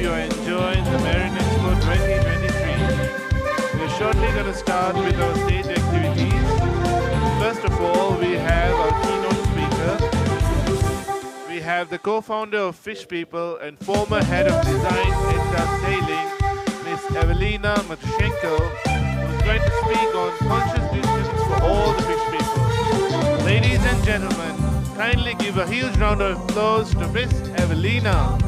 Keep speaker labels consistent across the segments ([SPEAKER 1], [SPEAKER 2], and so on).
[SPEAKER 1] you are enjoying the Marine Expo 2023. We're shortly going to start with our stage activities. First of all, we have our keynote speaker. We have the co-founder of Fish People and former head of design at Sailing, Miss Evelina Matushenko, who's going to speak on conscious distance for all the fish people. Ladies and gentlemen, kindly give a huge round of applause to Miss Evelina.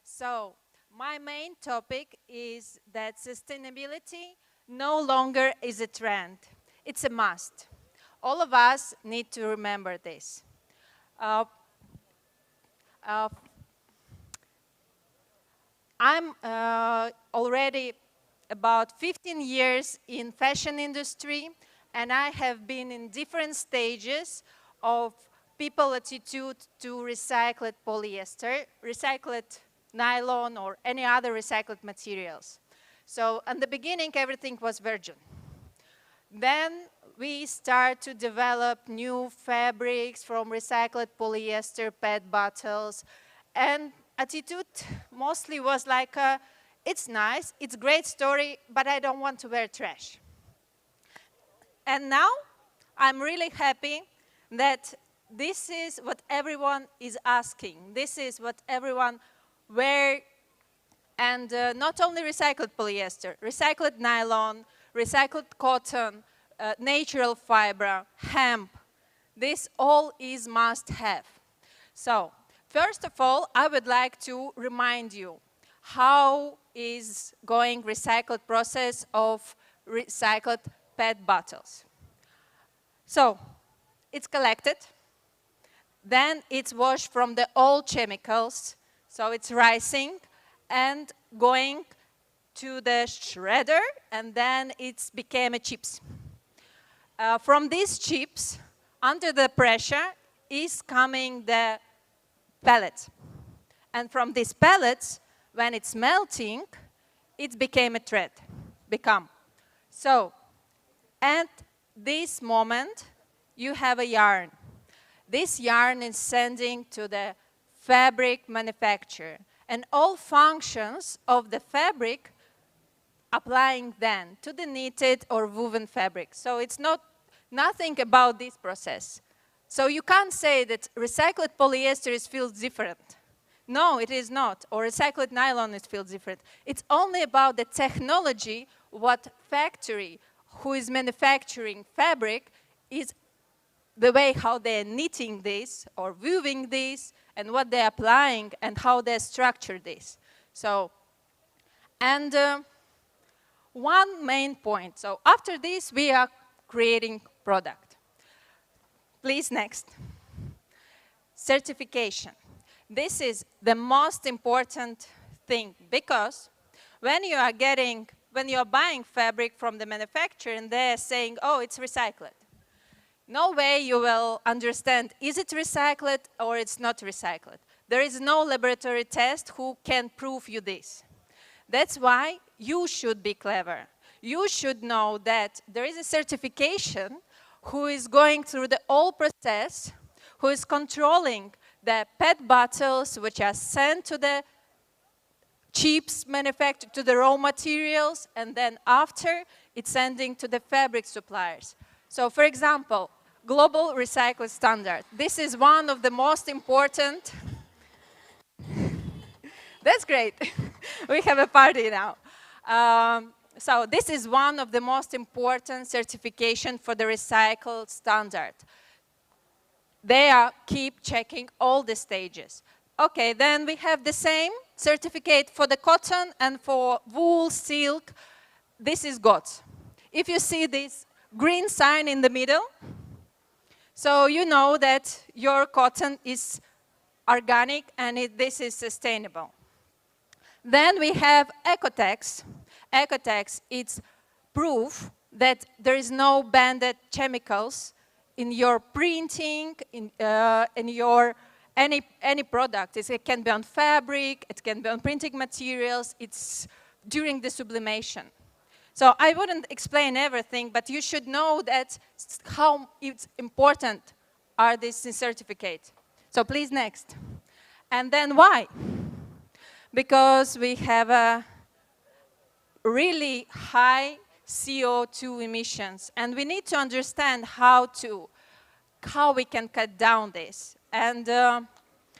[SPEAKER 2] So, my main topic is that sustainability no longer is a trend. It's a must. All of us need to remember this. I'm already about 15 years in fashion industry, and I have been in different stages of people attitude to recycled polyester, recycled nylon, or any other recycled materials. So in the beginning, everything was virgin. Then we start to develop new fabrics from recycled polyester, PET bottles, and attitude mostly was like, it's nice, it's a great story, but I don't want to wear trash. And now I'm really happy that this is what everyone is asking. This is what everyone wear, and not only recycled polyester, recycled nylon, recycled cotton, natural fiber, hemp. This all is must-have. So, first of all, I would like to remind you how is going recycled process of recycled PET bottles. So, it's collected, then it's washed from the old chemicals, so it's rising and going to the shredder, and then it's became a chips. From these chips, under the pressure, is coming the pellet. And from these pellets, when it's melting, it became a thread, So, at this moment, you have a yarn. This yarn is sending to the fabric manufacturer, and all functions of the fabric applying then to the knitted or woven fabric. So it's nothing about this process. So you can't say that recycled polyester feels different. No, it is not. Or recycled nylon feels different. It's only about the technology, what factory who is manufacturing fabric is the way how they're knitting this or weaving this and what they're applying and how they structure this. So, and one main point. So after this, we are creating product. Please, next. Certification. This is the most important thing because when you are buying fabric from the manufacturer and they're saying, oh, it's recycled. No way you will understand, is it recycled or it's not recycled. There is no laboratory test who can prove you this. That's why you should be clever. You should know that there is a certification who is going through the whole process, who is controlling the PET bottles which are sent to the chips manufactured, to the raw materials, and then after it's sending to the fabric suppliers. So for example, Global Recycling Standard. This is one of the most important. That's great. We have a party now. So this is one of the most important certification for the recycled standard. They keep checking all the stages. Okay, then we have the same certificate for the cotton and for wool, silk. This is GOTS. If you see this green sign in the middle, so you know that your cotton is organic and this is sustainable. Then we have Ecotex. Ecotex is proof that there is no banned chemicals in your printing, in your any product. It can be on fabric, it can be on printing materials, it's during the sublimation. So I wouldn't explain everything, but you should know that how it's important are these in certificate. So please, next. And then why? Because we have a really high CO2 emissions, and we need to understand how we can cut down this. And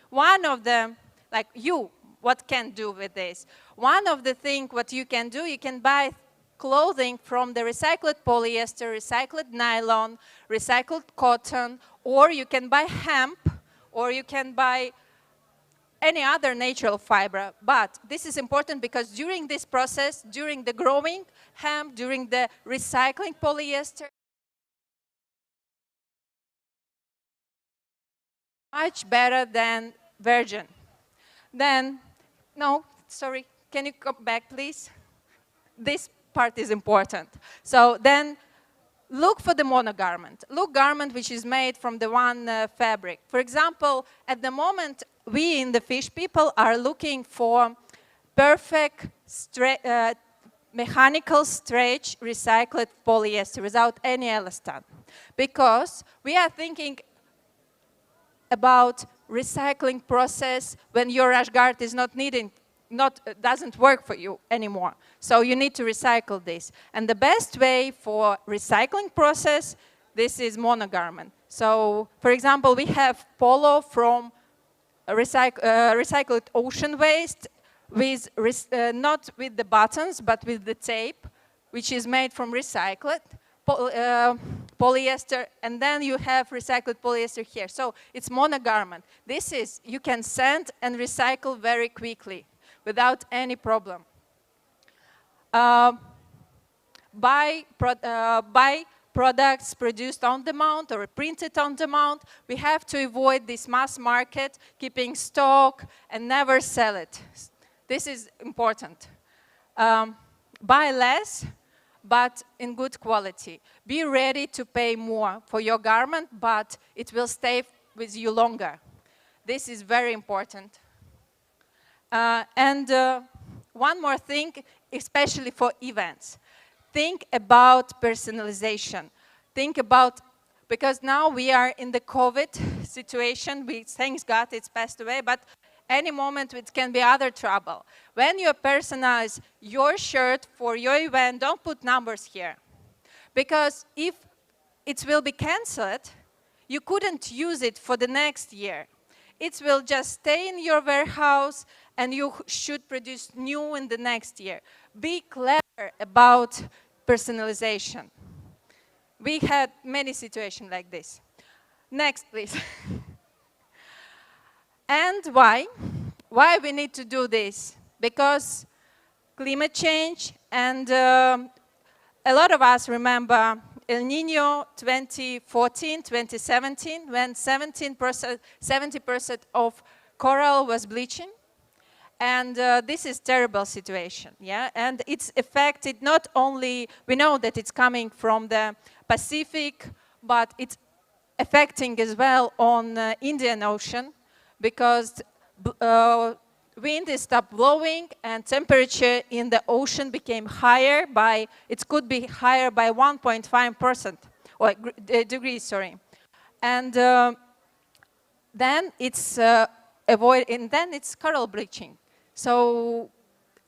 [SPEAKER 2] one of the, like you, what can do with this? One of the things what you can do, you can buy clothing from the recycled polyester, recycled nylon, recycled cotton, or you can buy hemp, or you can buy any other natural fiber. But this is important because during this process, during the growing hemp, during the recycling polyester, much better than virgin. Then, no, sorry, can you come back, please? This part is important. So then, look for the monogarment. Look garment which is made from the one fabric. For example, at the moment, we in the fish people are looking for perfect mechanical stretch recycled polyester without any elastan. Because we are thinking about recycling process when your rash guard is not needing, doesn't work for you anymore. So you need to recycle this. And the best way for recycling process, this is monogarment. So, for example, we have polo from recycled ocean waste, with not with the buttons, but with the tape, which is made from recycled polyester, and then you have recycled polyester here. So it's monogarment. This is, you can send and recycle very quickly without any problem. Buy products produced on demand or printed on demand. We have to avoid this mass market, keeping stock and never sell it. This is important. Buy less, but in good quality. Be ready to pay more for your garment, but it will stay with you longer. This is very important. One more thing, especially for events. Think about personalization. Think about, because now we are in the COVID situation, thanks God it's passed away, but any moment it can be other trouble. When you personalize your shirt for your event, don't put numbers here. Because if it will be cancelled, you couldn't use it for the next year. It will just stay in your warehouse and you should produce new in the next year. Be clever about personalization. We had many situations like this. Next, please. And why? Why we need to do this? Because climate change, and a lot of us remember El Nino 2014, 2017, when 70% of coral was bleaching. And this is terrible situation, yeah? And it's affected not only, we know that it's coming from the Pacific, but it's affecting as well on Indian Ocean, because wind stopped blowing and temperature in the ocean became higher by, it could be higher by 1.5%, or degrees, sorry. And then it's then it's coral bleaching. So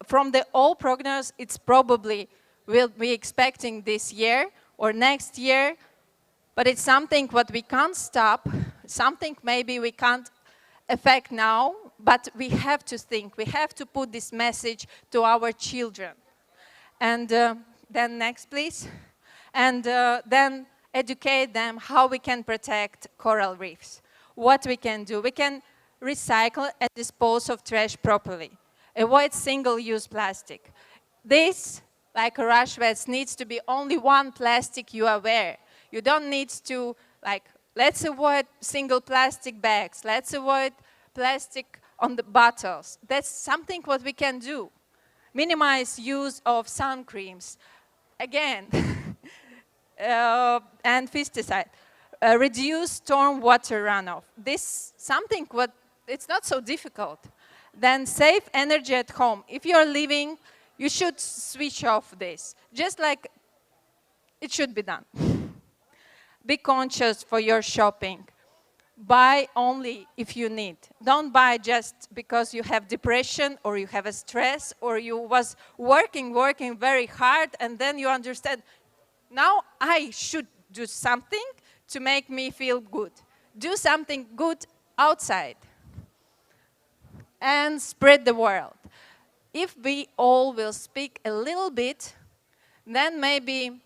[SPEAKER 2] from the old prognosis, it's probably will be expecting this year or next year, but it's something what we can't stop, something maybe we can't affect now, but we have to think, we have to put this message to our children. And then next, please. And then educate them how we can protect coral reefs. What we can do, we can recycle and dispose of trash properly. Avoid single-use plastic. This, like a rush vest, needs to be only one plastic you are aware. You don't need to, like, let's avoid single plastic bags. Let's avoid plastic on the bottles. That's something what we can do. Minimize use of sun creams. Again, and pesticide. Reduce storm water runoff. This something what it's not so difficult. Then save energy at home. If you're living you should switch off this, just like it should be done. Be conscious for your shopping. Buy only if you need. Don't buy just because you have depression or you have a stress or you was working very hard and then you understand, now I should do something to make me feel good. Do something good outside and spread the world. If we all will speak a little bit, then maybe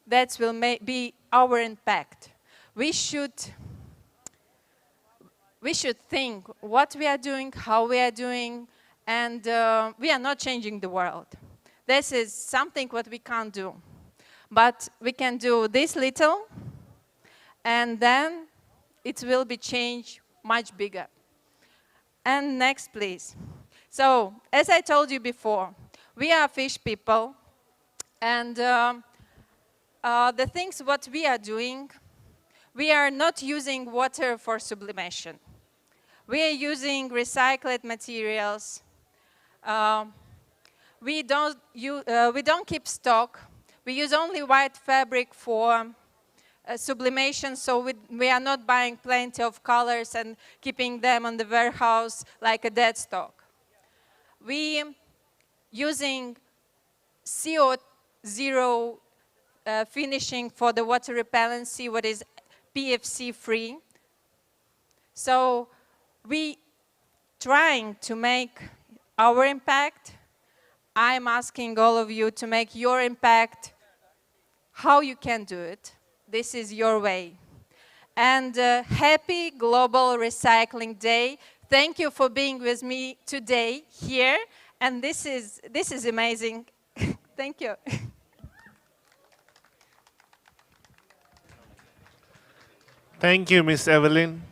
[SPEAKER 2] that will be our impact. We should think what we are doing, how we are doing, and we are not changing the world. This is something what we can't do. But we can do this little, and then it will be changed much bigger. And next, please. So, as I told you before, we are fish people, and the things what we are doing, we are not using water for sublimation. We are using recycled materials. We don't keep stock. We use only white fabric for sublimation, so we are not buying plenty of colors and keeping them on the warehouse like a dead stock. We using CO0 finishing for the water repellency, what is PFC free. So we trying to make our impact. I'm asking all of you to make your impact. How you can do it. This is your way. And happy Global Recycling Day. Thank you for being with me today here. And this is amazing. Thank you.
[SPEAKER 1] Thank you, Miss Evelyn.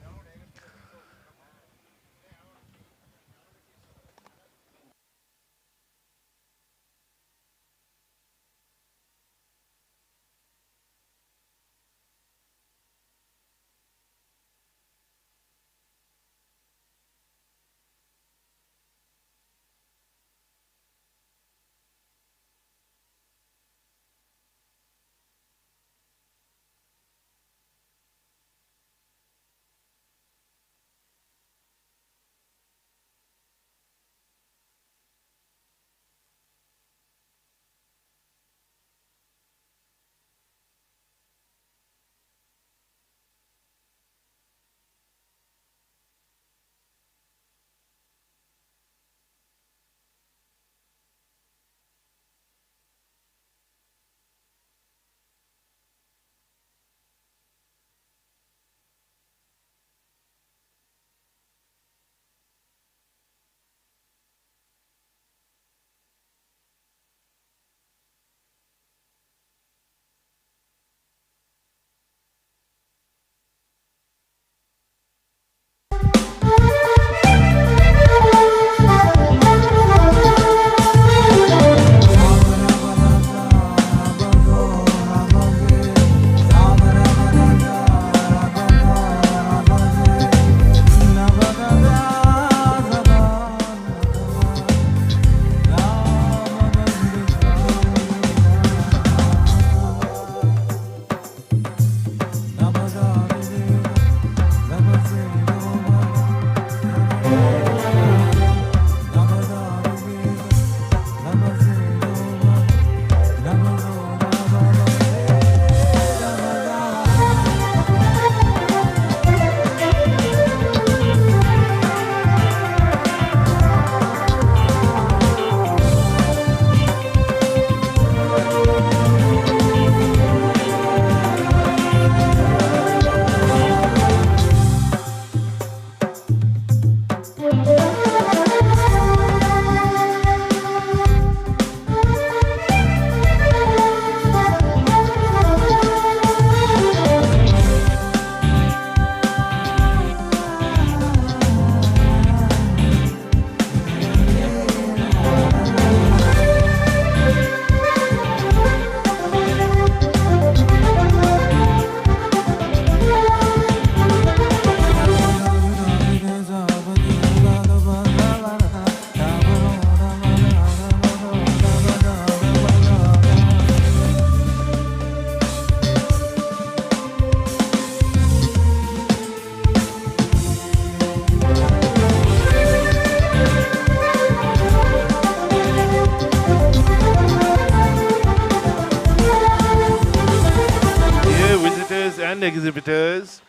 [SPEAKER 1] esteemed exhibitors,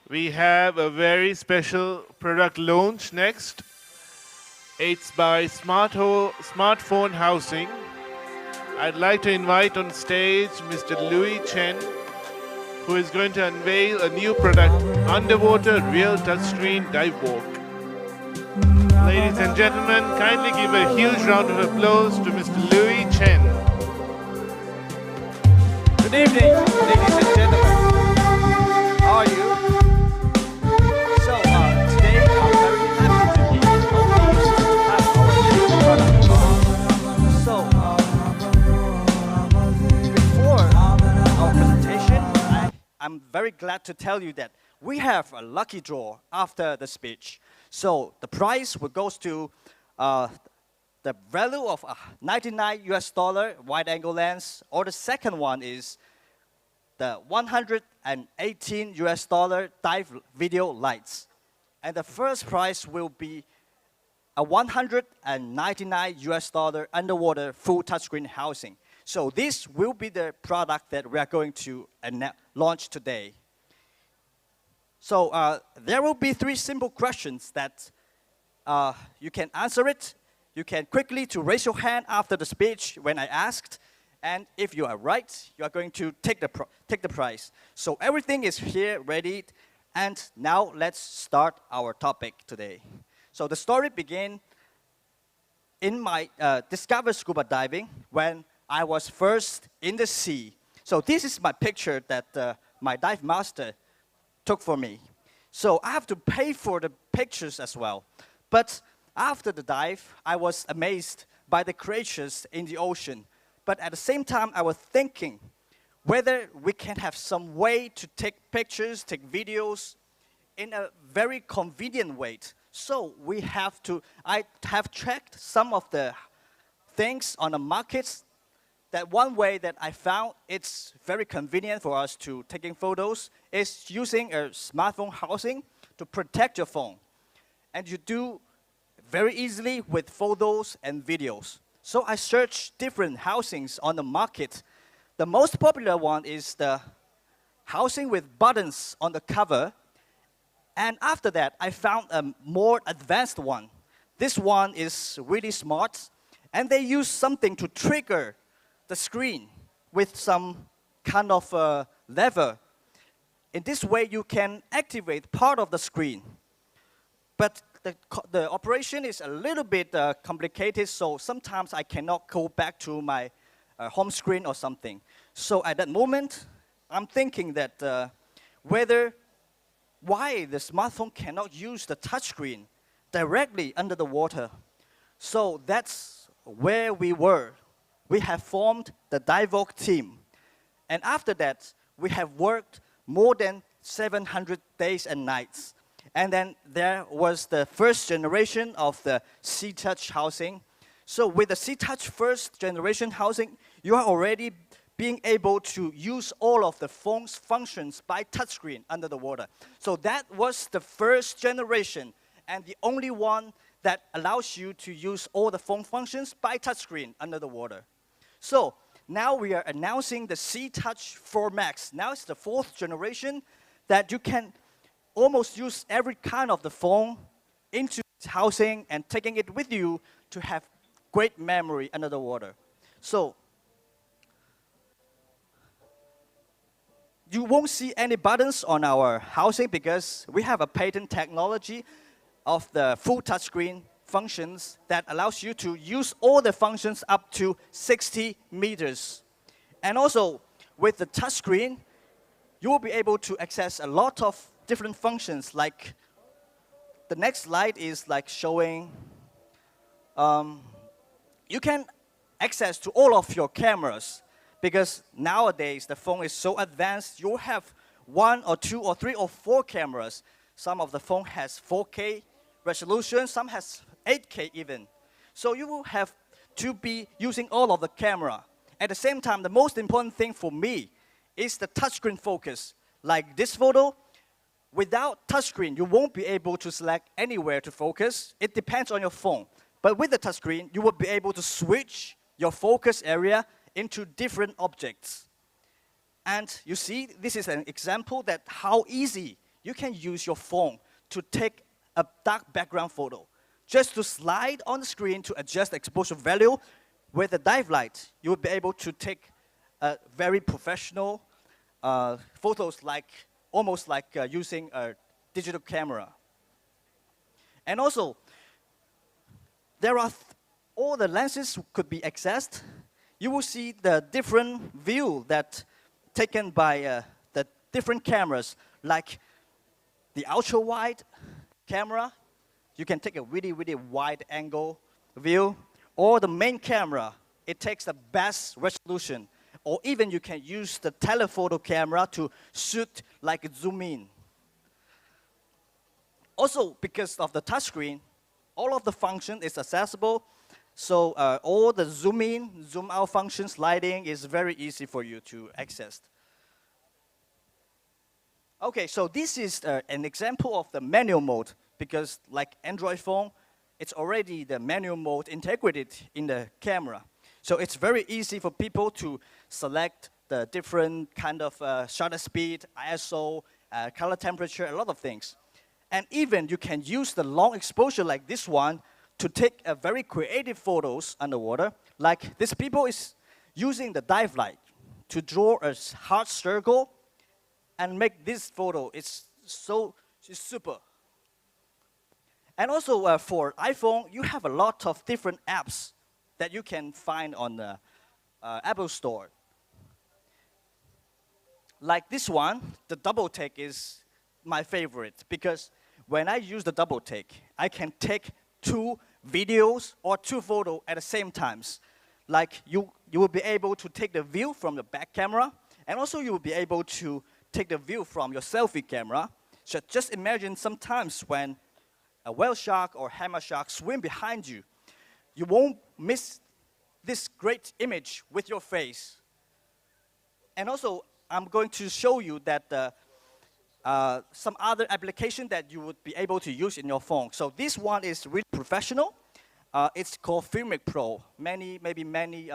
[SPEAKER 1] we have a very special product launch next. It's by Smartphone Housing. I'd like to invite on stage Mr. Louis Chen, who is going to unveil a new product, Underwater Real Touchscreen Dive Walk. Ladies and gentlemen, kindly give a huge round of applause to Mr. Louis Chen.
[SPEAKER 3] Good evening, ladies and gentlemen. How are you? So, today I'm very happy to be in Maldives to have our new product launch. So, before our presentation, I'm very glad to tell you that we have a lucky draw after the speech. So, the prize will goes to the value of $99 wide-angle lens, or the second one is the $118 dive video lights. And the first prize will be a $199 underwater full touchscreen housing. So this will be the product that we are going to launch today. So there will be 3 simple questions that you can answer it. You can quickly to raise your hand after the speech when I asked, and if you are right, you are going to take the prize. So everything is here ready, and now let's start our topic today. So the story began in my discovered scuba diving when I was first in the sea. So this is my picture that my dive master took for me. So I have to pay for the pictures as well. But after the dive, I was amazed by the creatures in the ocean. But at the same time, I was thinking whether we can have some way to take pictures, take videos in a very convenient way. So I have checked some of the things on the markets. That one way that I found it's very convenient for us to taking photos is using a smartphone housing to protect your phone. And you do very easily with photos and videos. So I searched different housings on the market. The most popular one is the housing with buttons on the cover. And after that, I found a more advanced one. This one is really smart. And they use something to trigger the screen with some kind of lever. In this way, you can activate part of the screen. But the operation is a little bit complicated, so sometimes I cannot go back to my home screen or something. So at that moment, I'm thinking that why the smartphone cannot use the touchscreen directly under the water. So that's where we were. We have formed the DiveWalk team. And after that, we have worked more than 700 days and nights. And then there was the first generation of the C-Touch housing. So with the C-Touch first generation housing, you are already being able to use all of the phone's functions by touchscreen under the water. So that was the first generation and the only one that allows you to use all the phone functions by touchscreen under the water. So now we are announcing the C-Touch 4 Max. Now it's the 4th generation that you can almost use every kind of the phone into housing and taking it with you to have great memory under the water. So you won't see any buttons on our housing because we have a patent technology of the full touchscreen functions that allows you to use all the functions up to 60 meters. And also with the touchscreen, you will be able to access a lot of different functions, like the next slide is like showing you can access to all of your cameras because nowadays the phone is so advanced. You have 1 or 2 or 3 or 4 cameras. Some of the phone has 4K resolution, some has 8K even. So you will have to be using all of the camera. At the same time, the most important thing for me is the touchscreen focus. Like this photo, without touchscreen, you won't be able to select anywhere to focus. It depends on your phone. But with the touchscreen, you will be able to switch your focus area into different objects. And you see, this is an example that how easy you can use your phone to take a dark background photo. Just to slide on the screen to adjust the exposure value with a dive light, you will be able to take very professional photos, like almost like using a digital camera. And also, there are all the lenses could be accessed. You will see the different view that taken by the different cameras, like the ultra-wide camera. You can take a really, really wide angle view, or the main camera. It takes the best resolution, or even you can use the telephoto camera to shoot like a zoom in. Also, because of the touchscreen, all of the function is accessible. So all the zoom in, zoom out function sliding is very easy for you to access. Okay, so this is an example of the manual mode, because like Android phone, it's already the manual mode integrated in the camera. So it's very easy for people to select the different kind of shutter speed, ISO, color temperature, a lot of things. And even you can use the long exposure like this one to take a very creative photos underwater. Like this people is using the dive light to draw a hard circle and make this photo. It's super. And also for iPhone, you have a lot of different apps that you can find on the Apple Store. Like this one, the double take is my favorite, because when I use the double take, I can take 2 videos or 2 photos at the same times. Like you will be able to take the view from the back camera, and also you will be able to take the view from your selfie camera. So just imagine sometimes when a whale shark or hammer shark swim behind you, you won't miss this great image with your face. And also, I'm going to show you that some other application that you would be able to use in your phone. So this one is really professional. It's called Filmic Pro. Maybe many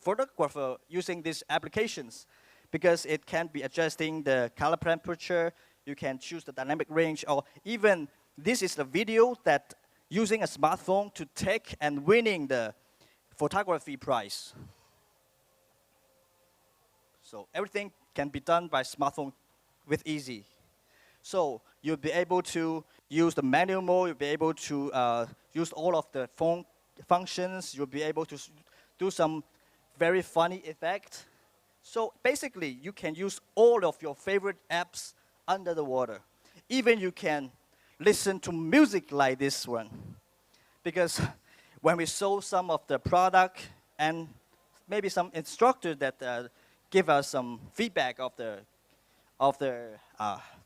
[SPEAKER 3] photographers using these applications, because it can be adjusting the color temperature. You can choose the dynamic range, or even this is the video that using a smartphone to take and winning the photography prize. So everything can be done by smartphone with easy. So you'll be able to use the manual mode, you'll be able to use all of the phone functions, you'll be able to do some very funny effect. So basically, you can use all of your favorite apps under the water. Even you can listen to music like this one. Because when we saw some of the product and maybe some instructors that give us some feedback of the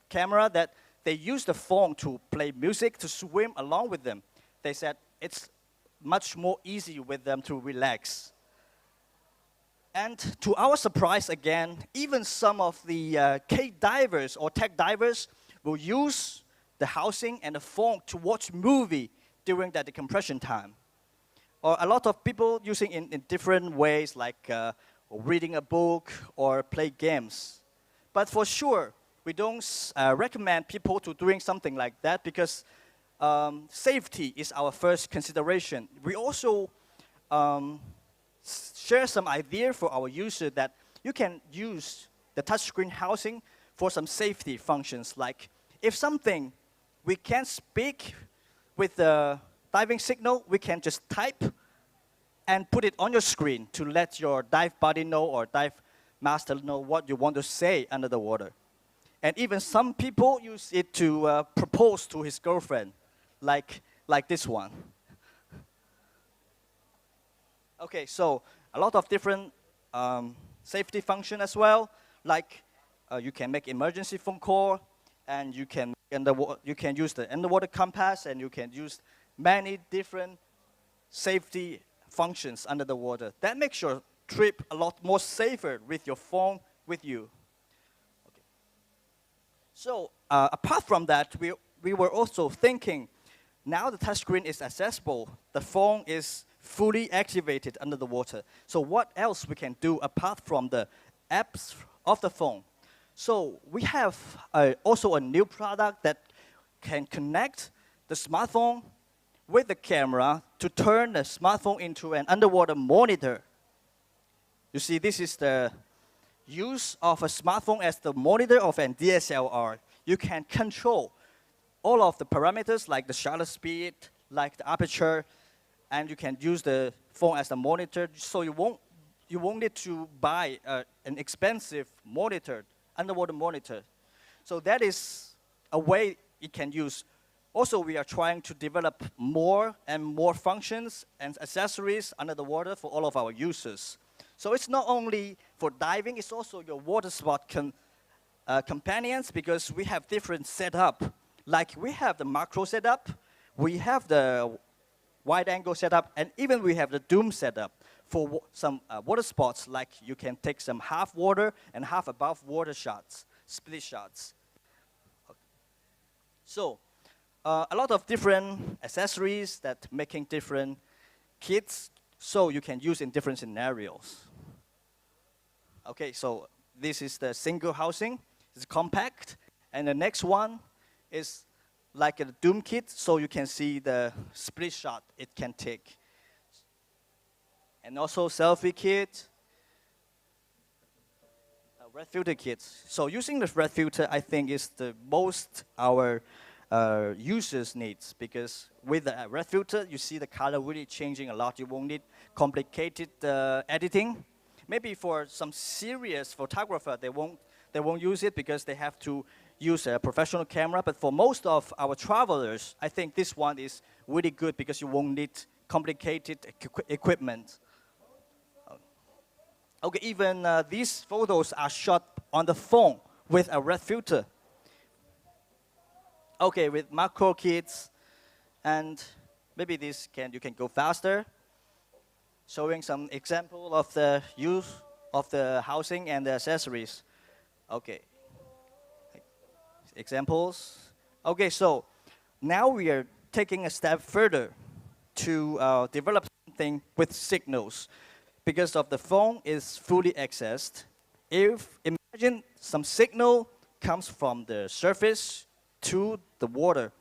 [SPEAKER 3] camera, that they use the phone to play music, to swim along with them. They said it's much more easy with them to relax. And to our surprise again, even some of the cave divers or tech divers will use the housing and the phone to watch movie during that decompression time. Or a lot of people using in different ways, like reading a book or play games. But for sure, we don't recommend people to doing something like that, because safety is our first consideration. We also share some idea for our user that you can use the touchscreen housing for some safety functions. Like if something we can't speak with the diving signal, we can just type and put it on your screen to let your dive buddy know or dive master know what you want to say under the water. And even some people use it to propose to his girlfriend, like this one. Okay, so a lot of different safety function as well. Like you can make emergency phone call, and you can use the underwater compass, and you can use many different safety functions under the water. That makes your trip a lot more safer with your phone with you. Okay. So apart from that, we were also thinking, now the touchscreen is accessible, the phone is fully activated under the water. So what else we can do apart from the apps of the phone. So we have also a new product that can connect the smartphone with the camera to turn the smartphone into an underwater monitor. You see, this is the use of a smartphone as the monitor of an DSLR. You can control all of the parameters like the shutter speed, like the aperture, and you can use the phone as a monitor. So you won't need to buy an expensive monitor, underwater monitor. So that is a way it can use. Also, we are trying to develop more and more functions and accessories under the water for all of our users. So it's not only for diving, it's also your water sport companions, because we have different setup. Like we have the macro setup, we have the wide angle setup, and even we have the doom setup for some water sports, like you can take some half water and half above water shots, split shots. So a lot of different accessories that making different kits, so you can use in different scenarios. Okay, so this is the single housing. It's compact, and the next one is like a doom kit, so you can see the split shot it can take. And also selfie kit, a red filter kit. So using the red filter, I think is the most our users needs, because with the red filter, you see the color really changing a lot. You won't need complicated editing. Maybe for some serious photographer, they won't use it because they have to use a professional camera. But for most of our travelers, I think this one is really good because you won't need complicated equipment. Okay, even these photos are shot on the phone with a red filter. Okay, with macro kits, and maybe you can go faster, showing some example of the use of the housing and the accessories. Okay, examples. Okay, so now we are taking a step further to develop something with signals, because of the phone is fully accessed. If imagine some signal comes from the surface to the water,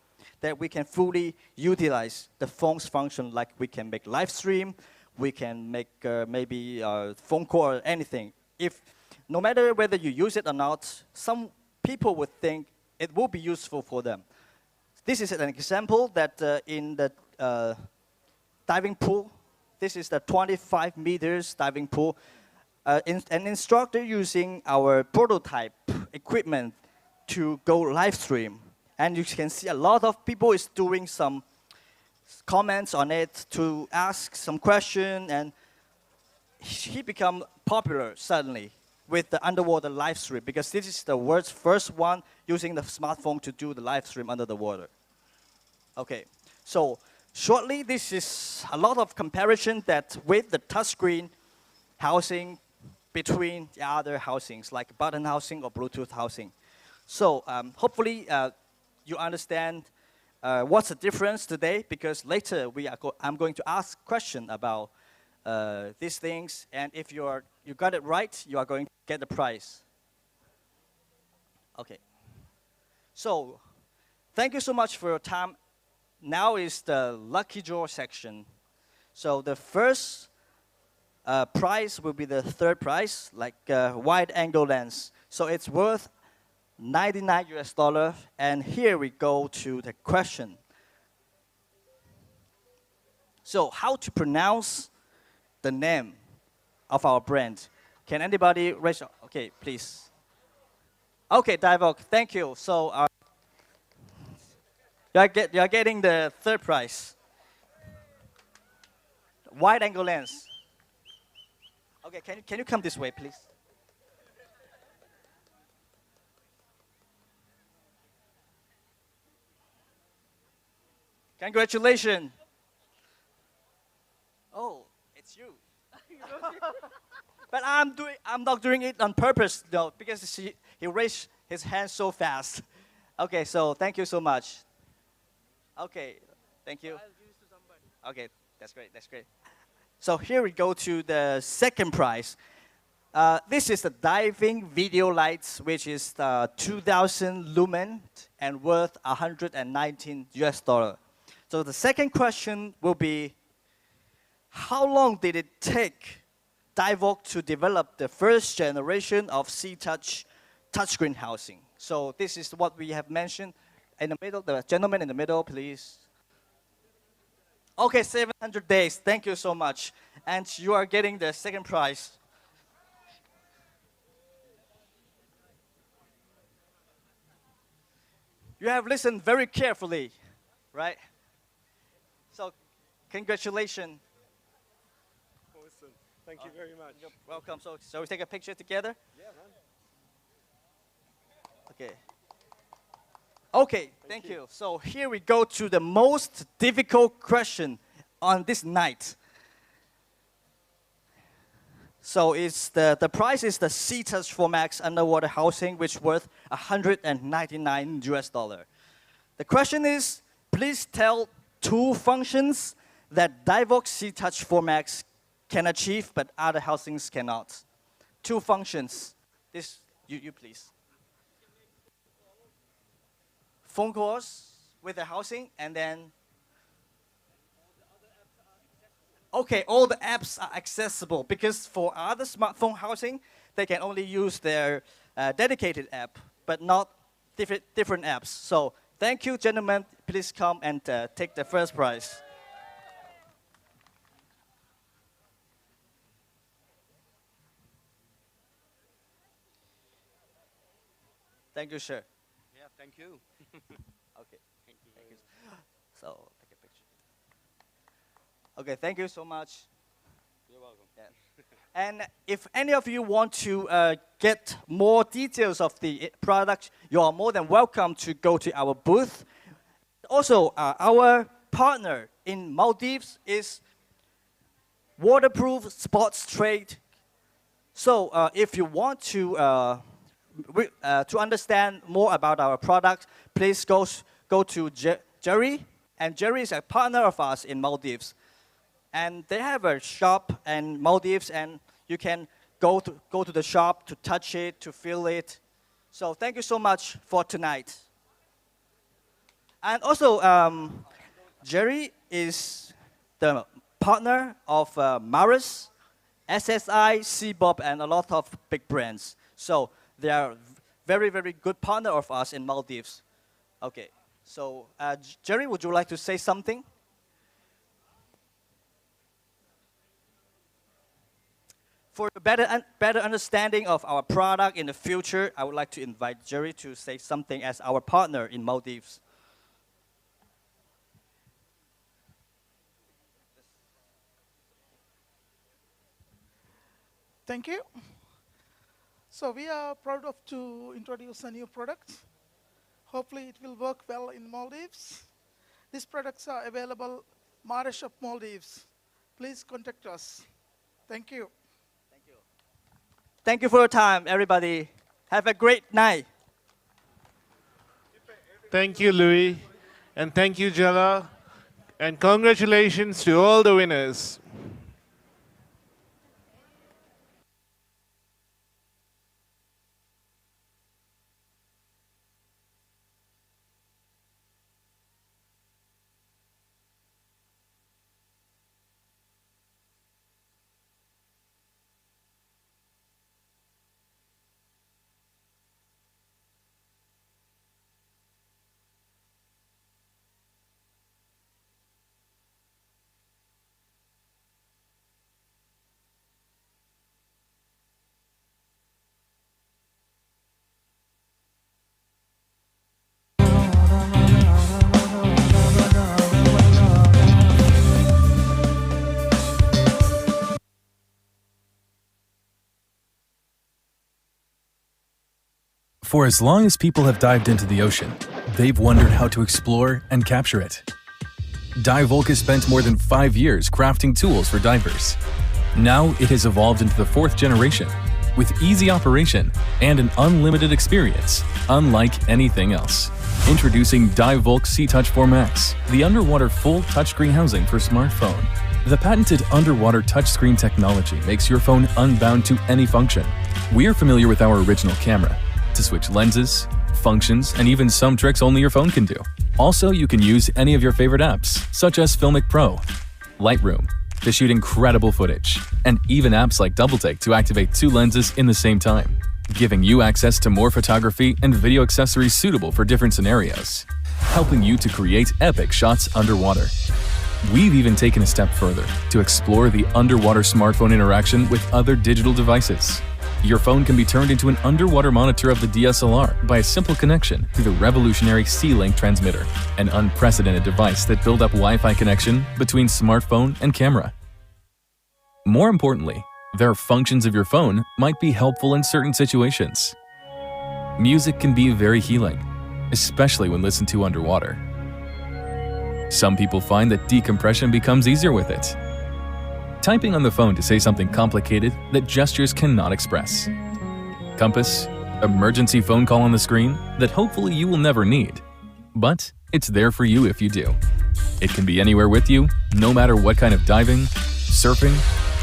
[SPEAKER 3] that we can fully utilize the phone's function, like we can make live stream, we can make maybe phone call or anything. If no matter whether you use it or not, some people would think it will be useful for them. This is an example that in the diving pool, this is the 25 meters diving pool. An instructor using our prototype equipment to go live stream. And you can see a lot of people is doing some comments on it to ask some question, and he become popular suddenly with the underwater live stream, because this is the world's first one using the smartphone to do the live stream under the water. Okay, so shortly, this is a lot of comparison that with the touchscreen housing between the other housings, like button housing or Bluetooth housing. So hopefully you understand what's the difference today, because later I'm going to ask question about these things, and if you got it right, you are going to get the prize. Okay. So thank you so much for your time. Now is the lucky draw section. So the first prize will be the third prize, like wide angle lens. So it's worth $99 US, and here we go to the question. So how to pronounce the name of our brand? Can anybody raise? Okay, please. Okay, Divok, thank you. So you're getting the third prize. Wide angle lens. Okay, can you come this way, please? Congratulations. Oh, it's you. But I'm not doing it on purpose, though, because he raised his hand so fast. Okay, so thank you so much. Okay, thank you. Okay, that's great, that's great. So here we go to the second prize. This is the diving video lights, which is 2,000 lumen and worth 119 US dollar. So the second question will be, how long did it take Divock to develop the first generation of C-Touch touchscreen housing? So this is what we have mentioned. In the middle, the gentleman in the middle, please. Okay, 700 days. Thank you so much. And you are getting the second prize. You have listened very carefully, right? So, congratulations.
[SPEAKER 4] Awesome. Thank you very much.
[SPEAKER 3] You're welcome. So, shall we take a picture together?
[SPEAKER 4] Yeah, man.
[SPEAKER 3] Okay. Okay, thank you. So here we go to the most difficult question on this night. So it's the price is the C-Touch 4 Max underwater housing, which worth 199 US dollar. The question is, please tell 2 functions that Divock C-Touch 4 Max can achieve, but other housings cannot. 2 functions. This, you please. Phone calls with the housing, and then okay, all the apps are accessible, because for other smartphone housing, they can only use their dedicated app, but not different apps. So thank you, gentlemen. Please come and take the first prize. Thank you, sir.
[SPEAKER 4] Yeah, thank you.
[SPEAKER 3] Okay. Thank you. So, take a picture. Okay, thank you so much.
[SPEAKER 4] You're welcome.
[SPEAKER 3] Yeah. And if any of you want to get more details of the product, you are more than welcome to go to our booth. Also, our partner in Maldives is Waterproof Sports Trade. So, if you want to understand more about our product, please go to Jerry. And Jerry is a partner of us in Maldives. And they have a shop in Maldives, and you can go to the shop to touch it, to feel it. So thank you so much for tonight. And also, Jerry is the partner of Maris, SSI, Cbob, and a lot of big brands. So they are very, very good partner of us in Maldives. Okay, so Jerry, would you like to say something? For a better understanding of our product in the future, I would like to invite Jerry to say something as our partner in Maldives.
[SPEAKER 5] Thank you. So we are proud of to introduce a new product. Hopefully it will work well in Maldives. These products are available Maris of Maldives. Please contact us. Thank you.
[SPEAKER 3] Thank you. Thank you for your time, everybody. Have a great night.
[SPEAKER 1] Thank you, Louis. And thank you, Jella. And congratulations to all the winners.
[SPEAKER 6] For as long as people have dived into the ocean, they've wondered how to explore and capture it. Divock has spent more than 5 years crafting tools for divers. Now it has evolved into the 4th generation, with easy operation and an unlimited experience, unlike anything else. Introducing Divock C-Touch 4 Max, the underwater full touchscreen housing for smartphone. The patented underwater touchscreen technology makes your phone unbound to any function. We are familiar with our original camera to switch lenses, functions, and even some tricks only your phone can do. Also, you can use any of your favorite apps, such as Filmic Pro, Lightroom, to shoot incredible footage, and even apps like DoubleTake to activate 2 lenses in the same time, giving you access to more photography and video accessories suitable for different scenarios, helping you to create epic shots underwater. We've even taken a step further to explore the underwater smartphone interaction with other digital devices. Your phone can be turned into an underwater monitor of the DSLR by a simple connection through the revolutionary C-Link transmitter, an unprecedented device that builds up Wi-Fi connection between smartphone and camera. More importantly, there are functions of your phone might be helpful in certain situations. Music can be very healing, especially when listened to underwater. Some people find that decompression becomes easier with it. Typing on the phone to say something complicated that gestures cannot express. Compass, emergency phone call on the screen that hopefully you will never need. But it's there for you if you do. It can be anywhere with you, no matter what kind of diving, surfing,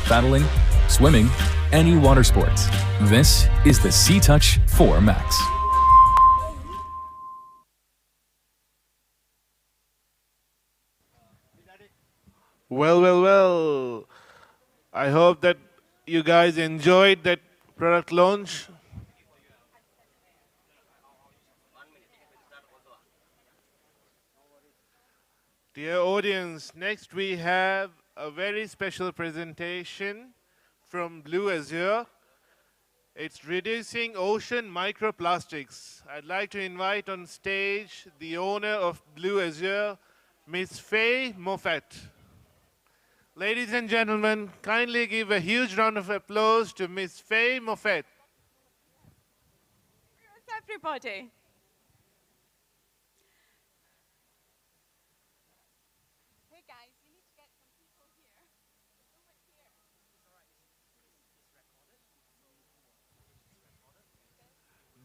[SPEAKER 6] paddling, swimming, any water sports. This is the C-Touch 4 Max.
[SPEAKER 1] Well. I hope that you guys enjoyed that product launch. Dear audience, next we have a very special presentation from Blue Azure. It's reducing ocean microplastics. I'd like to invite on stage the owner of Blue Azure, Miss Faye Moffat. Ladies and gentlemen, kindly give a huge round of applause to Miss Faye Moffat.
[SPEAKER 7] Where's everybody? Hey guys, we need to get some people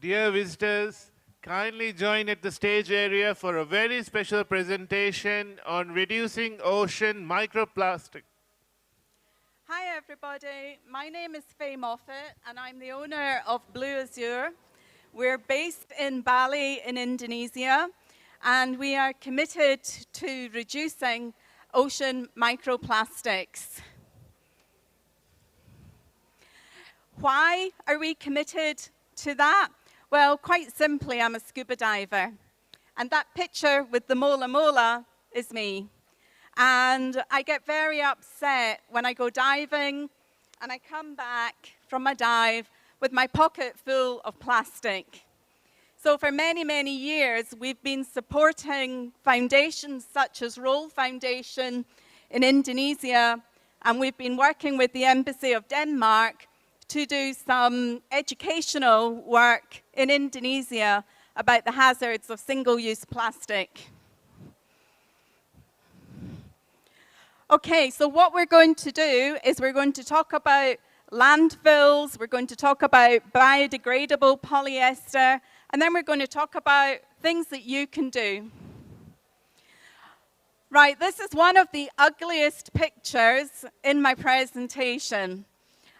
[SPEAKER 7] here.
[SPEAKER 1] Dear visitors, kindly join at the stage area for a very special presentation on reducing ocean microplastic.
[SPEAKER 7] Hi everybody, my name is Faye Moffat and I'm the owner of Blue Azure. We're based in Bali in Indonesia and we are committed to reducing ocean microplastics. Why are we committed to that? Well, quite simply, I'm a scuba diver. And that picture with the mola mola is me. And I get very upset when I go diving and I come back from my dive with my pocket full of plastic. So for many, many years, we've been supporting foundations such as Roll Foundation in Indonesia, and we've been working with the Embassy of Denmark to do some educational work in Indonesia about the hazards of single-use plastic. Okay, so what we're going to do is we're going to talk about landfills, we're going to talk about biodegradable polyester, and then we're going to talk about things that you can do. Right, this is one of the ugliest pictures in my presentation.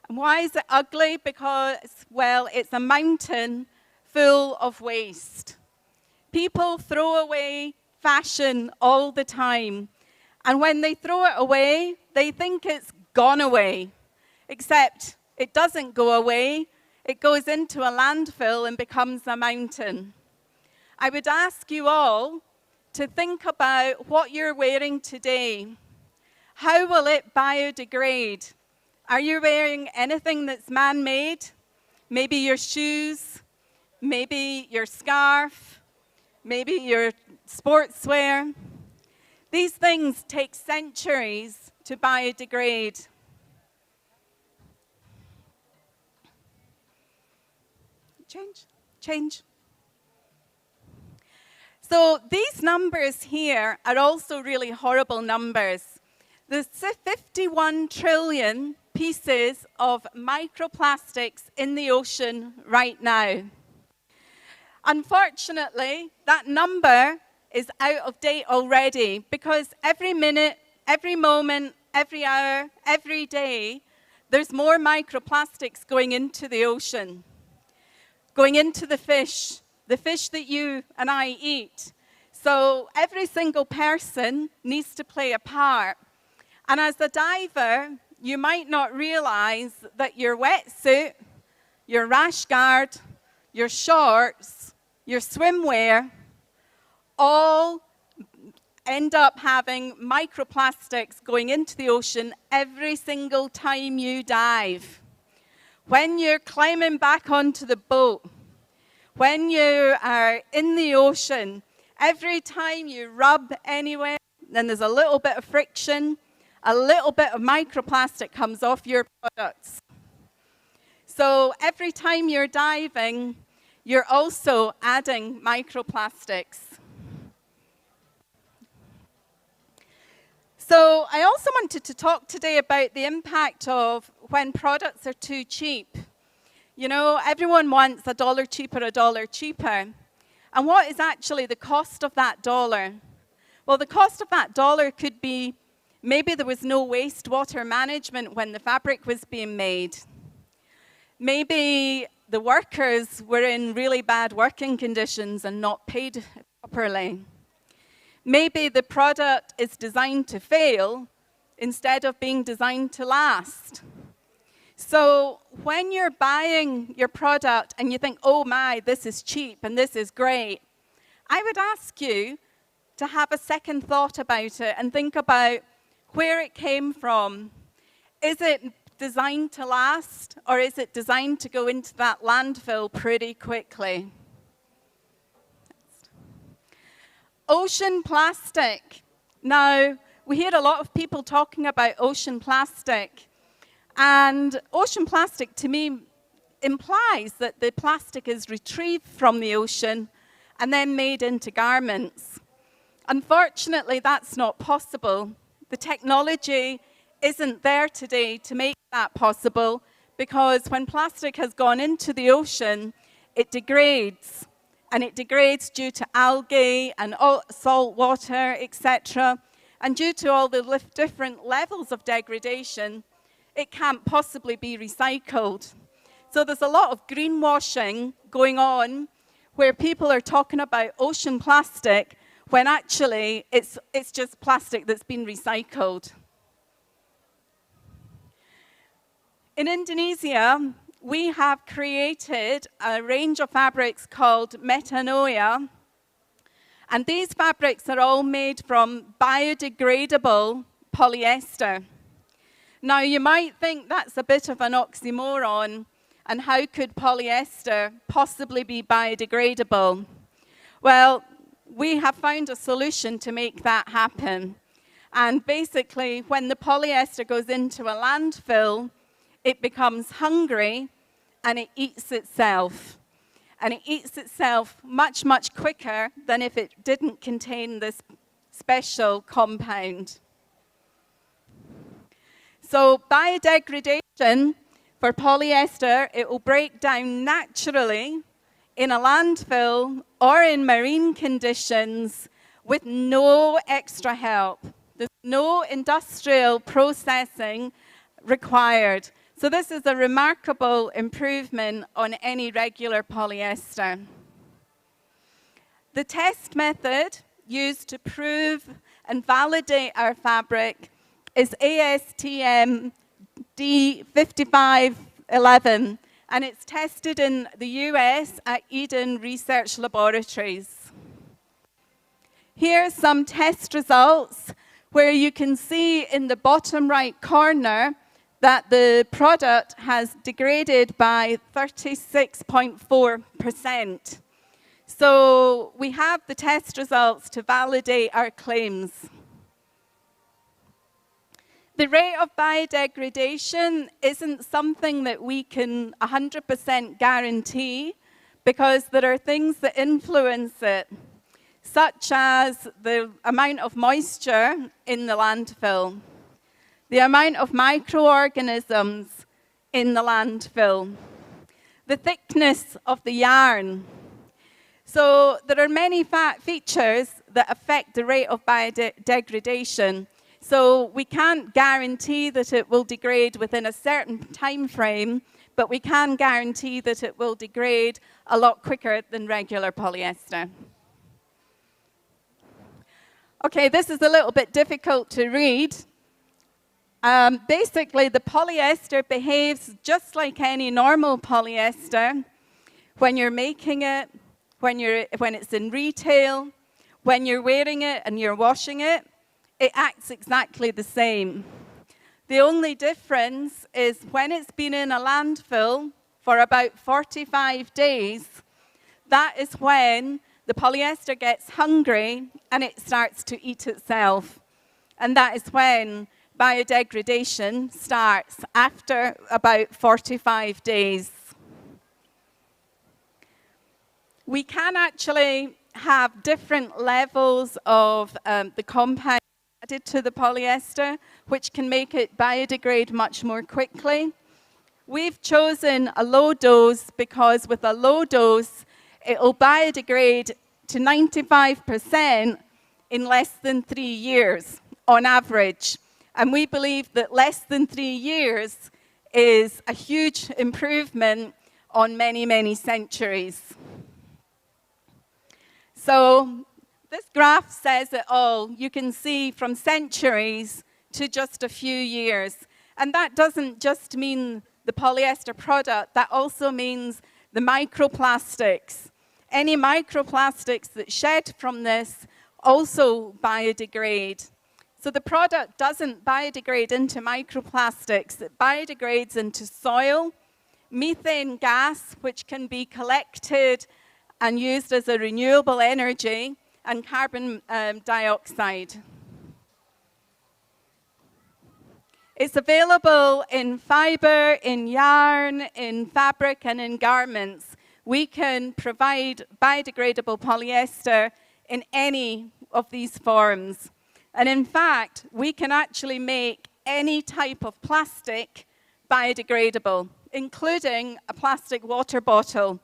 [SPEAKER 7] And why is it ugly? Because, well, it's a mountain full of waste. People throw away fashion all the time. And when they throw it away, they think it's gone away. Except it doesn't go away. It goes into a landfill and becomes a mountain. I would ask you all to think about what you're wearing today. How will it biodegrade? Are you wearing anything that's man-made? Maybe your shoes, maybe your scarf, maybe your sportswear. These things take centuries to biodegrade. Change. So these numbers here are also really horrible numbers. There's 51 trillion pieces of microplastics in the ocean right now. Unfortunately, that number is out of date already because every minute, every moment, every hour, every day, there's more microplastics going into the ocean, going into the fish that you and I eat. So every single person needs to play a part. And as a diver, you might not realize that your wetsuit, your rash guard, your shorts, your swimwear, all end up having microplastics going into the ocean every single time you dive. When you're climbing back onto the boat, when you are in the ocean, every time you rub anywhere, then there's a little bit of friction, a little bit of microplastic comes off your products. So every time you're diving, you're also adding microplastics. So I also wanted to talk today about the impact of when products are too cheap. You know, everyone wants a dollar cheaper, a dollar cheaper. And what is actually the cost of that dollar? Well, the cost of that dollar could be maybe there was no wastewater management when the fabric was being made. Maybe the workers were in really bad working conditions and not paid properly. Maybe the product is designed to fail instead of being designed to last. So when you're buying your product and you think, oh my, this is cheap and this is great, I would ask you to have a second thought about it and think about where it came from. Is it designed to last, or is it designed to go into that landfill pretty quickly? Ocean plastic. Now, we hear a lot of people talking about ocean plastic, and ocean plastic to me implies that the plastic is retrieved from the ocean and then made into garments. Unfortunately, that's not possible. The technology isn't there today to make that possible, because when plastic has gone into the ocean, it degrades. And it degrades due to algae and salt water, etc. And due to all the different levels of degradation, it can't possibly be recycled. So there's a lot of greenwashing going on where people are talking about ocean plastic when actually it's just plastic that's been recycled. In Indonesia, we have created a range of fabrics called metanoia. And these fabrics are all made from biodegradable polyester. Now, you might think that's a bit of an oxymoron, and how could polyester possibly be biodegradable? Well, we have found a solution to make that happen. And basically, when the polyester goes into a landfill, it becomes hungry and it eats itself. And it eats itself much, much quicker than if it didn't contain this special compound. So biodegradation for polyester, it will break down naturally in a landfill or in marine conditions with no extra help. There's no industrial processing required. So this is a remarkable improvement on any regular polyester. The test method used to prove and validate our fabric is ASTM D5511, and it's tested in the US at Eden Research Laboratories. Here are some test results where you can see in the bottom right corner that the product has degraded by 36.4%. So we have the test results to validate our claims. The rate of biodegradation isn't something that we can 100% guarantee, because there are things that influence it, such as the amount of moisture in the landfill, the amount of microorganisms in the landfill, the thickness of the yarn. So there are many features that affect the rate of biodegradation. So we can't guarantee that it will degrade within a certain time frame, but we can guarantee that it will degrade a lot quicker than regular polyester. Okay, this is a little bit difficult to read. Basically, the polyester behaves just like any normal polyester when you're making it, when it's in retail, when you're wearing it and you're washing it. It acts exactly the same. The only difference is when it's been in a landfill for about 45 days, that is when the polyester gets hungry and it starts to eat itself. And that is when biodegradation starts after about 45 days. We can actually have different levels of the compound added to the polyester, which can make it biodegrade much more quickly. We've chosen a low dose because with a low dose, it will biodegrade to 95% in less than 3 years on average. And we believe that less than 3 years is a huge improvement on many, many centuries. So this graph says it all. You can see from centuries to just a few years. And that doesn't just mean the polyester product, that also means the microplastics. Any microplastics that shed from this also biodegrade. So the product doesn't biodegrade into microplastics, it biodegrades into soil, methane gas, which can be collected and used as a renewable energy, and carbon dioxide. It's available in fiber, in yarn, in fabric, and in garments. We can provide biodegradable polyester in any of these forms. And in fact, we can actually make any type of plastic biodegradable, including a plastic water bottle.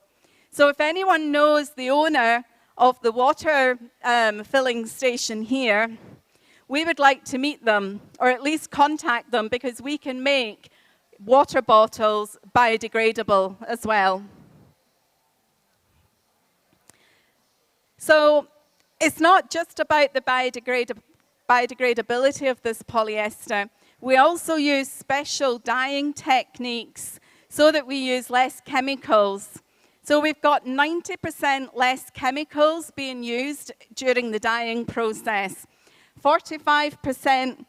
[SPEAKER 7] So if anyone knows the owner of the water filling station here, we would like to meet them, or at least contact them, because we can make water bottles biodegradable as well. So it's not just about the biodegradability of this polyester. We also use special dyeing techniques so that we use less chemicals. So we've got 90% less chemicals being used during the dyeing process. 45%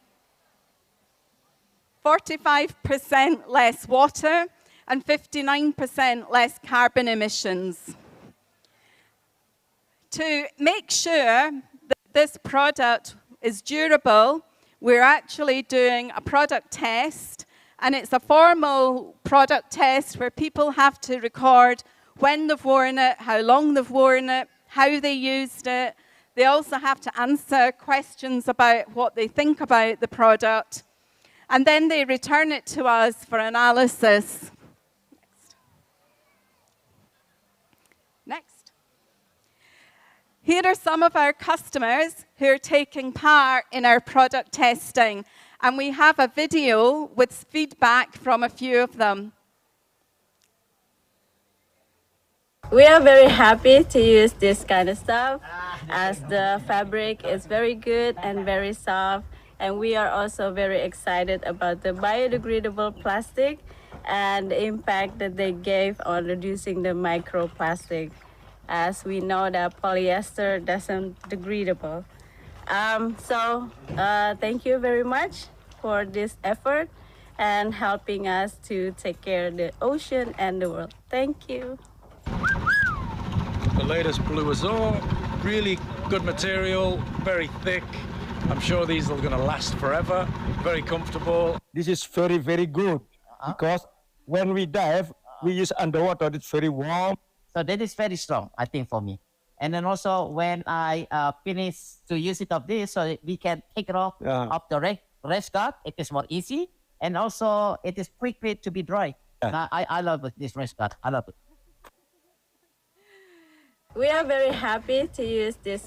[SPEAKER 7] less water, and 59% less carbon emissions. To make sure that this product is durable, we're actually doing a product test, and it's a formal product test where people have to record when they've worn it, how long they've worn it, how they used it. They also have to answer questions about what they think about the product. And then they return it to us for analysis. Next. Here are some of our customers who are taking part in our product testing. And we have a video with feedback from a few of them.
[SPEAKER 8] We are very happy to use this kind of stuff as the fabric is very good and very soft, and we are also very excited about the biodegradable plastic and the impact that they gave on reducing the microplastic, as we know that polyester doesn't degradable. Thank you very much for this effort and helping us to take care of the ocean and the world. Thank you.
[SPEAKER 9] The latest Blue Azure, really good material, very thick. I'm sure these are going to last forever, very comfortable.
[SPEAKER 10] This is very, very good because when we dive, we use underwater, it's very warm.
[SPEAKER 11] So that is very strong, I think, for me. And then also when I finish to use it of this, so we can take it off of the rest guard, it is more easy. And also it is quickly to be dry. I love this rest guard, I love it.
[SPEAKER 8] We are very happy to use this.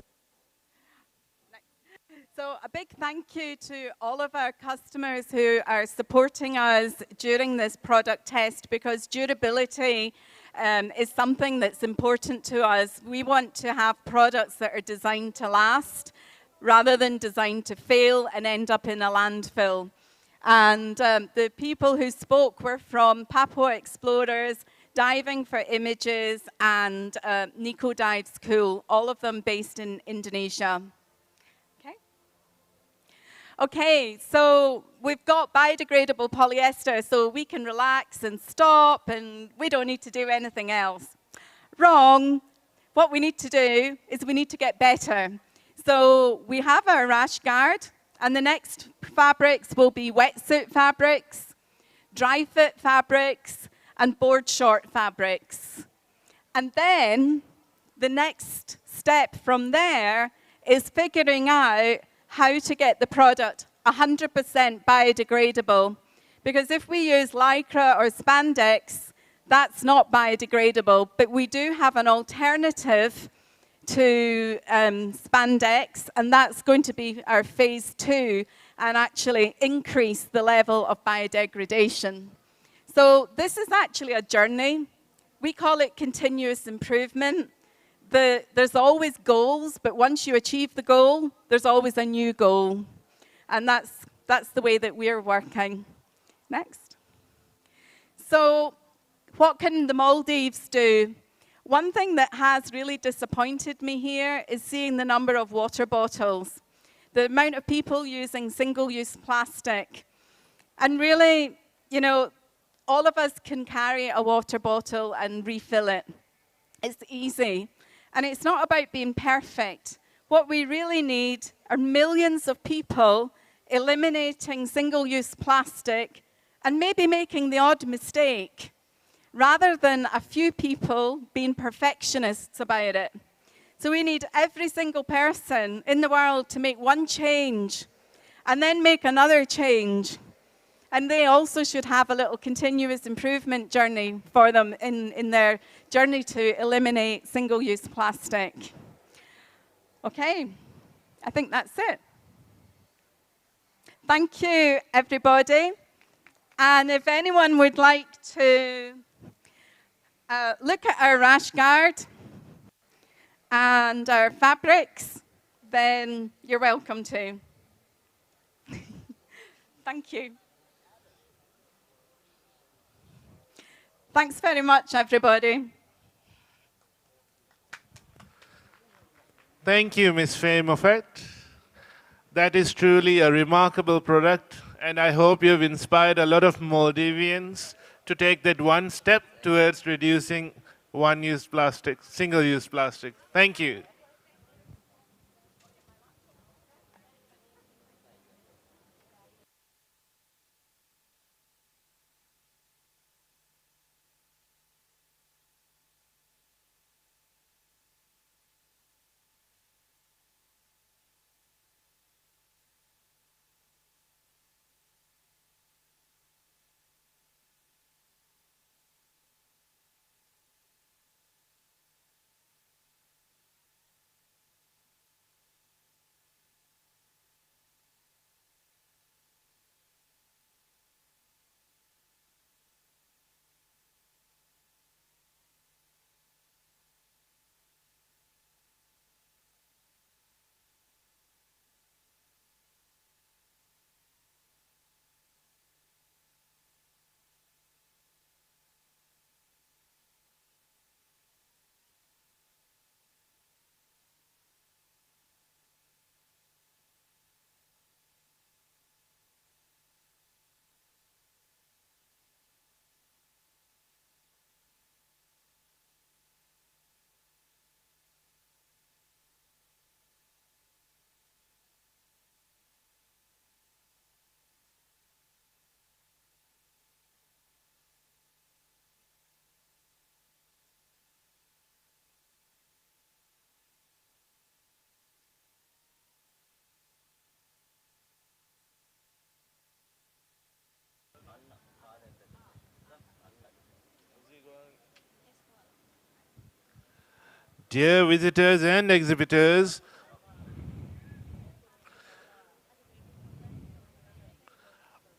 [SPEAKER 7] So a big thank you to all of our customers who are supporting us during this product test, because durability is something that's important to us. We want to have products that are designed to last rather than designed to fail and end up in a landfill. And the people who spoke were from Papua Explorers, Diving for Images, and Nico Dive School, all of them based in Indonesia. Okay, so we've got biodegradable polyester, so we can relax and stop, and we don't need to do anything else. Wrong. What we need to do is we need to get better. So we have our rash guard, and the next fabrics will be wetsuit fabrics, dry fit fabrics, and board short fabrics. And then the next step from there is figuring out how to get the product 100% biodegradable. Because if we use lycra or spandex, that's not biodegradable, but we do have an alternative to spandex, and that's going to be our phase 2 and actually increase the level of biodegradation. So this is actually a journey. We call it continuous improvement. There's always goals, but once you achieve the goal, there's always a new goal. And that's the way that we're working. Next. So what can the Maldives do? One thing that has really disappointed me here is seeing the number of water bottles, the amount of people using single-use plastic. And really, you know, all of us can carry a water bottle and refill it. It's easy. And it's not about being perfect. What we really need are millions of people eliminating single-use plastic and maybe making the odd mistake, rather than a few people being perfectionists about it. So we need every single person in the world to make one change and then make another change. And they also should have a little continuous improvement journey for them in their journey to eliminate single-use plastic. Okay, I think that's it. Thank you, everybody. And if anyone would like to look at our rash guard and our fabrics, then you're welcome to. Thank you. Thanks very much, everybody.
[SPEAKER 1] Thank you, Ms. Faye Moffat. That is truly a remarkable product, and I hope you've inspired a lot of Maldivians to take that one step towards reducing one-use plastic, single-use plastic. Thank you. Dear visitors and exhibitors,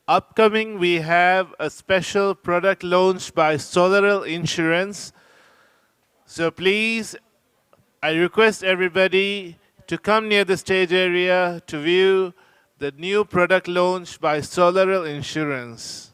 [SPEAKER 1] Upcoming, we have a special product launch by Solaril Insurance. So please, I request everybody to come near the stage area to view the new product launch by Solaril Insurance.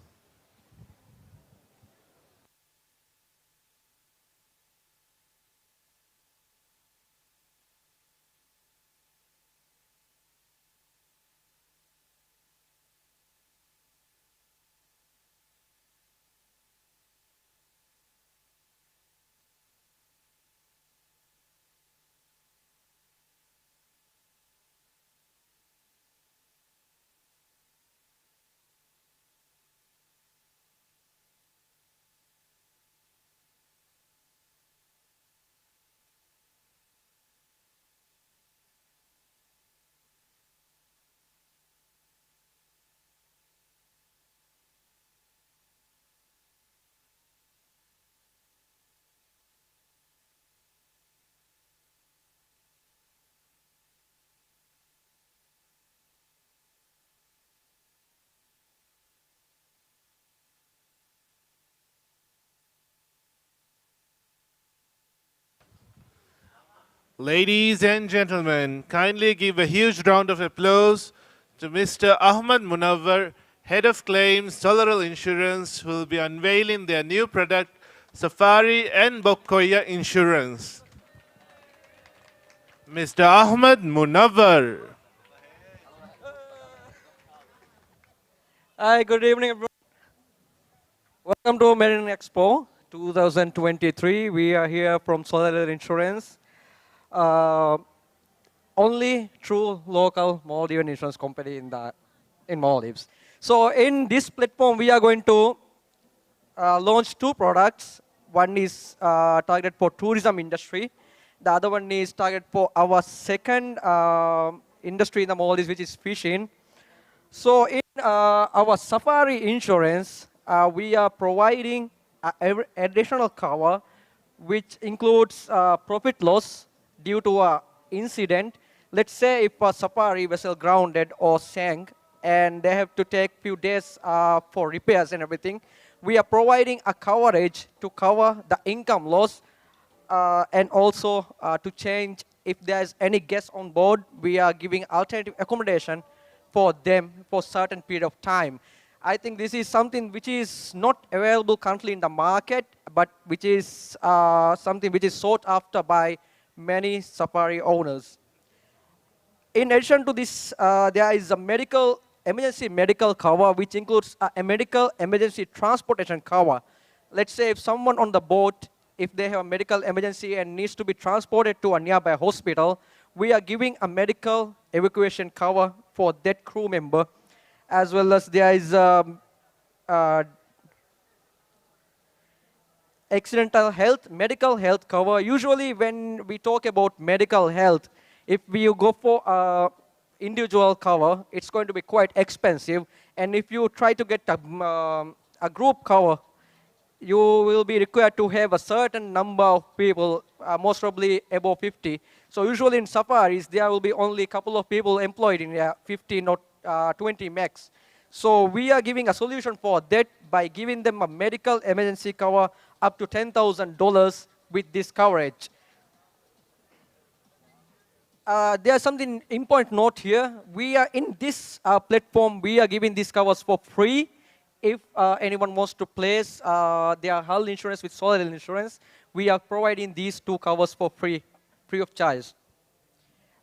[SPEAKER 1] Ladies and gentlemen, kindly give a huge round of applause to Mr. Ahmad Munawar, Head of Claims, Solaril Insurance, who will be unveiling their new product, Safari and Bokkoya Insurance. Mr. Ahmad Munawar.
[SPEAKER 12] Hi, good evening, everyone. Welcome to Marine Expo 2023. We are here from Solar Insurance, only true local Maldivian insurance company in Maldives. So in this platform, we are going to launch two products. One is targeted for tourism industry. The other one is targeted for our second industry in the Maldives, which is fishing. So in our Safari insurance, we are providing additional cover, which includes profit loss due to an incident. Let's say if a Safari vessel grounded or sank, and they have to take few days for repairs and everything, we are providing a coverage to cover the income loss and also to change if there is any guest on board. We are giving alternative accommodation for them for certain period of time. I think this is something which is not available currently in the market, but which is something which is sought after by many safari owners. In addition to this, there is a emergency medical cover, which includes a medical emergency transportation cover. Let's say if someone on the boat, if they have a medical emergency and needs to be transported to a nearby hospital, we are giving a medical evacuation cover for that crew member, as well as there is accidental health, medical health cover. Usually when we talk about medical health, if we go for individual cover, it's going to be quite expensive. And if you try to get a group cover, you will be required to have a certain number of people, most probably above 50. So usually in safaris, there will be only a couple of people employed in 15 or 20 max. So we are giving a solution for that by giving them a medical emergency cover up to $10,000 with this coverage. There's something important note here. We are in this platform, we are giving these covers for free. If anyone wants to place their hull insurance with Solar Insurance, we are providing these two covers for free of charge.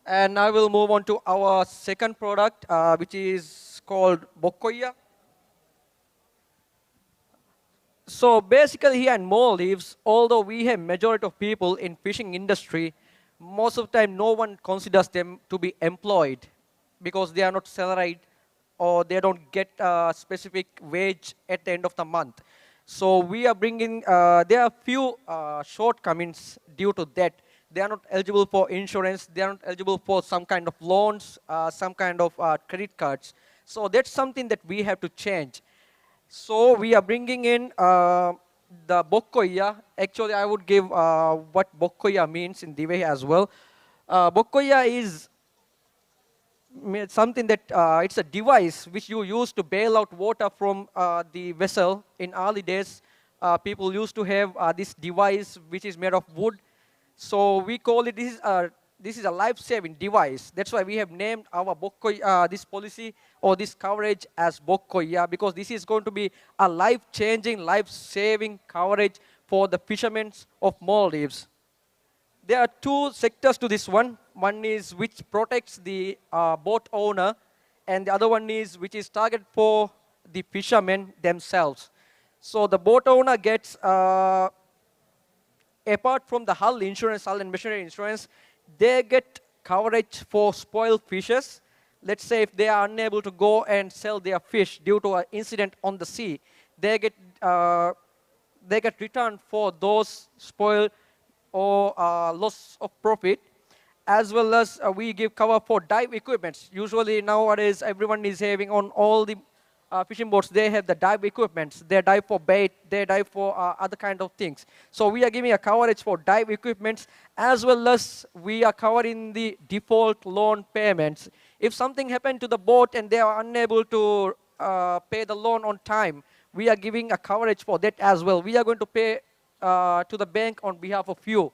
[SPEAKER 12] And I will move on to our second product, which is called Bokkoya. So basically here in Maldives, although we have majority of people in fishing industry, most of the time no one considers them to be employed because they are not salaried or they don't get a specific wage at the end of the month. So we are bringing, there are few shortcomings due to that. They are not eligible for insurance, they are not eligible for some kind of loans, some kind of credit cards. So that's something that we have to change. So we are bringing in the Bokkoya. Actually, I would give what Bokkoya means in Dive as well. Bokkoya is something that it's a device which you use to bail out water from the vessel. In early days, people used to have this device which is made of wood. So we call it this is a life-saving device. That's why we have named our this policy or this coverage as Bokkoya, because this is going to be a life-changing, life-saving coverage for the fishermen of Maldives. There are two sectors to this one. One is which protects the boat owner, and the other one is which is targeted for the fishermen themselves. So the boat owner gets, apart from the hull insurance, hull and machinery insurance, they get coverage for spoiled fishes. Let's say if they are unable to go and sell their fish due to an incident on the sea, they get returned for those spoiled or loss of profit, as well as we give cover for dive equipments. Usually nowadays everyone is having on all the fishing boats, they have the dive equipments. They dive for bait, they dive for other kind of things. So we are giving a coverage for dive equipments, as well as we are covering the default loan payments. If something happened to the boat and they are unable to pay the loan on time, we are giving a coverage for that as well. We are going to pay to the bank on behalf of you.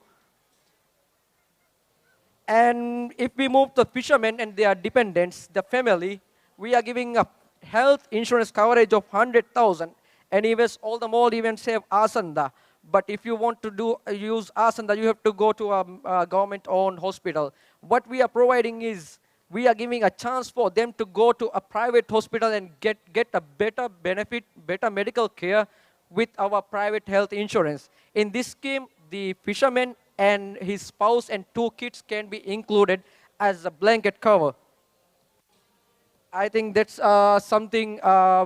[SPEAKER 12] And if we move the fishermen and their dependents, the family, we are giving a health insurance coverage of 100,000. Anyways, all the Maldivians have Asanda. But if you want to use Asanda, you have to go to a government-owned hospital. What we are providing is, we are giving a chance for them to go to a private hospital and get a better benefit, better medical care with our private health insurance. In this scheme, the fisherman and his spouse and 2 kids can be included as a blanket cover. I think that's something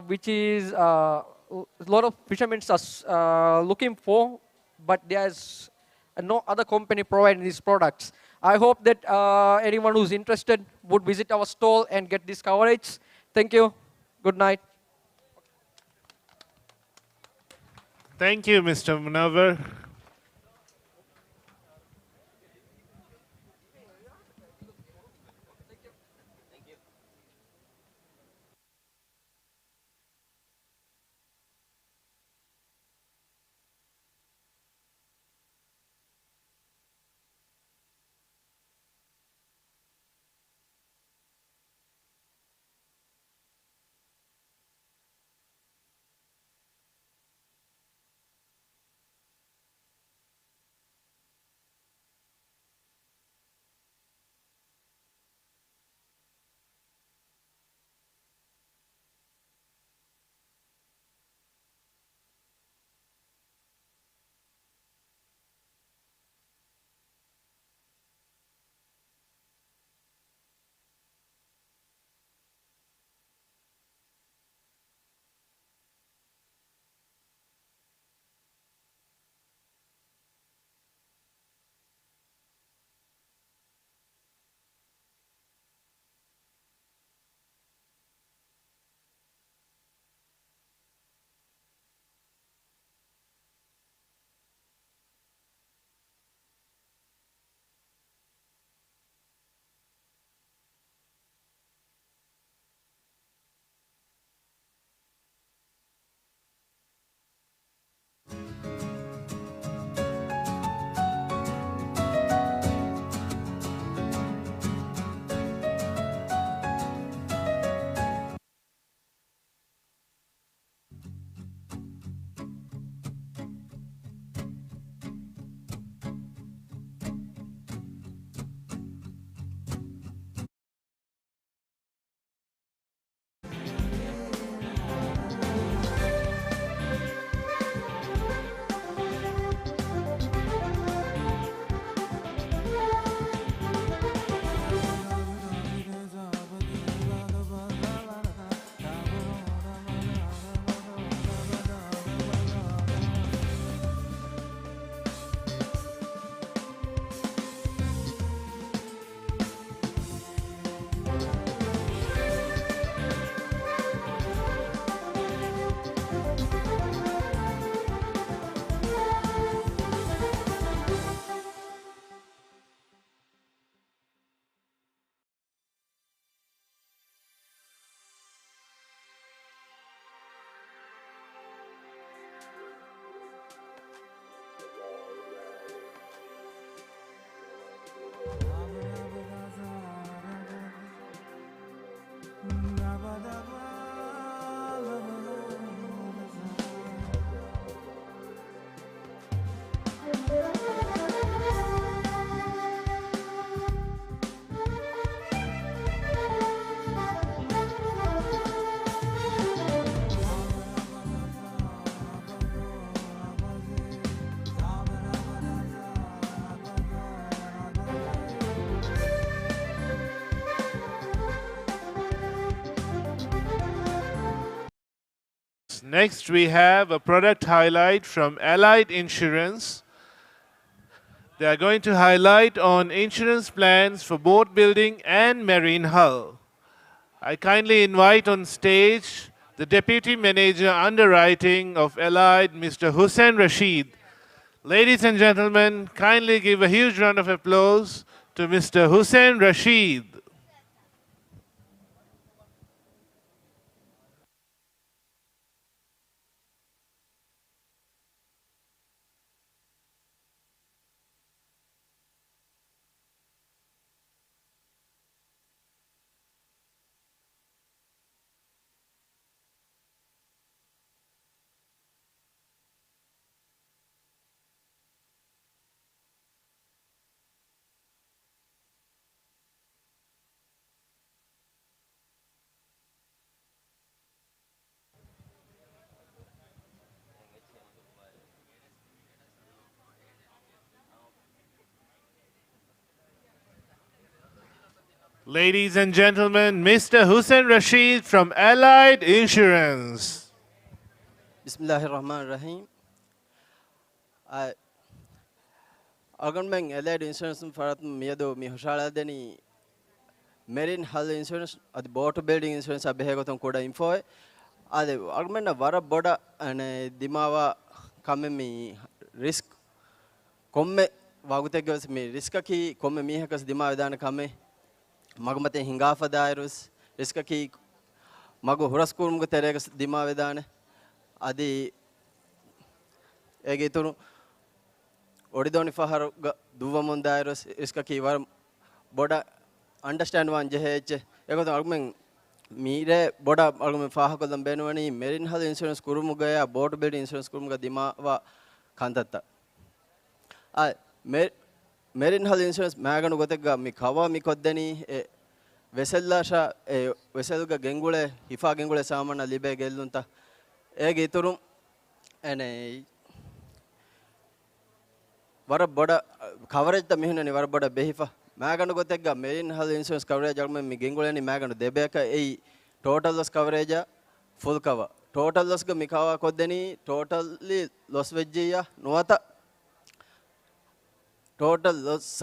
[SPEAKER 12] which is a lot of fishermen are looking for, but there's no other company providing these products. I hope that anyone who's interested would visit our stall and get this coverage. Thank you. Good night.
[SPEAKER 1] Thank you, Mr. Munawar. Next, we have a product highlight from Allied Insurance. They are going to highlight on insurance plans for boat building and marine hull. I kindly invite on stage the Deputy Manager Underwriting of Allied, Mr. Hussein Rashid. Ladies and gentlemen, kindly give a huge round of applause to Mr. Hussein Rashid. Ladies and gentlemen, Mr. Hussein Rashid from Allied Insurance.
[SPEAKER 13] Bismillahirrahmanirrahim. I Algonmeng Allied Insurance Farat Miedo Mihoshala Deni Marine Hull Insurance at the boat building insurance Abehegoton Koda Info. Ade Algmena Vara Boda and Dimawa Kamemi risk Komme Wagutegas me riskaki Komme Mihakas Dima Dana Kame Magmate Hingafa Dirus riskaki Mago Huraskum Teregas Dima Vedane Adi Egitunu Odidoni Fahar Duvamun Dirus riskaki war Boda understand one JH Egot argument Mire Boda argument Fahakolam Benwani Marine Hull Insurance Kurumugaya boat building insurance Kurumuga Dimawa Kantata Marine Hull Insurance Maganu Gotega Mikawa Mikodeni Veselasha Veselga Gengule Hifa Gengule Samana Libe Gelunta Egiturum and a Vara Boda coverage the Mihin and Vara Boda Behifa Maganu Gotega Marine Hull Insurance coverage Agman Migingulani Maganu Debeka a total loss coverage full cover total loss Mikawa Kodeni totally loss Vejia Nuata total loss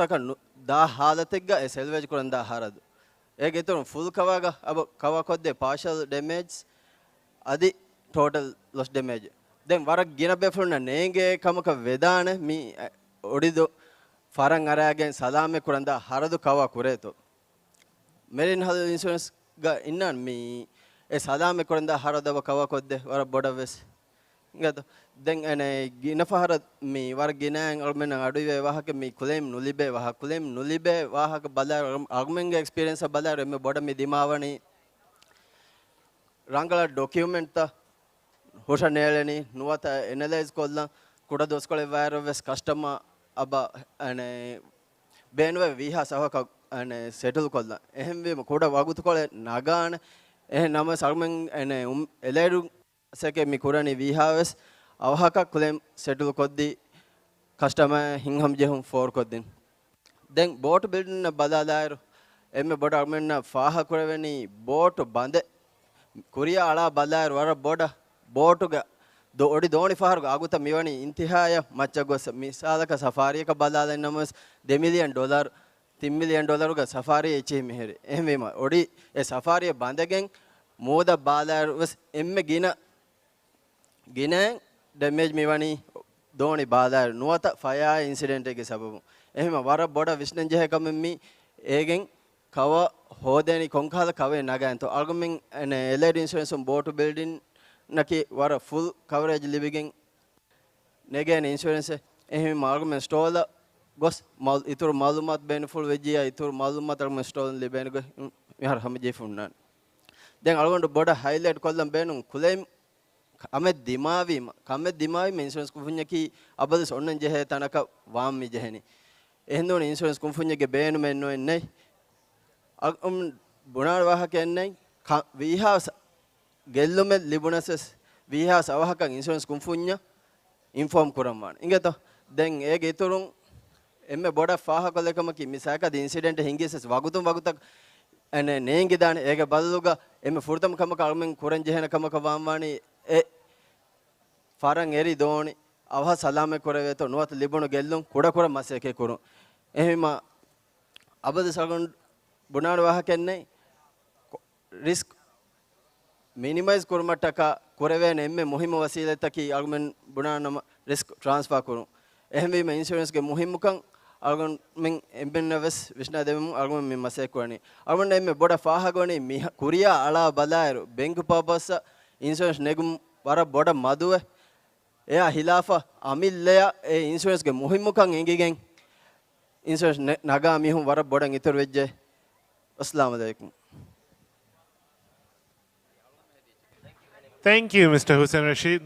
[SPEAKER 13] da Halatega a salvage Kuranda Harad. Egeton full Kavaga about Kawakode partial damage Adi total loss damage. Then Vara Gina Befuna Nenge Kamaka Vedane me Odido Farangara against Salame Kuranda Haradu Kawa Kureto. Marine Hull Insurance ga innan me a Salame Kuranda Harada Kawakode or a Bodavis. Then and Ginafahara me war Ginang Almen Aduve Wahaka me claim Nulibe Wahakulem Nulibe Wahaka Bala Agmeng experience of Bala Reme Bodami Dimavani Rangala document the Hoshanelani Nuata analyze Kola Kuda Doskole virus customer Aba and Benwe Viha Sahaka and settle Kola. Ehembe Koda Wagutukole Nagan Namas Agmeng and Eledu. Seke Mikurani Vihaves, Awhaka claim settle Kodi customer Hingham Jehum for Kodin. Then boat building a Badadar, Emme Bodamena, Faha Kuraveni, boat Bande, Korea Ala Badar, Vara Boda, boat to the Odidoni Far Aguta Miwani, Intihaya, Machagos, Misalaka Safari, Kabala numbers, $1 million, $3 million Safari Chimir, Emma, Odi, a Safari Bandagang, Moda Badar was Emme Gina damage Miwani, Doni Badar, Nuata fire incidentege sababu. Ehema Vara Boda Vishnanjaha come me, Egeng, Kawa, Hodeni Konkala Kawa Naganto, Arguming and Allied Insurance on boat building Naki Vara full coverage living Negan insurance, Ehim argument stole Gos Mal Itur Malumat Beneful Vejia, Itur Malumat argument stolen Libengo, Hamajifunan. Then I want to Boda highlight column Benum, Kulem. Amed Dimavi, Kamed Dimavi insurance Kufunyaki, Abadis Onan Jehe Tanaka, Wami Jeheni. Endon insurance Kufunyaki Ben Meno and Nay. Bunarwaha Kenay, we have Gelumet Libunases, we have Savaka insurance Kumfunya, inform Kuraman. Ingeto, then Egeturung, Emme Boda Faha Kolekamaki, Misaka, the incident Hingis, Wagutum Wagutak, and Nengidan Ega Baluga, Emme Furtam Kamakalman, Kuranjehana Kamakavamani. ފަރަން އެރި ދޯނಿ ಅವಹ ಸಲಾಮೆ ಕೊರವೇತೋ ನುವತ ಲಿಬುಣು ಗೆಲ್ಲುಂ ಕುಡ ಕುಡ ಮಸೆಕೆ ಕುರು ಎಹಿಮ ಅಬದ ಸಗೊಂಡ್ ಬುನಾಡು ವಾಹಕೆನ್ನೆ risk minimise ಕುರುಮಟ್ಟಕ ಕೊರವೇನ ಎಮ್ಮೆ ಮುಹಿಮ ವಸೀಲೆತಕಿ ಅಲ್ಮೆನ್ ಬುನಾನಮ risk transfer ಕುರು ಎಹಿಮ insurance ಗೆ ಮುಹಿಮುಕಂ algon min embennaves vishna devum algon min masekwani algon emme boda fahagoni mi kuriya ala balairu bengu purpose insurance negum wara boda maduwe eya hilafa amilleya e insurance ge muhimmukan engigen insurance naga mihun wara bodan itur vejje assalamu alaikum.
[SPEAKER 1] Thank you, Mr. Hussein Rashid.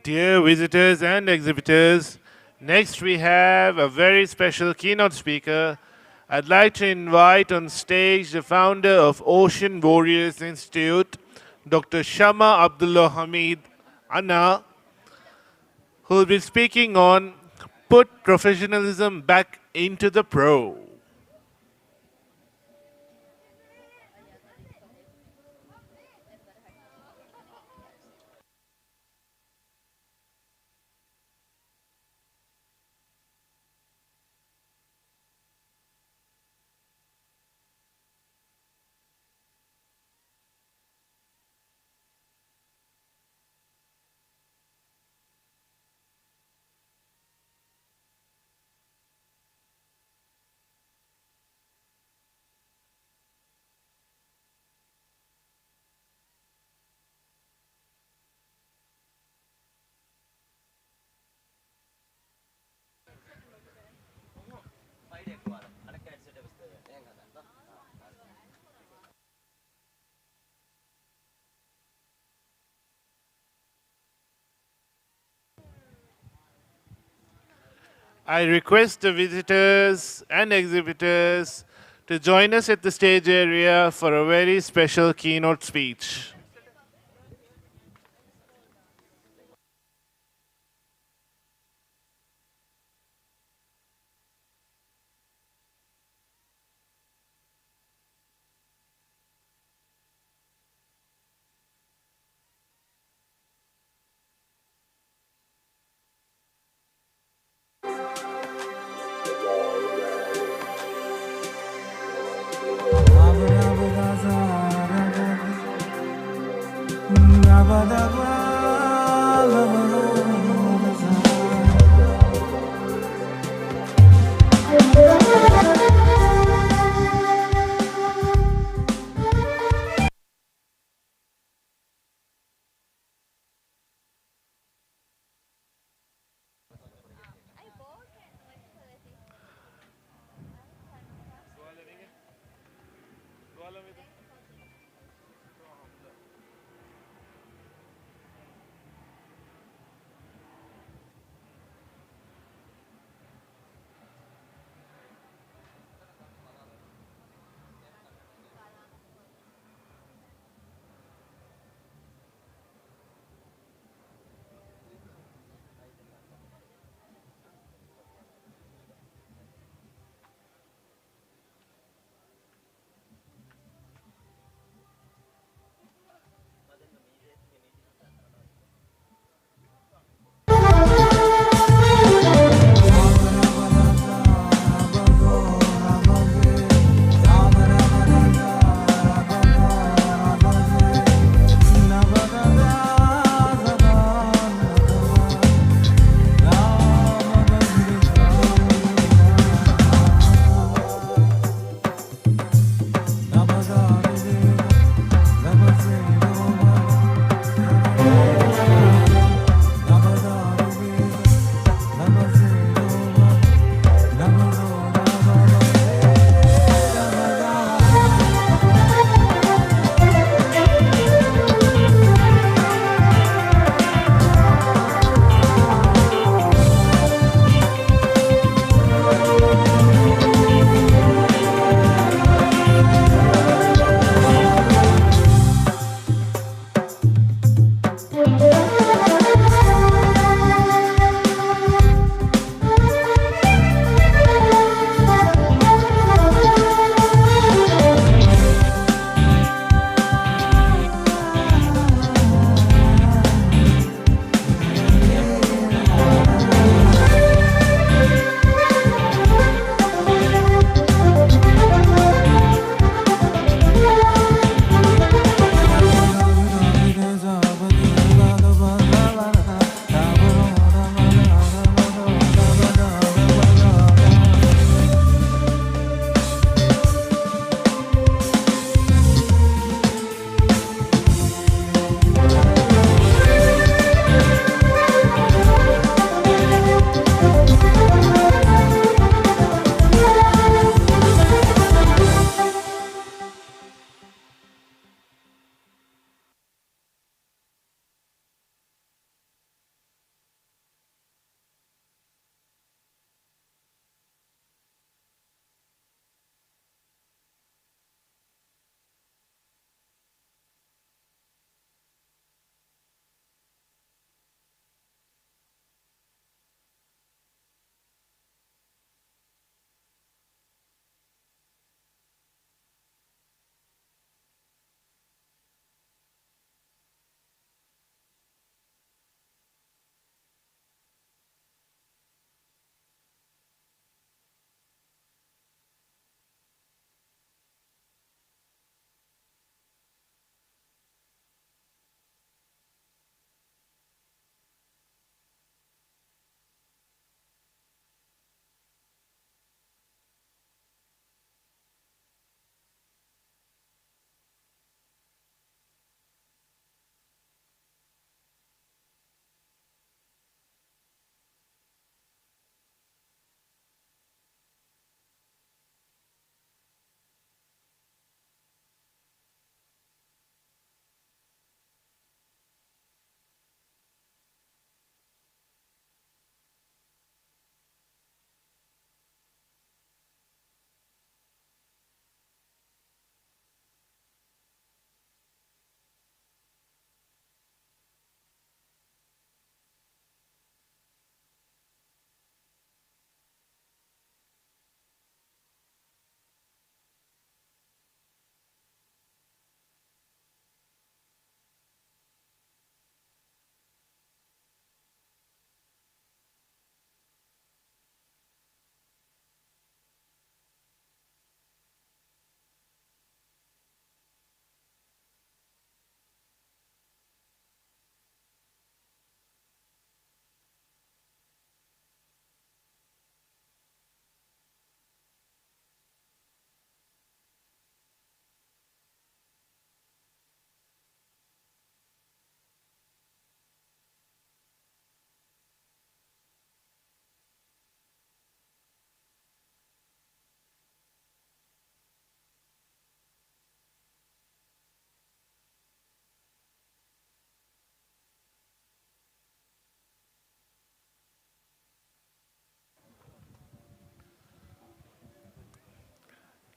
[SPEAKER 1] Dear visitors and exhibitors, next we have a very special keynote speaker. I'd like to invite on stage the founder of Ocean Warriors Institute, Dr. Shama Abdullah Hamid Anna, who will be speaking on Put Professionalism Back into the Pro. I request the visitors and exhibitors to join us at the stage area for a very special keynote speech.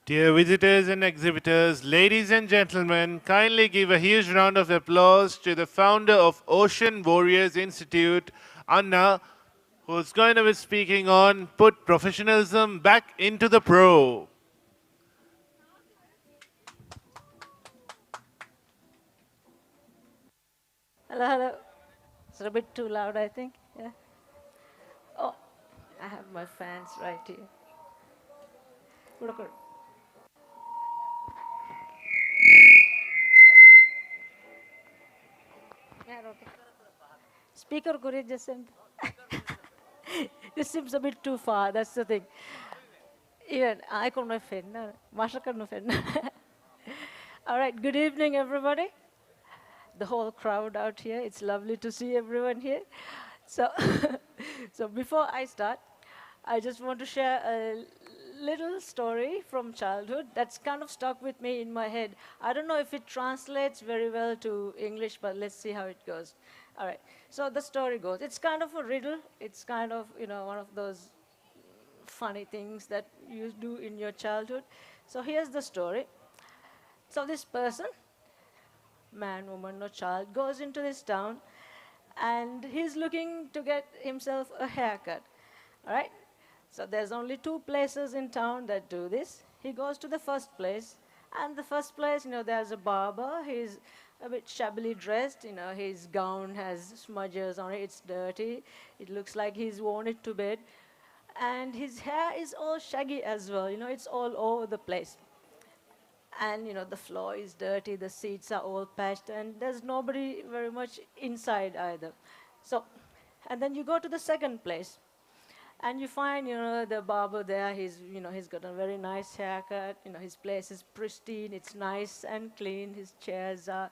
[SPEAKER 1] Dear visitors and exhibitors, ladies and gentlemen, kindly give a huge round of applause to the founder of Ocean Warriors Institute, Anna, who's going to be speaking on Put Professionalism Back into the Pro.
[SPEAKER 14] Hello, hello. It's a bit too loud, I think. Yeah. Oh, I have my fans right here. Look. Yeah, okay. Speaker could just send. This seems a bit too far. That's the thing. Even I couldn't offend. Masha couldn't offend. All right. Good evening, everybody. The whole crowd out here. It's lovely to see everyone here. So, so before I start, I just want to share a little story from childhood that's kind of stuck with me in my head. I don't know if it translates very well to English, but let's see how it goes. All right. So the story goes. It's kind of a riddle. It's kind of, one of those funny things that you do in your childhood. So here's the story. So this person, man, woman, or child, goes into this town and he's looking to get himself a haircut. All right? So there's only 2 places in town that do this. He goes to the first place, and the first place, there's a barber. He's a bit shabbily dressed. His gown has smudges on it. It's dirty. It looks like he's worn it to bed. And his hair is all shaggy as well. It's all over the place. And the floor is dirty, the seats are all patched, and there's nobody very much inside either. So, and then you go to the second place, and you find the barber there. He's got a very nice haircut. His place is pristine. It's nice and clean. His chairs are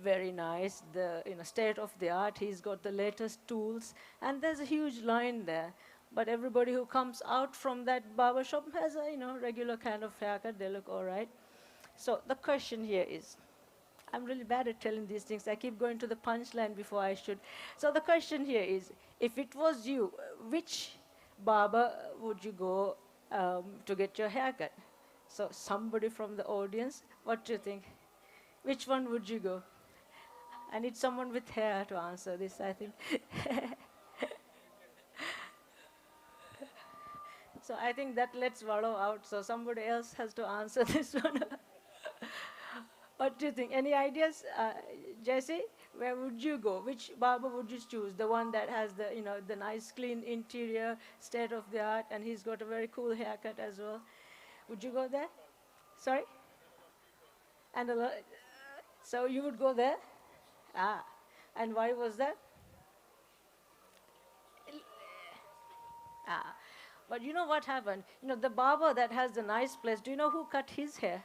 [SPEAKER 14] very nice. The state of the art. He's got the latest tools, and there's a huge line there. But everybody who comes out from that barber shop has a regular kind of haircut. They look all right. So the question here is, I'm really bad at telling these things. I keep going to the punchline before I should. So the question here is, if it was you, which barber would you go to get your haircut? So somebody from the audience, what do you think? Which one would you go? I need someone with hair to answer this, I think. So I think that lets Valo out, so somebody else has to answer this one. What do you think? Any ideas? Jesse, where would you go? Which barber would you choose? The one that has the nice clean interior, state of the art, and he's got a very cool haircut as well. Would you go there? Sorry? And so you would go there? Ah, and why was that? Ah. But you know what happened? The barber that has the nice place, do you know who cut his hair?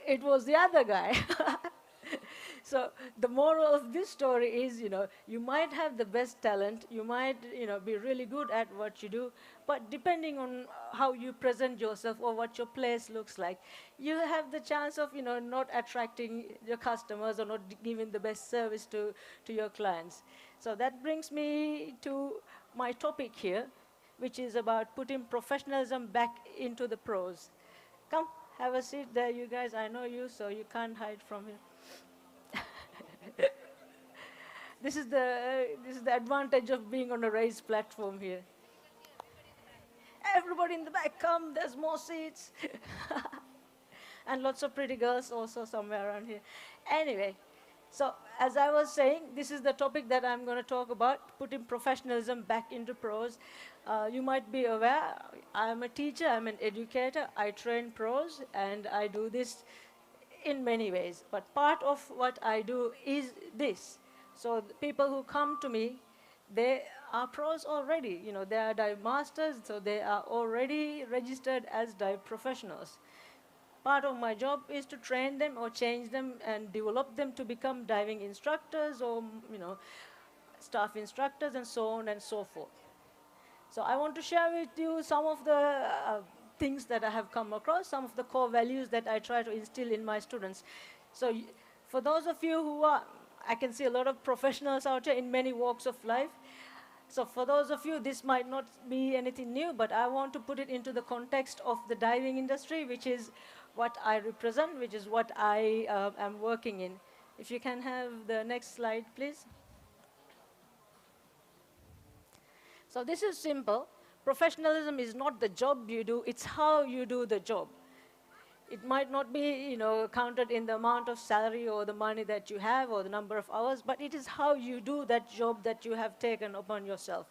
[SPEAKER 14] It was the other guy. So the moral of this story is, you might have the best talent, you might, be really good at what you do, but depending on how you present yourself or what your place looks like, you have the chance of, not attracting your customers or not giving the best service to your clients. So that brings me to my topic here, which is about putting professionalism back into the pros. Come, have a seat there, you guys. I know you, so you can't hide from here. This is the advantage of being on a raised platform here. Everybody in the back, come. There's more seats, and lots of pretty girls also somewhere around here. Anyway, so as I was saying, this is the topic that I'm going to talk about: putting professionalism back into pros. You might be aware, I'm a teacher, I'm an educator, I train pros, and I do this in many ways. But part of what I do is this. So the people who come to me, they are pros already. They are dive masters, so they are already registered as dive professionals. Part of my job is to train them or change them and develop them to become diving instructors or, staff instructors and so on and so forth. So I want to share with you some of the things that I have come across, some of the core values that I try to instill in my students. So for those of you who are, I can see a lot of professionals out here in many walks of life. So for those of you, this might not be anything new, but I want to put it into the context of the diving industry, which is what I represent, which is what I am working in. If you can have the next slide, please. So this is simple. Professionalism is not the job you do, it's how you do the job. It might not be, counted in the amount of salary or the money that you have or the number of hours, but it is how you do that job that you have taken upon yourself.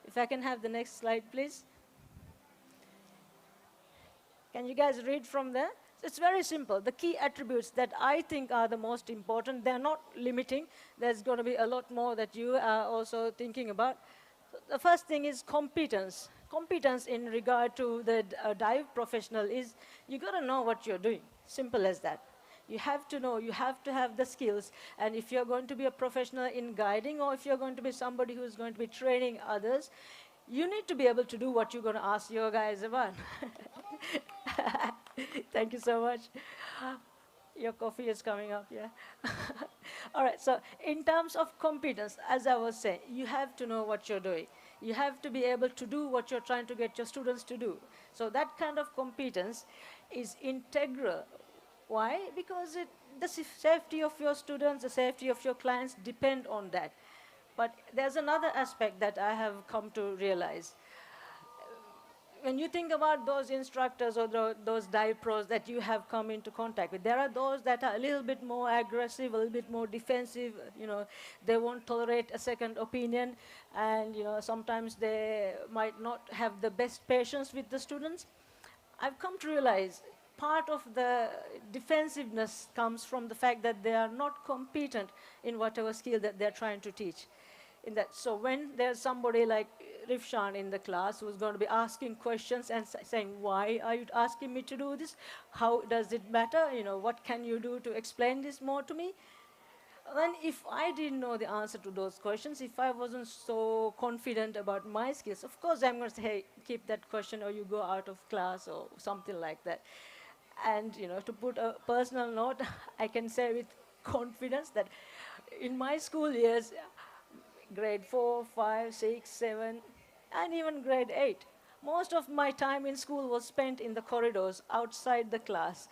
[SPEAKER 14] If I can have the next slide, please. Can you guys read from there? It's very simple. The key attributes that I think are the most important, they're not limiting. There's going to be a lot more that you are also thinking about. The first thing is competence. Competence in regard to the dive professional is you got to know what you're doing. Simple as that. You have to know, you have to have the skills. And if you're going to be a professional in guiding or if you're going to be somebody who's going to be training others, you need to be able to do what you're going to ask your guys about. Thank you so much. Your coffee is coming up, yeah. All right, so in terms of competence, as I was saying, you have to know what you're doing. You have to be able to do what you're trying to get your students to do. So that kind of competence is integral. Why? Because the safety of your students, the safety of your clients depend on that. But there's another aspect that I have come to realize. When you think about those instructors or those dive pros that you have come into contact with, there are those that are a little bit more aggressive, a little bit more defensive. They won't tolerate a second opinion, and sometimes they might not have the best patience with the students. I've come to realize part of the defensiveness comes from the fact that they are not competent in whatever skill that they're trying to teach. So when there's somebody like Rifshan in the class who's going to be asking questions and saying, why are you asking me to do this? How does it matter? What can you do to explain this more to me? Then if I didn't know the answer to those questions, if I wasn't so confident about my skills, of course I'm going to say, hey, keep that question or you go out of class or something like that. And to put a personal note, I can say with confidence that in my school years, grade 4, 5, 6, 7, and even grade 8. Most of my time in school was spent in the corridors outside the class.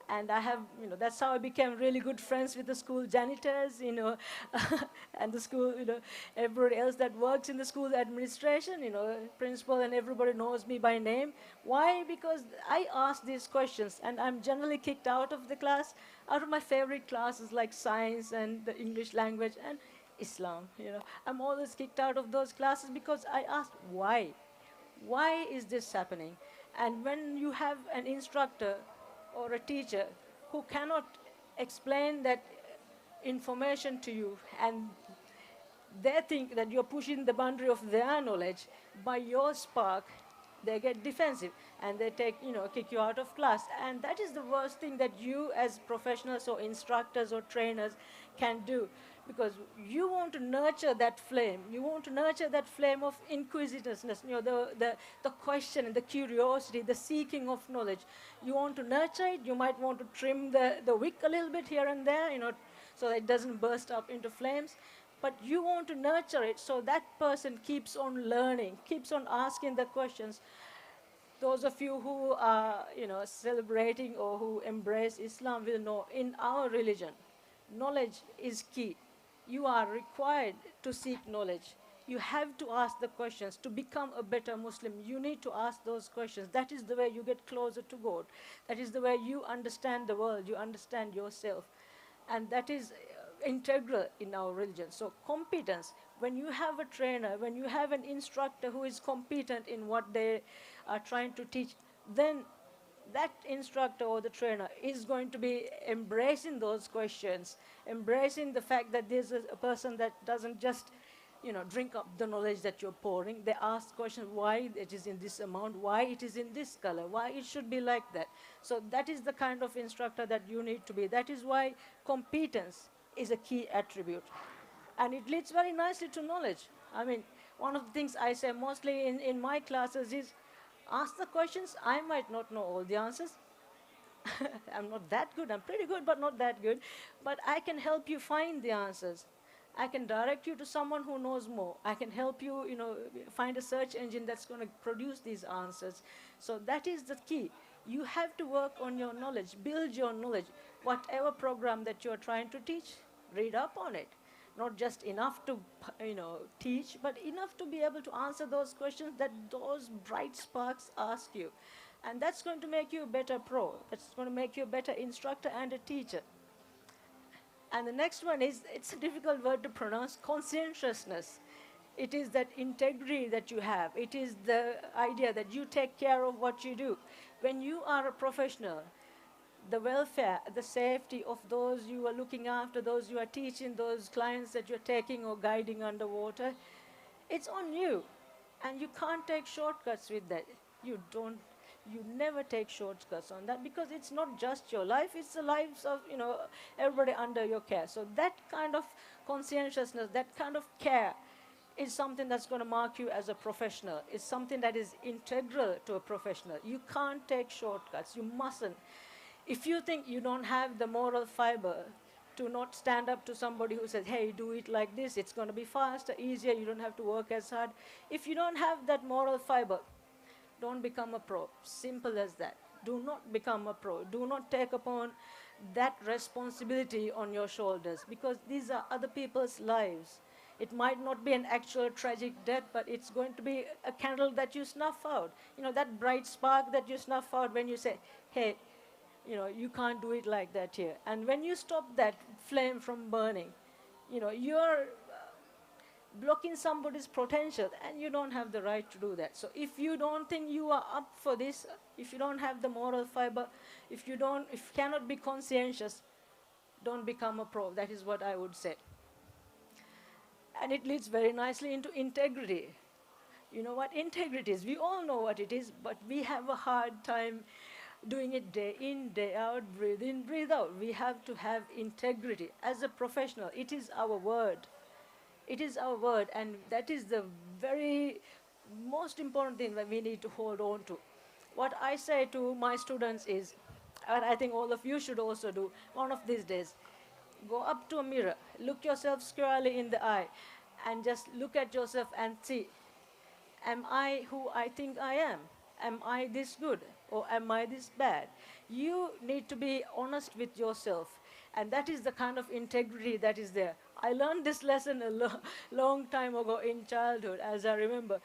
[SPEAKER 14] And I have, that's how I became really good friends with the school janitors, and the school, everybody else that works in the school administration, principal and everybody knows me by name. Why? Because I ask these questions and I'm generally kicked out of the class, out of my favorite classes like science and the English language and Islam. I'm always kicked out of those classes because I asked why. Why is this happening? And when you have an instructor or a teacher who cannot explain that information to you and they think that you're pushing the boundary of their knowledge by your spark, they get defensive and they kick you out of class. And that is the worst thing that you as professionals or instructors or trainers can do, because you want to nurture that flame. You want to nurture that flame of inquisitiveness, the question and the curiosity, the seeking of knowledge. You want to nurture it. You might want to trim the wick a little bit here and there, so that it doesn't burst up into flames. But you want to nurture it so that person keeps on learning, keeps on asking the questions. Those of you who are, celebrating or who embrace Islam will know in our religion, knowledge is key. You are required to seek knowledge. You have to ask the questions. To become a better Muslim, you need to ask those questions. That is the way you get closer to God. That is the way you understand the world, you understand yourself. And that is integral in our religion. So competence, when you have a trainer, when you have an instructor who is competent in what they are trying to teach, then that instructor or the trainer is going to be embracing those questions, embracing the fact that there's a person that doesn't just drink up the knowledge that you're pouring. They ask questions, why it is in this amount, why it is in this color, why it should be like that. So that is the kind of instructor that you need to be. That is why competence is a key attribute. And it leads very nicely to knowledge. I mean, one of the things I say mostly in my classes is, ask the questions. I might not know all the answers. I'm not that good. I'm pretty good, but not that good. But I can help you find the answers. I can direct you to someone who knows more. I can help you, find a search engine that's going to produce these answers. So that is the key. You have to work on your knowledge, build your knowledge. Whatever program that you're trying to teach, read up on it. Not just enough to, teach, but enough to be able to answer those questions that those bright sparks ask you. And that's going to make you a better pro. That's going to make you a better instructor and a teacher. And the next one is, it's a difficult word to pronounce, conscientiousness. It is that integrity that you have. It is the idea that you take care of what you do. When you are a professional, the welfare, the safety of those you are looking after, those you are teaching, those clients that you're taking or guiding underwater, it's on you. And you can't take shortcuts with that. You never take shortcuts on that, because it's not just your life, it's the lives of, everybody under your care. So that kind of conscientiousness, that kind of care is something that's going to mark you as a professional. It's something that is integral to a professional. You can't take shortcuts. You mustn't. If you think you don't have the moral fiber to not stand up to somebody who says, hey, do it like this, it's going to be faster, easier, you don't have to work as hard. If you don't have that moral fiber, don't become a pro. Simple as that. Do not become a pro. Do not take upon that responsibility on your shoulders, because these are other people's lives. It might not be an actual tragic death, but it's going to be a candle that you snuff out. That bright spark that you snuff out when you say, hey, you can't do it like that here. And when you stop that flame from burning, you're blocking somebody's potential, and you don't have the right to do that. So if you don't think you are up for this, if you don't have the moral fiber, if you cannot be conscientious, don't become a pro. That is what I would say. And it leads very nicely into integrity. You know what integrity is? We all know what it is, but we have a hard time doing it day in, day out, breathe in, breathe out. We have to have integrity. As a professional, it is our word. It is our word, and that is the very most important thing that we need to hold on to. What I say to my students is, and I think all of you should also do, one of these days, go up to a mirror, look yourself squarely in the eye, and just look at yourself and see, am I who I think I am? Am I this good, or am I this bad? You need to be honest with yourself, and that is the kind of integrity that is there. I learned this lesson a long time ago in childhood, as I remember.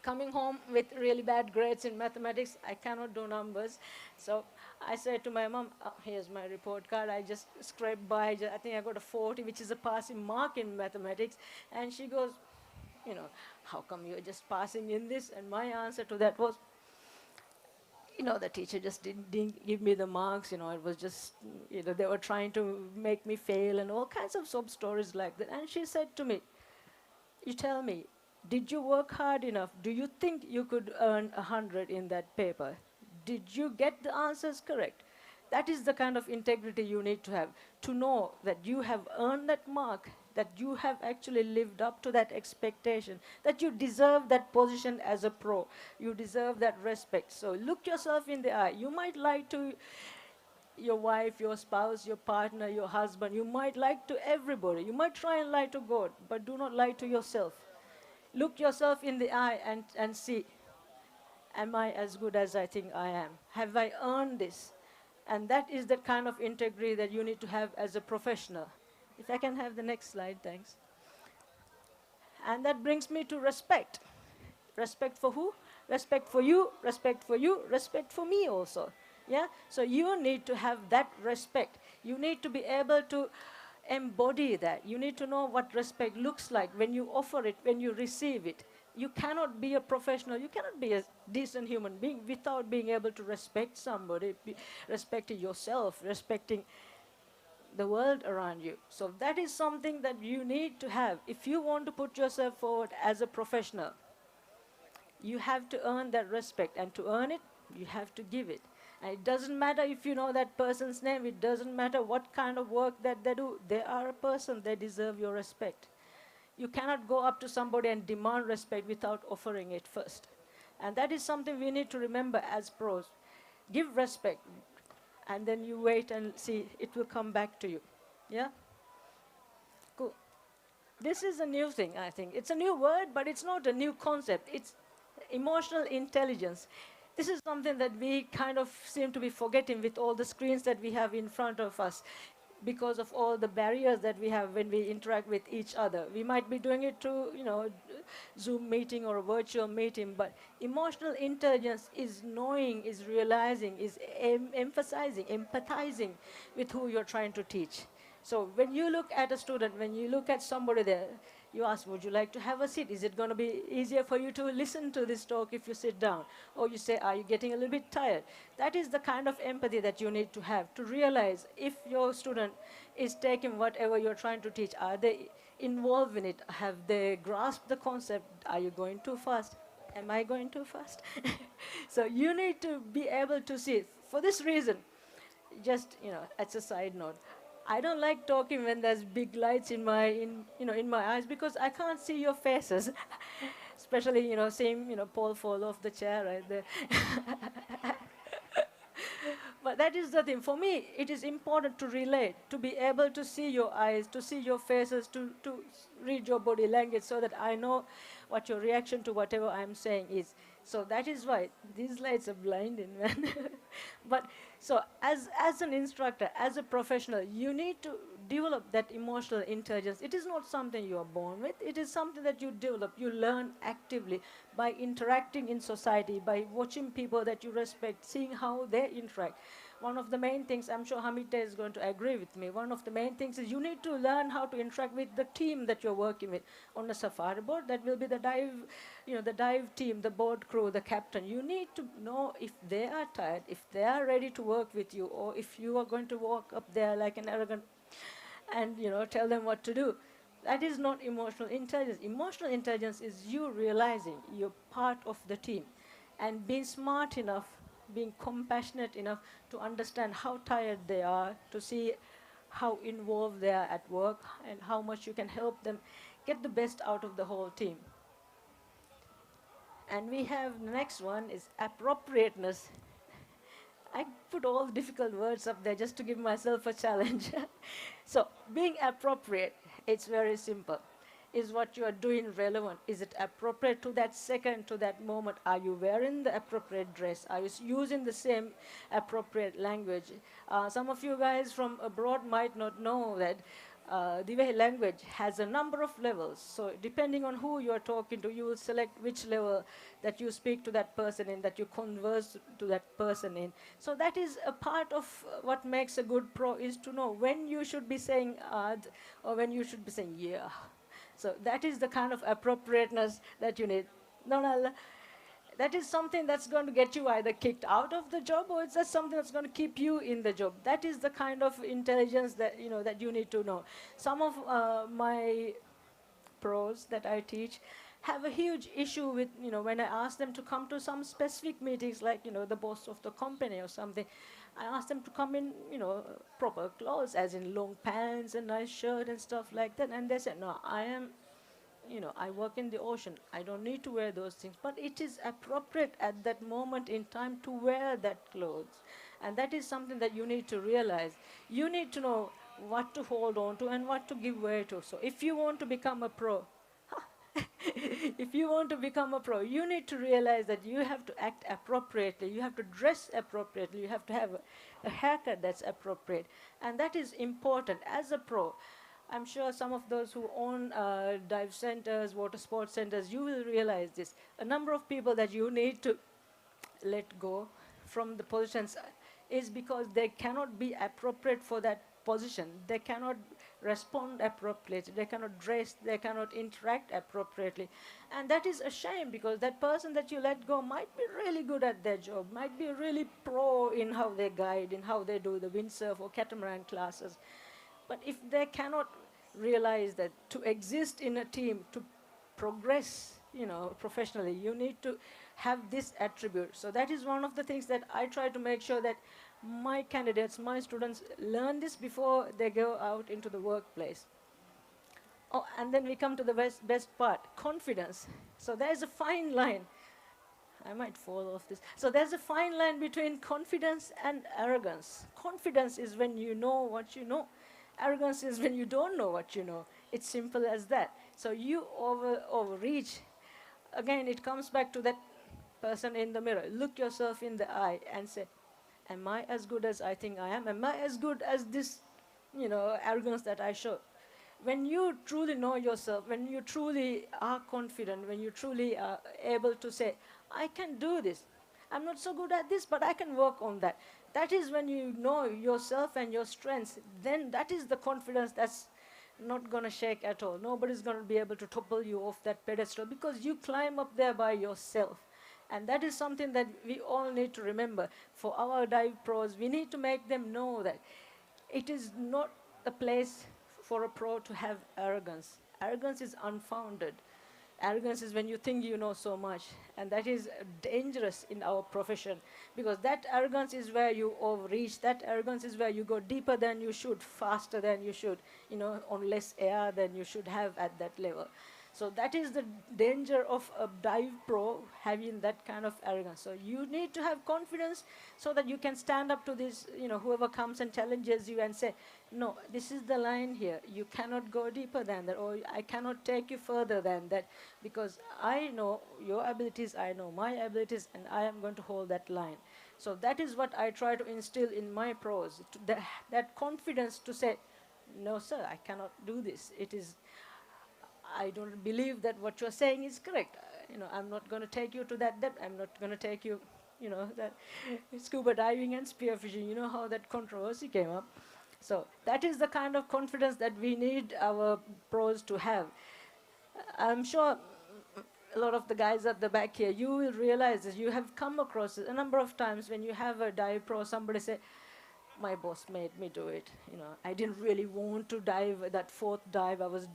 [SPEAKER 14] Coming home with really bad grades in mathematics, I cannot do numbers. So I said to my mom, oh, here's my report card. I just scraped by. I think I got a 40, which is a passing mark in mathematics. And she goes, how come you're just passing in this? And my answer to that was, the teacher just didn't give me the marks, it was just, they were trying to make me fail and all kinds of sob stories like that. And she said to me, you tell me, did you work hard enough? Do you think you could earn 100 in that paper? Did you get the answers correct? That is the kind of integrity you need to have, to know that you have earned that mark, that you have actually lived up to that expectation, that you deserve that position as a pro. You deserve that respect. So look yourself in the eye. You might lie to your wife, your spouse, your partner, your husband. You might lie to everybody. You might try and lie to God, but do not lie to yourself. Look yourself in the eye and see, am I as good as I think I am? Have I earned this? And that is the kind of integrity that you need to have as a professional. If I can have the next slide, thanks. And that brings me to respect. Respect for who? Respect for you, respect for you, respect for me also. Yeah? So you need to have that respect. You need to be able to embody that. You need to know what respect looks like when you offer it, when you receive it. You cannot be a professional, you cannot be a decent human being without being able to respect somebody, respecting yourself, respecting the world around you. So that is something that you need to have. If you want to put yourself forward as a professional, you have to earn that respect, and to earn it, you have to give it. And it doesn't matter if you know that person's name, it doesn't matter what kind of work that they do, they are a person, they deserve your respect. You cannot go up to somebody and demand respect without offering it first. And that is something we need to remember as pros. Give respect, and then you wait and see, it will come back to you. Yeah? this is a new thing, I think. It's a new word, but it's not a new concept. It's emotional intelligence. This is something that we kind of seem to be forgetting with all the screens that we have in front of us because of all the barriers that we have when we interact with each other. We might be doing it through, Zoom meeting or a virtual meeting, but emotional intelligence is knowing, is realizing, is emphasizing, empathizing with who you're trying to teach. So when you look at a student, when you look at somebody there, you ask, would you like to have a seat? Is it going to be easier for you to listen to this talk if you sit down? Or you say, are you getting a little bit tired? That is the kind of empathy that you need to have to realize if your student is taking whatever you're trying to teach, are they involved in it? Have they grasped the concept? Are you going too fast? Am I going too fast? So you need to be able to see it. For this reason, just, as a side note, I don't like talking when there's big lights in my eyes because I can't see your faces. Especially, same, Paul fall off the chair right there. But that is the thing. For me, it is important to relate, to be able to see your eyes, to see your faces, to read your body language so that I know what your reaction to whatever I'm saying is. So that is why these lights are blinding, man. But so as an instructor, as a professional, you need to develop that emotional intelligence. It is not something you are born with. It is something that you develop. You learn actively by interacting in society, by watching people that you respect, seeing how they interact. One of the main things, I'm sure Hamita is going to agree with me, one of the main things is you need to learn how to interact with the team that you're working with. On a safari board, that will be the dive team, the board crew, the captain. You need to know if they are tired, if they are ready to work with you, or if you are going to walk up there like an arrogant and tell them what to do. That is not emotional intelligence. Emotional intelligence is you realizing you're part of the team and being smart enough, being compassionate enough to understand how tired they are, to see how involved they are at work and how much you can help them get the best out of the whole team. And we have the next one is appropriateness. I put all the difficult words up there just to give myself a challenge. So being appropriate, it's very simple. Is what you are doing relevant? Is it appropriate to that second, to that moment? Are you wearing the appropriate dress? Are you using the same appropriate language? Some of you guys from abroad might not know that the way language has a number of levels. So depending on who you're talking to, you will select which level that you speak to that person in, that you converse to that person in. So that is a part of what makes a good pro, is to know when you should be saying ad or when you should be saying yeah. So that is the kind of appropriateness that you need. No, that is something that's going to get you either kicked out of the job, or it's just something that's going to keep you in the job. That is the kind of intelligence that that you need to know. Some of my pros that I teach have a huge issue with when I ask them to come to some specific meetings, like the boss of the company or something. I ask them to come in proper clothes, as in long pants and nice shirt and stuff like that, and they said, no, I work in the ocean. I don't need to wear those things. But it is appropriate at that moment in time to wear that clothes. And that is something that you need to realize. You need to know what to hold on to and what to give way to. So if you want to become a pro, if you want to become a pro, you need to realize that you have to act appropriately. You have to dress appropriately. You have to have a haircut that's appropriate. And that is important as a pro. I'm sure some of those who own dive centers, water sports centers, you will realize this. A number of people that you need to let go from the positions is because they cannot be appropriate for that position. They cannot respond appropriately. They cannot dress. They cannot interact appropriately. And that is a shame, because that person that you let go might be really good at their job, might be really pro in how they guide, in how they do the windsurf or catamaran classes. But if they cannot realize that to exist in a team, to progress, professionally, you need to have this attribute. So that is one of the things that I try to make sure that my candidates, my students learn this before they go out into the workplace. Oh, and then we come to the best part, confidence. So there's a fine line. I might fall off this. So there's a fine line between confidence and arrogance. Confidence is when you know what you know. Arrogance is when you don't know what you know. It's simple as that. So you overreach. Again, it comes back to that person in the mirror. Look yourself in the eye and say, am I as good as I think I am? Am I as good as this, arrogance that I show? When you truly know yourself, when you truly are confident, when you truly are able to say, I can do this. I'm not so good at this, but I can work on that. That is when you know yourself and your strengths. Then that is the confidence that's not going to shake at all. Nobody's going to be able to topple you off that pedestal because you climb up there by yourself. And that is something that we all need to remember. For our dive pros, we need to make them know that it is not a place for a pro to have arrogance. Arrogance is unfounded. Arrogance is when you think you know so much, and that is dangerous in our profession because that arrogance is where you overreach. That arrogance is where you go deeper than you should, faster than you should, on less air than you should have at that level. So that is the danger of a dive pro having that kind of arrogance. So you need to have confidence so that you can stand up to this, whoever comes and challenges you and say, no, this is the line here. You cannot go deeper than that, or I cannot take you further than that because I know your abilities, I know my abilities, and I am going to hold that line. So that is what I try to instill in my pros, that confidence to say, no, sir, I cannot do this. I don't believe that what you're saying is correct. I'm not going to take you to that depth. I'm not going to take you, that scuba diving and spearfishing. You know how that controversy came up. So that is the kind of confidence that we need our pros to have. I'm sure a lot of the guys at the back here, you will realize that you have come across it a number of times when you have a dive pro, somebody say, my boss made me do it. I didn't really want to dive that fourth dive. I was,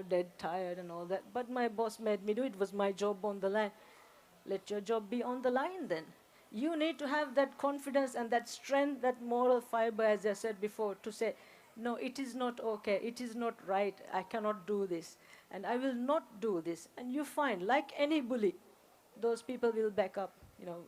[SPEAKER 14] dead tired and all that. But my boss made me do it. It was my job on the line. Let your job be on the line then. You need to have that confidence and that strength, that moral fiber, as I said before, to say, no, it is not okay. It is not right. I cannot do this. And I will not do this. And you find, like any bully, those people will back up.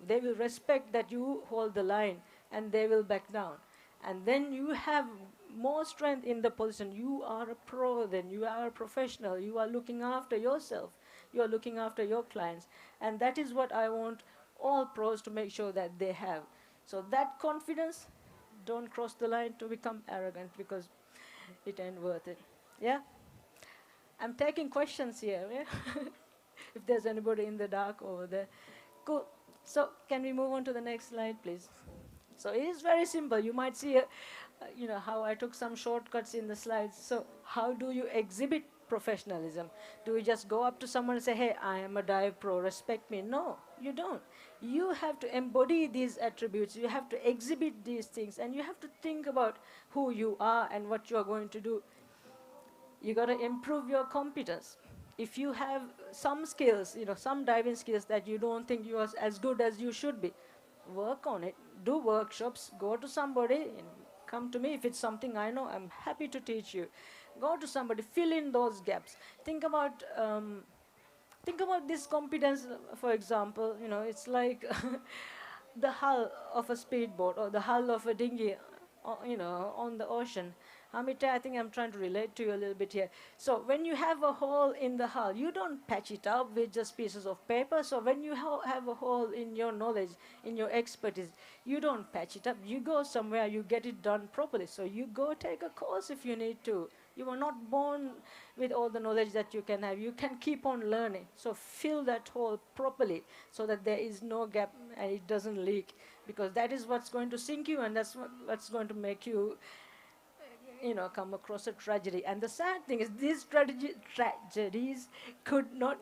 [SPEAKER 14] They will respect that you hold the line and they will back down. And then you have more strength in the position. You are a pro then. You are a professional. You are looking after yourself. You are looking after your clients. And that is what I want all pros to make sure that they have. So that confidence, don't cross the line to become arrogant because it ain't worth it. Yeah? I'm taking questions here. Yeah? If there's anybody in the dark over there. Cool. So can we move on to the next slide, please? So it is very simple. You might see, how I took some shortcuts in the slides. So how do you exhibit professionalism? Do you just go up to someone and say, hey, I am a dive pro, respect me? No, you don't. You have to embody these attributes. You have to exhibit these things. And you have to think about who you are and what you are going to do. You got to improve your competence. If you have some skills, some diving skills that you don't think you are as good as you should be, work on it. Do workshops, go to somebody, come to me. If it's something I know, I'm happy to teach you. Go to somebody, fill in those gaps. Think about this competence, for example, it's like the hull of a speedboat or the hull of a dinghy, on the ocean. Hamita, I think I'm trying to relate to you a little bit here. So when you have a hole in the hull, you don't patch it up with just pieces of paper. So when you have a hole in your knowledge, in your expertise, you don't patch it up. You go somewhere, you get it done properly. So you go take a course if you need to. You are not born with all the knowledge that you can have. You can keep on learning. So fill that hole properly so that there is no gap and it doesn't leak. Because that is what's going to sink you and that's what's going to make you come across a tragedy. And the sad thing is these tragedies could not,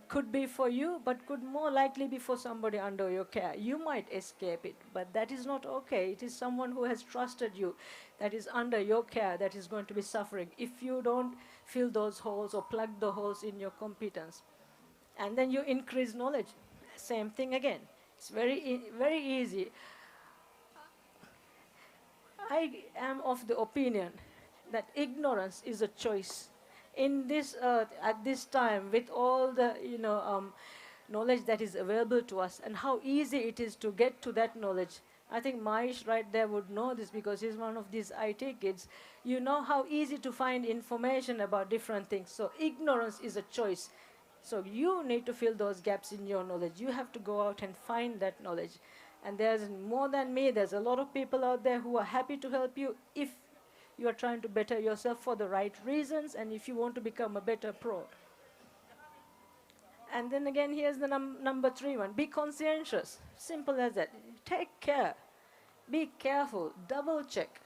[SPEAKER 14] could be for you, but could more likely be for somebody under your care. You might escape it, but that is not okay. It is someone who has trusted you, that is under your care, that is going to be suffering if you don't fill those holes or plug the holes in your competence. And then you increase knowledge. Same thing again. It's very easy. I am of the opinion that ignorance is a choice. In this earth, at this time, with all the knowledge that is available to us, and how easy it is to get to that knowledge, I think Maish right there would know this because he's one of these IT kids. You know how easy to find information about different things. So ignorance is a choice. So you need to fill those gaps in your knowledge. You have to go out and find that knowledge. And there's more than me. There's a lot of people out there who are happy to help you if you are trying to better yourself for the right reasons and if you want to become a better pro. And then again, here's the number 3 one. Be conscientious. Simple as that. Take care. Be careful. Double check.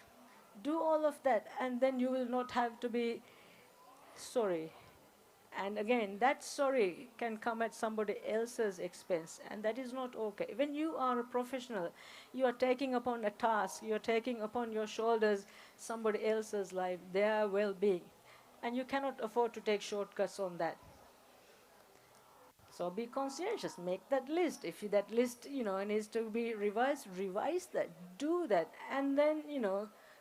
[SPEAKER 14] Do all of that, and then you will not have to be sorry. And again, that sorry can come at somebody else's expense, and that is not okay. When you are a professional, you are taking upon a task, you are taking upon your shoulders somebody else's life, their well-being, and you cannot afford to take shortcuts on that. So be conscientious, make that list. If that list, needs to be revised, revise that, do that, and then,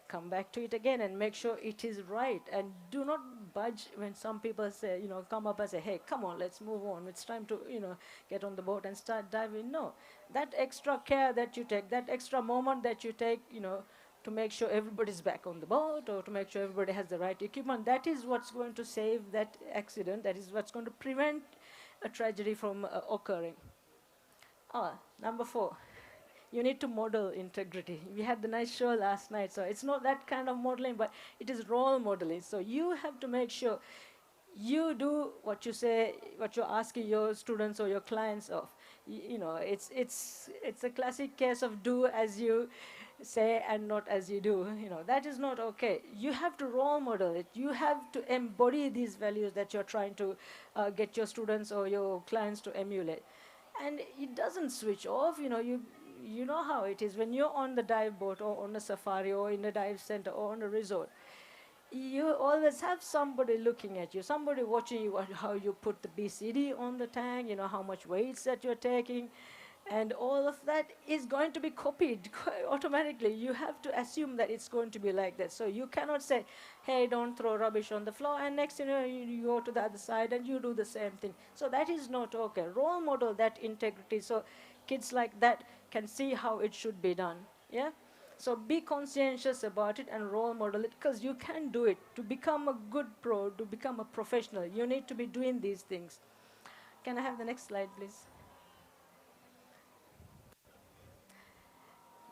[SPEAKER 14] come back to it again and make sure it is right. And do not budge when some people say, come up and say, hey, come on, let's move on. It's time to, get on the boat and start diving. No, that extra care that you take, that extra moment that you take, to make sure everybody's back on the boat or to make sure everybody has the right equipment, that is what's going to save that accident. That is what's going to prevent a tragedy from occurring. Number 4, you need to model integrity. We had the nice show last night, so it's not that kind of modeling, but it is role modeling. So you have to make sure you do what you say, what you're asking your students or your clients of. It's a classic case of do as you say and not as you do. That is not okay. You have to role model it. You have to embody these values that you're trying to get your students or your clients to emulate. And it doesn't switch off. You know how it is when you're on the dive boat or on a safari or in a dive center or on a resort. You always have somebody looking at you, somebody watching you, how you put the BCD on the tank, how much weights that you're taking, and all of that is going to be copied automatically. You have to assume that it's going to be like that. So you cannot say, hey, don't throw rubbish on the floor, and next you go to the other side and you do the same thing. So that is not okay. Role model that integrity so kids like that can see how it should be done. Yeah? So be conscientious about it and role model it, because you can do it. To become a good pro, to become a professional, you need to be doing these things. Can I have the next slide, please?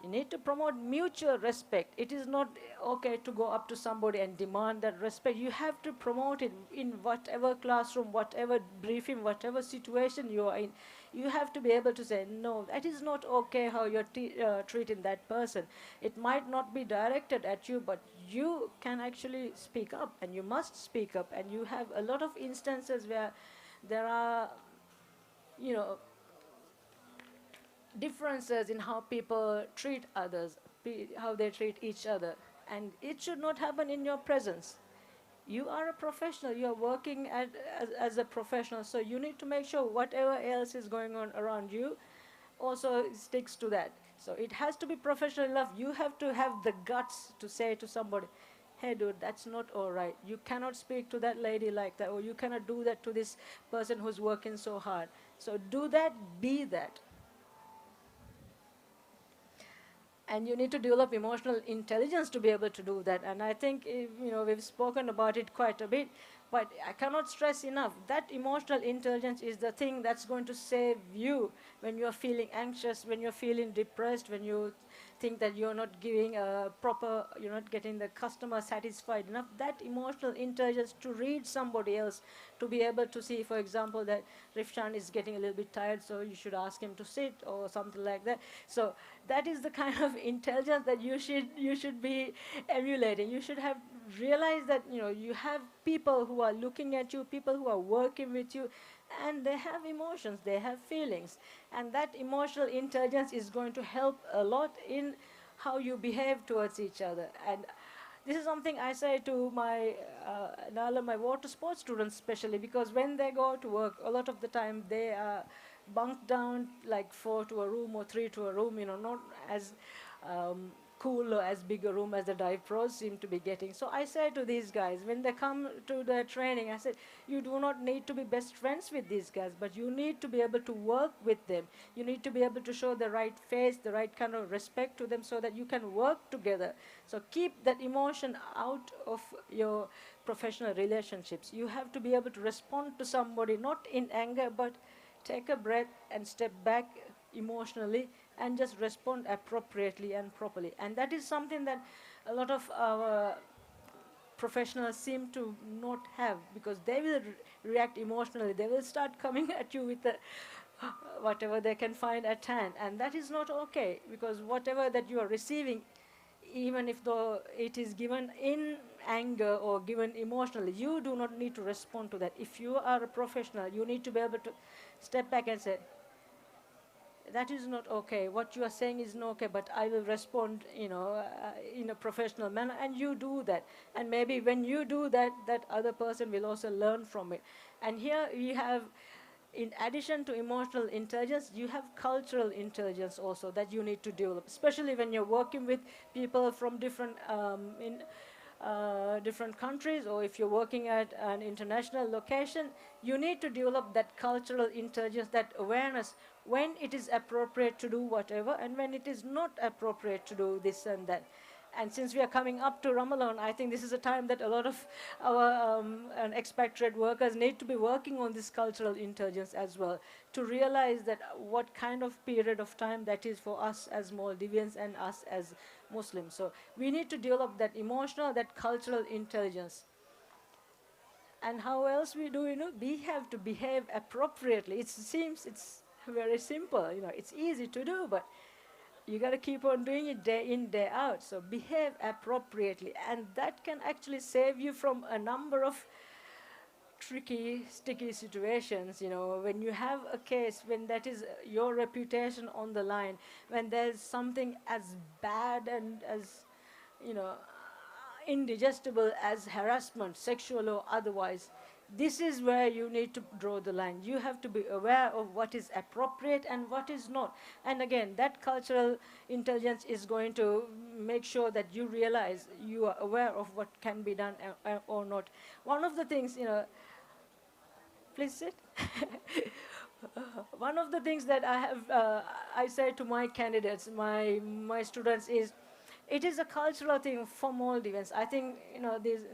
[SPEAKER 14] You need to promote mutual respect. It is not okay to go up to somebody and demand that respect. You have to promote it in whatever classroom, whatever briefing, whatever situation you are in. You have to be able to say, no, that is not okay how you're treating that person. It might not be directed at you, but you can actually speak up, and you must speak up. And you have a lot of instances where there are, differences in how people treat others, how they treat each other. And it should not happen in your presence. You are a professional. You are working as a professional. So you need to make sure whatever else is going on around you also sticks to that. So it has to be professional enough. You have to have the guts to say to somebody, hey, dude, that's not all right. You cannot speak to that lady like that, or you cannot do that to this person who's working so hard. So do that, be that. And you need to develop emotional intelligence to be able to do that. And I think, we've spoken about it quite a bit, but I cannot stress enough that emotional intelligence is the thing that's going to save you when you're feeling anxious, when you're feeling depressed, when you think that you're not giving you're not getting the customer satisfied enough. That emotional intelligence to read somebody else, to be able to see, for example, that Rifshan is getting a little bit tired, so you should ask him to sit or something like that. So that is the kind of intelligence that you should be emulating. You should have realized that you have people who are looking at you, people who are working with you, and they have emotions, they have feelings, and that emotional intelligence is going to help a lot in how you behave towards each other. And this is something I say to my my water sports students especially, because when they go to work, a lot of the time they are bunked down like 4 to a room or 3 to a room, not as cooler, as big a room as the dive pros seem to be getting. So I said to these guys, when they come to the training, I said, you do not need to be best friends with these guys, but you need to be able to work with them. You need to be able to show the right face, the right kind of respect to them so that you can work together. So keep that emotion out of your professional relationships. You have to be able to respond to somebody, not in anger, but take a breath and step back emotionally and just respond appropriately and properly. And that is something that a lot of our professionals seem to not have, because they will react emotionally. They will start coming at you with whatever they can find at hand. And that is not okay, because whatever that you are receiving, even if though it is given in anger or given emotionally, you do not need to respond to that. If you are a professional, you need to be able to step back and say, that is not okay. What you are saying is not okay, but I will respond, in a professional manner, and you do that. And maybe when you do that, that other person will also learn from it. And here we have, in addition to emotional intelligence, you have cultural intelligence also that you need to develop, especially when you're working with people from different different countries, or if you're working at an international location, you need to develop that cultural intelligence, that awareness, when it is appropriate to do whatever and when it is not appropriate to do this and that. And since we are coming up to Ramadan, I think this is a time that a lot of our expatriate workers need to be working on this cultural intelligence as well, to realize that what kind of period of time that is for us as Maldivians and us as Muslims. So we need to develop that emotional, that cultural intelligence. And how else we do, we have to behave appropriately. It seems it's very simple, it's easy to do, but you got to keep on doing it day in, day out. So behave appropriately. And that can actually save you from a number of tricky, sticky situations. When you have a case, when that is your reputation on the line, when there's something as bad and as, indigestible as harassment, sexual or otherwise, this is where you need to draw the line. You have to be aware of what is appropriate and what is not. And again, that cultural intelligence is going to make sure that you realize you are aware of what can be done or not. One of the things, please sit. One of the things that I say to my candidates, my students is, it is a cultural thing for Maldivians. I think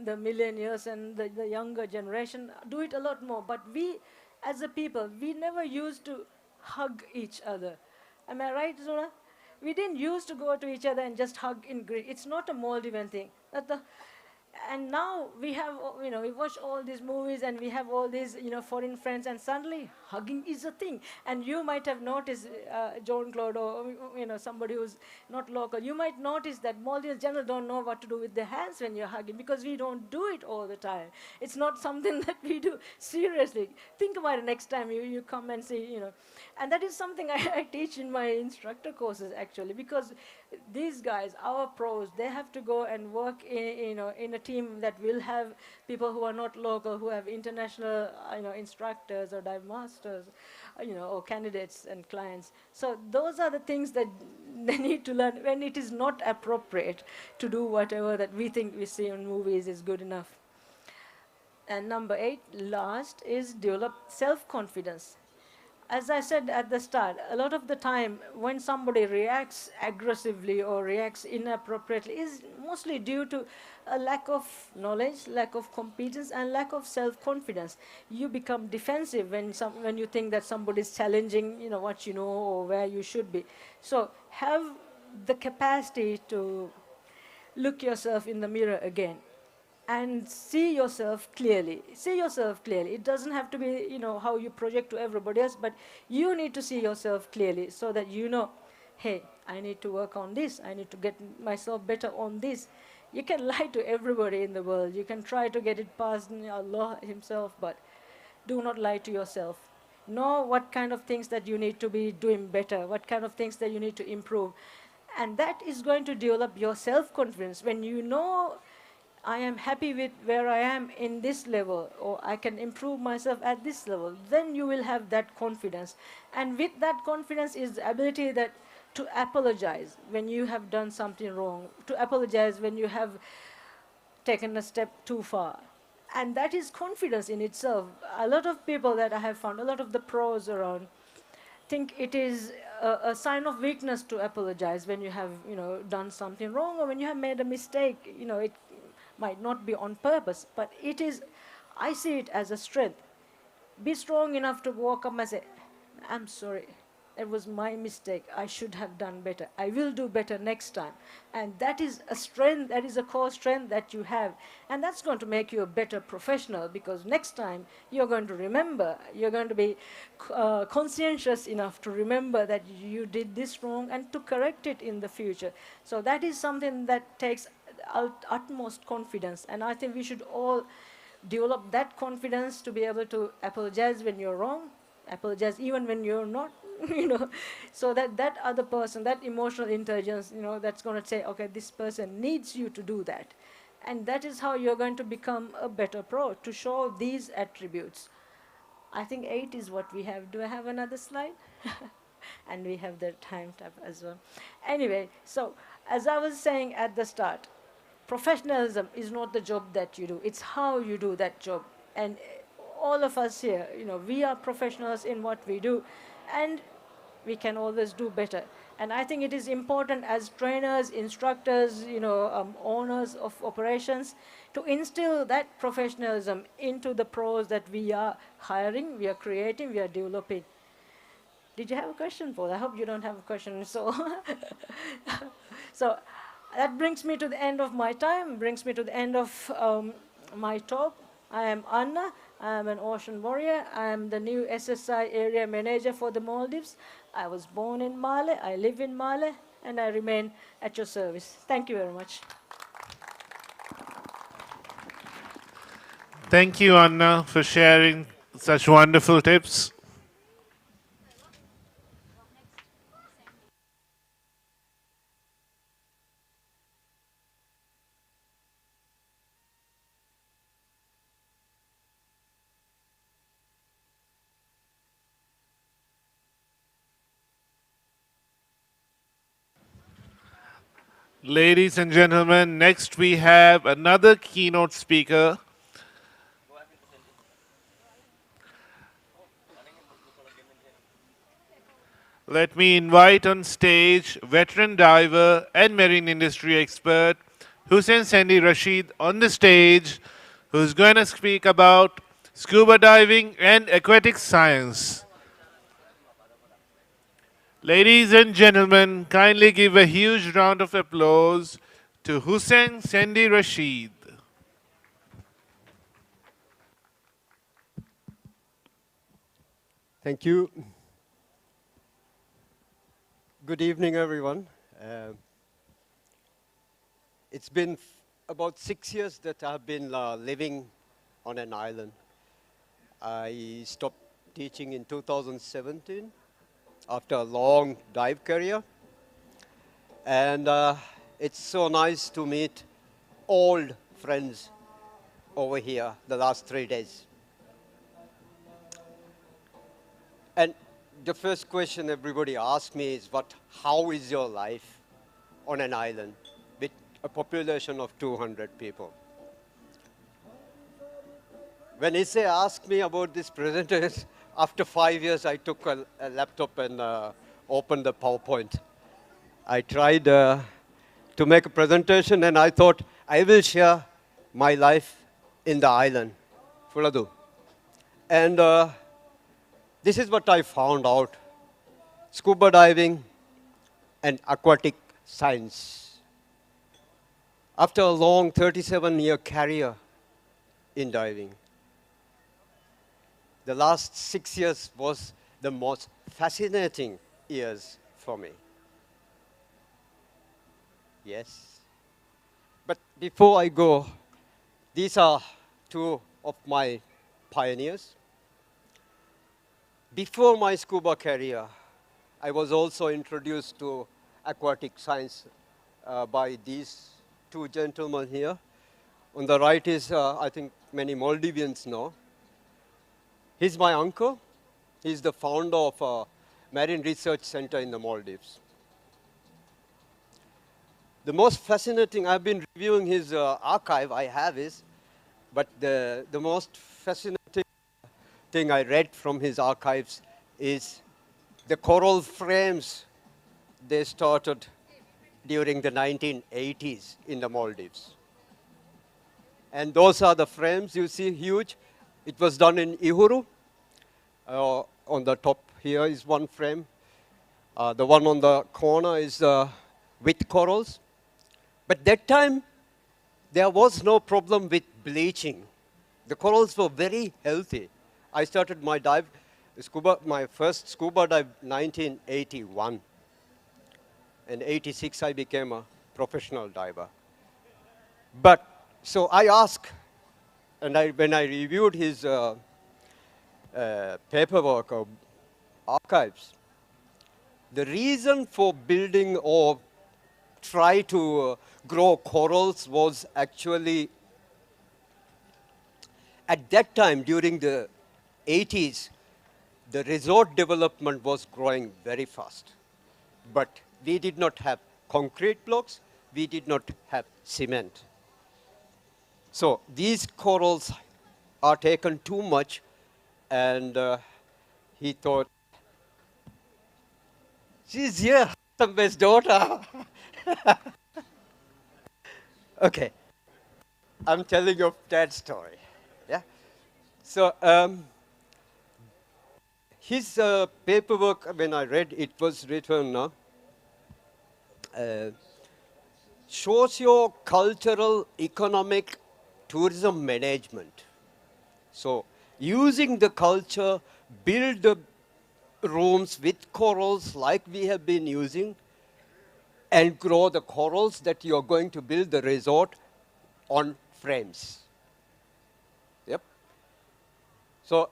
[SPEAKER 14] the millennials and the younger generation do it a lot more. But we, as a people, we never used to hug each other. Am I right, Zuna? We didn't used to go to each other and just hug in Greek. It's not a Maldivian thing. And now we have, we watch all these movies and we have all these, foreign friends, and suddenly hugging is a thing. And you might have noticed, John Claude, or, somebody who's not local, you might notice that Maldivians generally don't know what to do with their hands when you're hugging, because we don't do it all the time. It's not something that we do seriously. Think about it next time you come and see, And that is something I teach in my instructor courses, actually, because these guys, our pros, they have to go and work in a team that will have people who are not local, who have international, instructors or dive masters, or candidates and clients. So those are the things that they need to learn when it is not appropriate to do whatever that we think we see in movies is good enough. And number 8, last, is develop self-confidence. As I said at the start, a lot of the time when somebody reacts aggressively or reacts inappropriately is mostly due to a lack of knowledge, lack of competence, and lack of self-confidence. You become defensive when you think that somebody is challenging, what you know or where you should be. So have the capacity to look yourself in the mirror again and see yourself clearly. See yourself clearly. It doesn't have to be, how you project to everybody else, but you need to see yourself clearly so that you know, hey, I need to work on this. I need to get myself better on this. You can lie to everybody in the world. You can try to get it past Allah himself, but do not lie to yourself. Know what kind of things that you need to be doing better, what kind of things that you need to improve. And that is going to develop your self-confidence. When you know, I am happy with where I am in this level, or I can improve myself at this level, then you will have that confidence. And with that confidence is the ability to apologize when you have done something wrong, to apologize when you have taken a step too far. And that is confidence in itself. A lot of people that I have found, a lot of the pros around, think it is a sign of weakness to apologize when you have, done something wrong or when you have made a mistake. It might not be on purpose, but it is, I see it as a strength. Be strong enough to walk up and say, I'm sorry. It was my mistake. I should have done better. I will do better next time. And that is a strength, that is a core strength that you have. And that's going to make you a better professional, because next time you're going to remember, you're going to be conscientious enough to remember that you did this wrong and to correct it in the future. So that is something that takes utmost confidence. And I think we should all develop that confidence to be able to apologize when you're wrong, apologize even when you're not, so that that other person, that emotional intelligence, that's going to say, okay, this person needs you to do that. And that is how you're going to become a better pro, to show these attributes. I think 8 is what we have. Do I have another slide? And we have the time tab as well. Anyway, so as I was saying at the start, professionalism is not the job that you do, it's how you do that job. And all of us here, we are professionals in what we do, and we can always do better. And I think it is important as trainers, instructors, owners of operations, to instill that professionalism into the pros that we are hiring, we are creating, we are developing. Did you have a question, Paul? I hope you don't have a question. So, so that brings me to the end of my time, brings me to the end of my talk. I am Anna. I am an ocean warrior. I am the new SSI area manager for the Maldives. I was born in Male, I live in Male, and I remain at your service. Thank you very much.
[SPEAKER 1] Thank you, Anna, for sharing such wonderful tips. Ladies and gentlemen, next we have another keynote speaker. Let me invite on stage veteran diver and marine industry expert Hussein Sandy Rashid on the stage, who's going to speak about scuba diving and aquatic science. Ladies and gentlemen, kindly give a huge round of applause to Hussein Sandy Rashid.
[SPEAKER 4] Thank you. Good evening, everyone. It's been about 6 years that I've been living on an island. I stopped teaching in 2017 after a long dive career. And it's so nice to meet old friends over here the last 3 days. And the first question everybody asks me is, how is your life on an island with a population of 200 people? When Issei asked me about this presentation, after 5 years, I took a laptop and opened the PowerPoint. I tried to make a presentation, and I thought I will share my life in the island, Fuladu. And this is what I found out: scuba diving and aquatic science. After a long 37-year career in diving, the last 6 years was the most fascinating years for me. Yes. But before I go, these are two of my pioneers. Before my scuba career, I was also introduced to aquatic science by these two gentlemen here. On the right is, I think many Maldivians know. He's my uncle. He's the founder of a marine research center in the Maldives. the most fascinating, I've been reviewing his archive, I have his, but the most fascinating thing I read from his archives is the coral frames they started during the 1980s in the Maldives. And those are the frames you see huge. It was done in Ihuru. On the top here is one frame. The one on the corner is with corals. But that time, there was no problem with bleaching. The corals were very healthy. I started my dive, my first scuba dive 1981. In 86, I became a professional diver. But, so I asked, and when I reviewed his paperwork or archives, the reason for building or try to grow corals was actually, at that time during the 80s, the resort development was growing very fast. But we did not have concrete blocks, we did not have cement. So these corals are taken too much, and he thought, she's here, somebody's daughter. Okay, I'm telling you that story. Yeah. So his paperwork, when I read, it was written socio-cultural economic tourism management. So using the culture, build the rooms with corals like we have been using, and grow the corals that you are going to build the resort on frames. Yep. So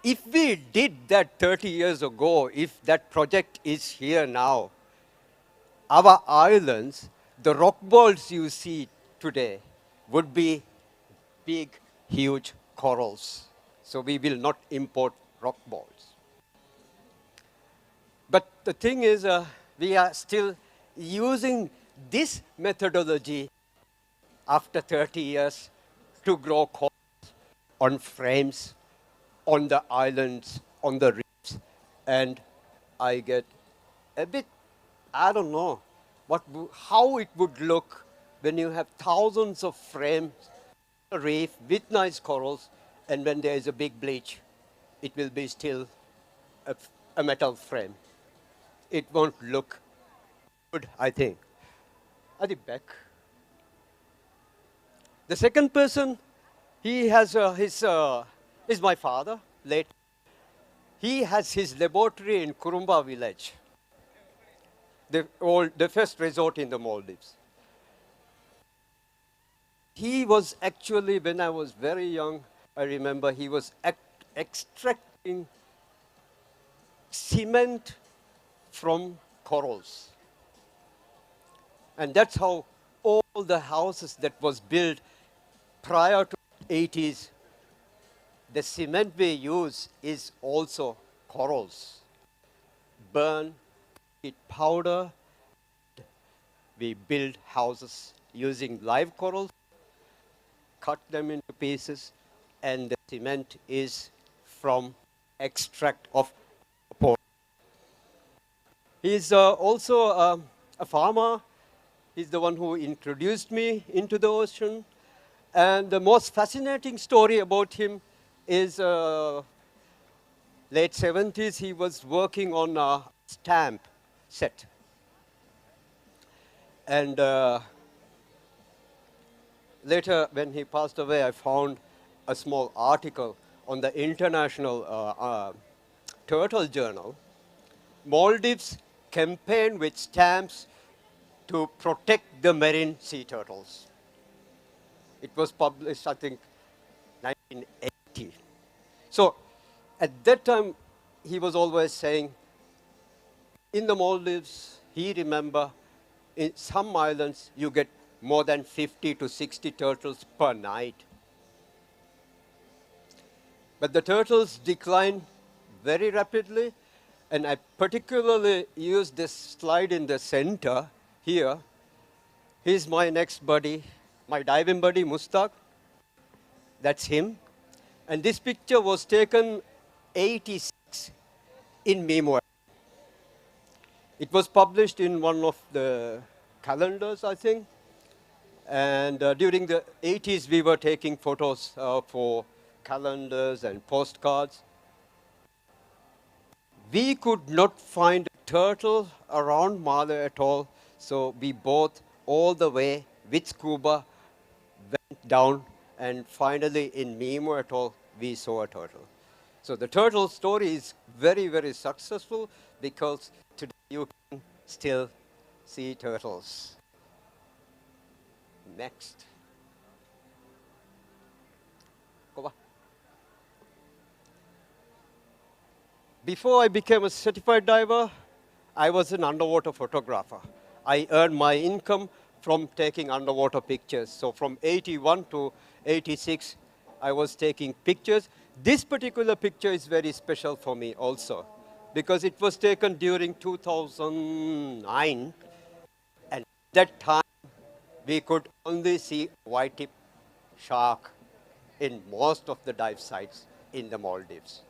[SPEAKER 4] if we did that 30 years ago, if that project is here now, our islands, the rock balls you see today, would be big, huge corals. So we will not import rock balls. But the thing is, we are still using this methodology after 30 years to grow corals on frames, on the islands, on the reefs. And I get a bit, I don't know, how it would look when you have thousands of frames, a reef with nice corals, and when there is a big bleach, it will be still a metal frame. It won't look good, I think. Adi back. The second person, he has is my father, late. He has his laboratory in Kurumba village, the first resort in the Maldives. He was actually, when I was very young, I remember he was extracting cement from corals. And that's how all the houses that was built prior to the 80s, the cement we use is also corals. Burn, it powder, we build houses using live corals, cut them into pieces, and the cement is from extract of coral. He's also a farmer. He's the one who introduced me into the ocean. And the most fascinating story about him is late 70s, he was working on a stamp set. And later, when he passed away, I found a small article on the International Turtle Journal. Maldives campaign with stamps to protect the marine sea turtles. It was published, I think, 1980. So at that time, he was always saying, in the Maldives, he remember, in some islands, you get more than 50 to 60 turtles per night. But the turtles decline very rapidly, and I particularly use this slide in the center here He's my next buddy, my diving buddy, Mustaq. That's him. And this picture was taken 86 in Memo. It was published in one of the calendars, I think. And during the 80s, we were taking photos for calendars and postcards. We could not find a turtle around Male at all, so we both, all the way with scuba, went down, and finally in Memo Atoll, we saw a turtle. So the turtle story is very, very successful because today you can still see turtles. Next. Go on. Before I became a certified diver, I was an underwater photographer. I earned my income from taking underwater pictures. So from 81 to 86, I was taking pictures. This particular picture is very special for me also because it was taken during 2009. And at that time, we could only see white-tip shark in most of the dive sites in the Maldives.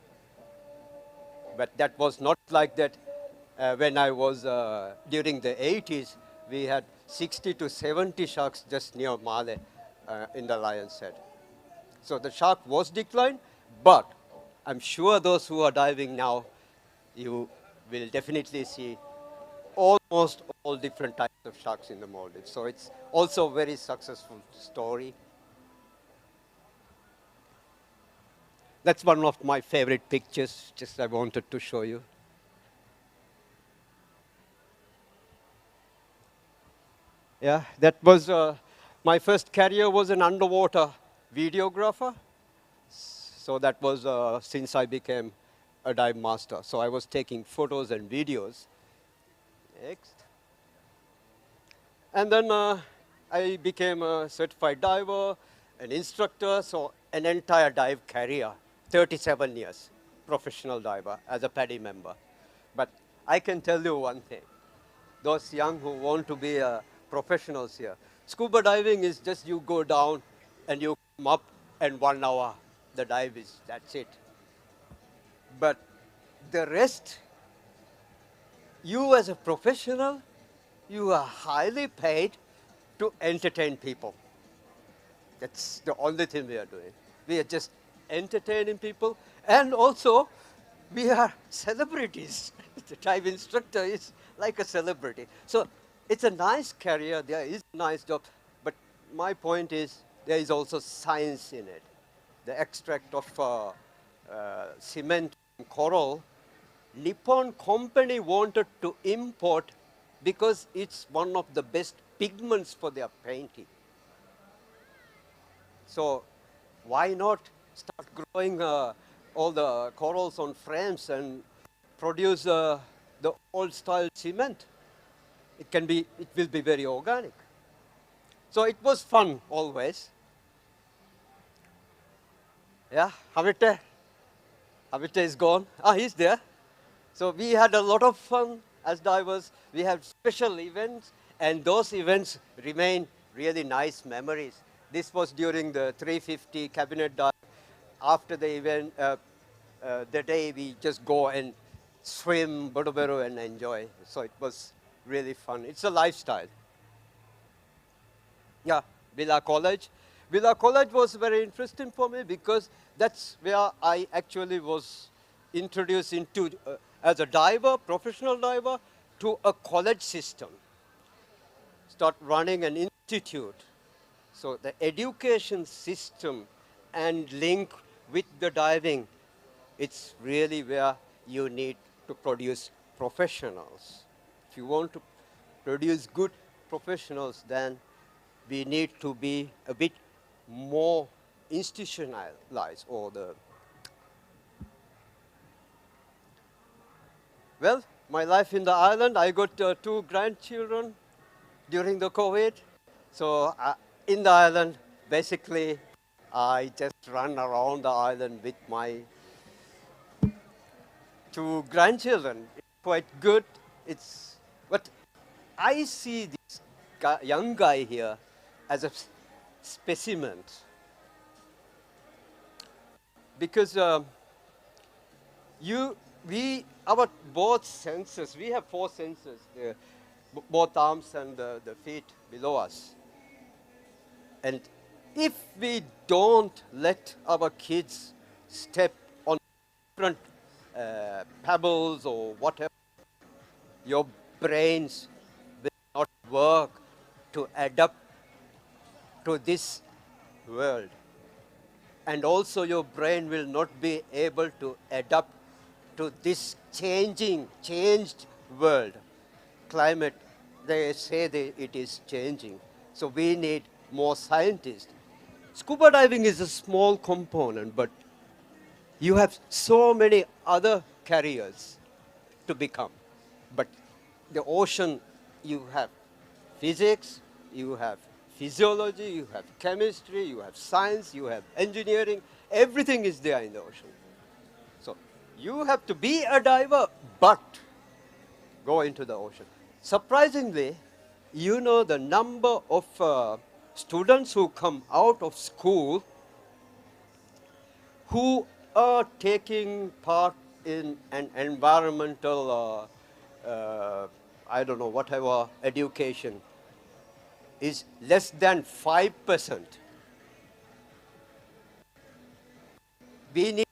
[SPEAKER 4] But that was not like that when I was during the 80s. We had 60 to 70 sharks just near Male in the Lion's Head. So the shark was declined, but I'm sure those who are diving now, you will definitely see almost all different types of sharks in the Maldives. So it's also a very successful story. That's one of my favorite pictures, just I wanted to show you. Yeah, that was my first career was an underwater videographer. So that was since I became a dive master. So I was taking photos and videos. Next. And then I became a certified diver, an instructor, so an entire dive career, 37 years, professional diver as a PADI member. But I can tell you one thing. Those young who want to be professionals here. Scuba diving is just you go down and you come up and 1 hour the dive is, that's it. But the rest, you as a professional, you are highly paid to entertain people. That's the only thing we are doing. We are just entertaining people and also we are celebrities. The dive instructor is like a celebrity. So it's a nice career, there is a nice job, but my point is there is also science in it. The extract of cement and coral, Nippon company wanted to import because it's one of the best pigments for their painting. So why not start growing all the corals on frames and produce the old style cement? It will be very organic. So it was fun always. Yeah, Hamite is gone. Ah, he's there. So we had a lot of fun as divers. We had special events, and those events remain really nice memories. This was during the 350 cabinet dive. After the event, the day we just go and swim, Bodoberu, and enjoy. So it was really fun. It's a lifestyle. Yeah, Villa College. Villa College was very interesting for me because that's where I actually was introduced into, as a diver, professional diver, to a college system. Start running an institute. So the education system and link with the diving, it's really where you need to produce professionals. If you want to produce good professionals, then we need to be a bit more institutionalized Well, my life in the island, I got 2 grandchildren during the COVID. So in the island, basically, I just run around the island with my 2 grandchildren. It's quite good. But I see this young guy here as a specimen. Because our both senses, we have 4 senses, both arms and the feet below us. And if we don't let our kids step on different pebbles or whatever, your brains will not work to adapt to this world. And also your brain will not be able to adapt to this changed world. Climate, they say it is changing. So we need more scientists. Scuba diving is a small component, but you have so many other careers to become. But the ocean, you have physics, you have physiology, you have chemistry, you have science, you have engineering. Everything is there in the ocean. So you have to be a diver, but go into the ocean. Surprisingly, you know the number of students who come out of school who are taking part in an environmental, I don't know, whatever education is less than 5%. We need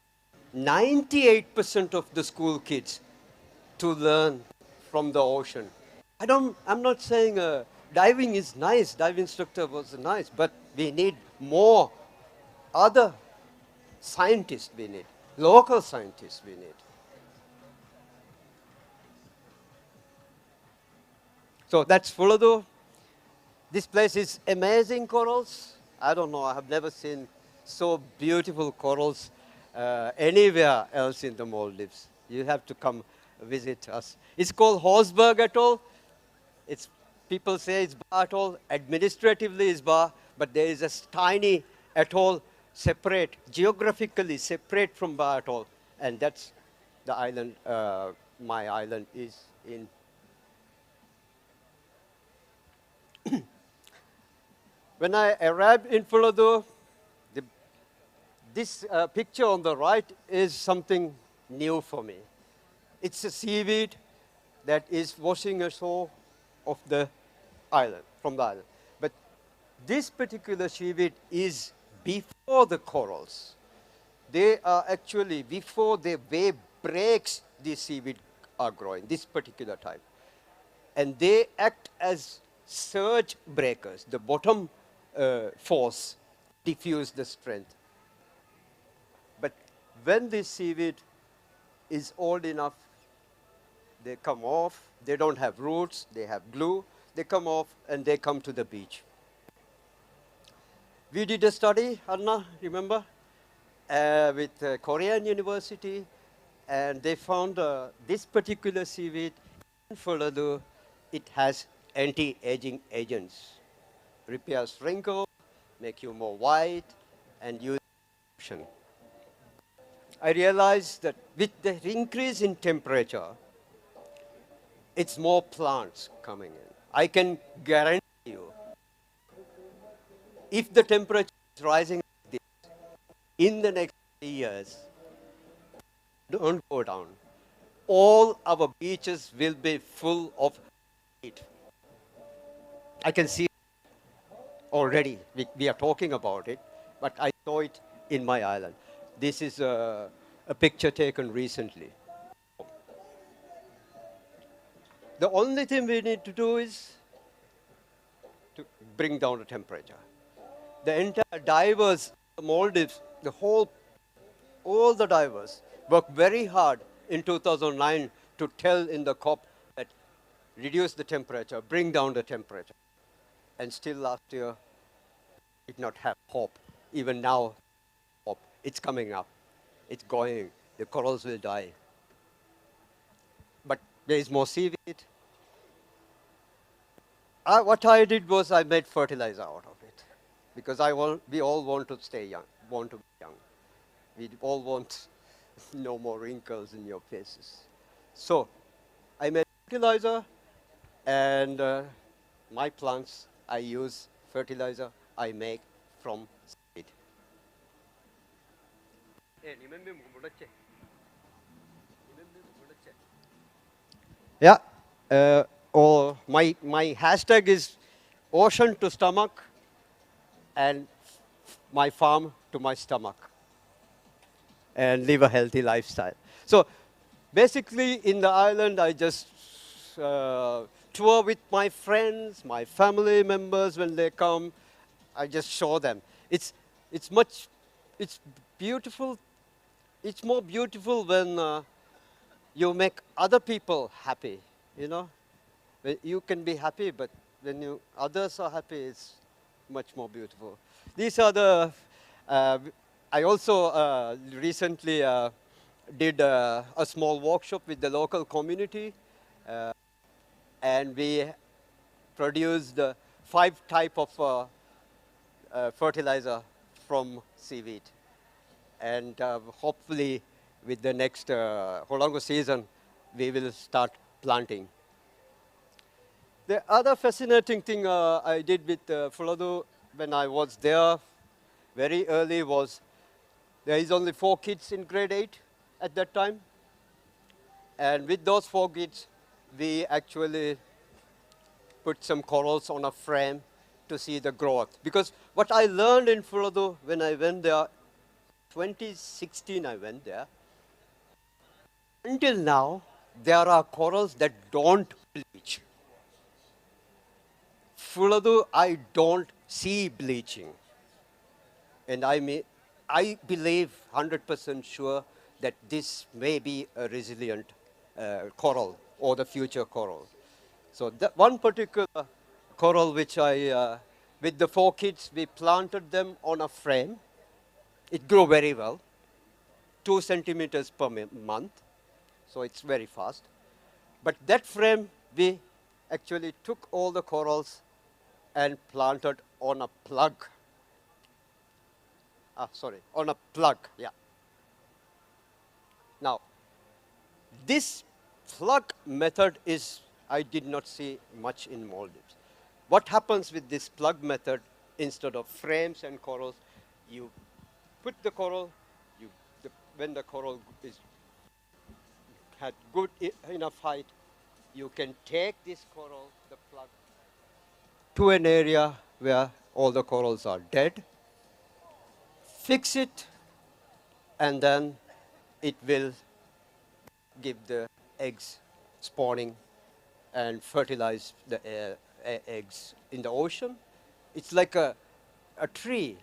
[SPEAKER 4] 98% of the school kids to learn from the ocean. I'm not saying diving is nice, dive instructor was nice, but we need more other scientists we need, local scientists we need. So that's Fuladu. This place is amazing corals. I don't know, I have never seen so beautiful corals anywhere else in the Maldives. You have to come visit us. It's called Horsberg Atoll. People say it's Ba Atoll. Administratively it's Ba, but there is a tiny atoll separate, geographically separate from Ba Atoll. And that's the island, my island is in. When I arrived in Fuladu, this picture on the right is something new for me. It's a seaweed that is washing ashore of the island, from the island. But this particular seaweed is before the corals. They are actually, before the wave breaks, the seaweed are growing, this particular type. And they act as surge breakers. The bottom force diffuse the strength. But when this seaweed is old enough, they come off. They don't have roots, they have glue. They come off and they come to the beach. We did a study, Anna, remember, with Korean University, and they found this particular seaweed in Fuladu, it has anti-aging agents. Repairs wrinkles, make you more white, and use ocean. I realized that with the increase in temperature, it's more plants coming in. I can guarantee you, if the temperature is rising like this, in the next 3 years, don't go down. All our beaches will be full of heat. I can see it already. We are talking about it, but I saw it in my island. This is a picture taken recently. The only thing we need to do is to bring down the temperature. The entire divers, the Maldives, all the divers worked very hard in 2009 to tell in the COP that reduce the temperature, bring down the temperature. And still last year, did not have hope. Even now, hope. It's coming up. It's going. The corals will die. But there is more seaweed. What I did was I made fertilizer out of it. Because we all want to stay young, want to be young. We all want no more wrinkles in your faces. So I made fertilizer, and my plants, I use fertilizer I make from seed. Yeah, or my hashtag is ocean to stomach and my farm to my stomach and live a healthy lifestyle. So basically in the island, I just tour with my friends, my family members when they come. I just show them. It's much, it's beautiful. It's more beautiful when you make other people happy, you know. You can be happy, but when others are happy, it's much more beautiful. These are the, I also recently did a small workshop with the local community, and we produced 5 type of fertilizer from seaweed. And hopefully with the next Holongo season, we will start planting. The other fascinating thing I did with Fuladu when I was there very early was there is only 4 kids in grade 8 at that time. And with those 4 kids, we actually put some corals on a frame to see the growth. Because what I learned in Fuladu when I went there, 2016 I went there, until now, there are corals that don't bleach. Fuladu, I don't see bleaching. And I believe 100% sure that this may be a resilient coral or the future coral. So that one particular coral which with the 4 kids, we planted them on a frame. It grew very well, 2 centimeters per month. So it's very fast. But that frame, we actually took all the corals and planted on a plug. On a plug, yeah. Now, this plug method I did not see much in Maldives. What happens with this plug method, instead of frames and corals, you put the coral, when the coral is had good enough height, you can take this coral, the plug, to an area where all the corals are dead, fix it, and then it will give the eggs spawning and fertilize the eggs in the ocean. It's like a tree,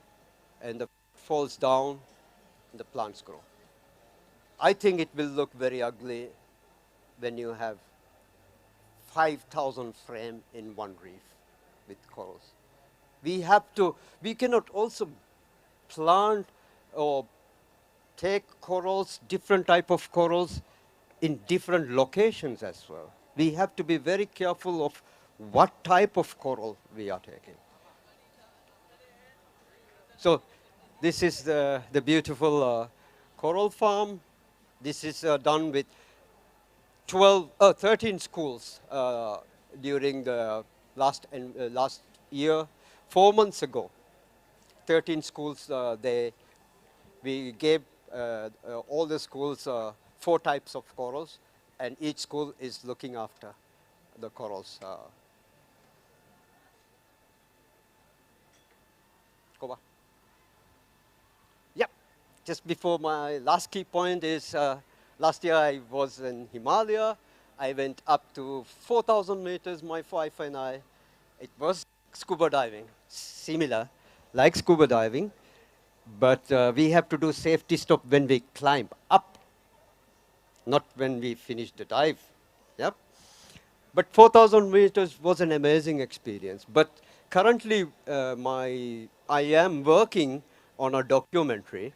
[SPEAKER 4] and the falls down, and the plants grow. I think it will look very ugly when you have 5,000 frame in one reef with corals. We cannot also plant or take corals, different type of corals in different locations as well. We have to be very careful of what type of coral we are taking. So this is the beautiful coral farm. This is done with 13 schools during the last year, 4 months ago. 13 schools, we gave all the schools 4 types of corals, and each school is looking after the corals. Koba. Yeah, just before my last key point is last year I was in Himalaya. I went up to 4,000 meters, my wife and I. It was scuba diving, similar, like scuba diving, but we have to do safety stop when we climb up, not when we finish the dive. Yep. But 4,000 meters was an amazing experience. But currently, I am working on a documentary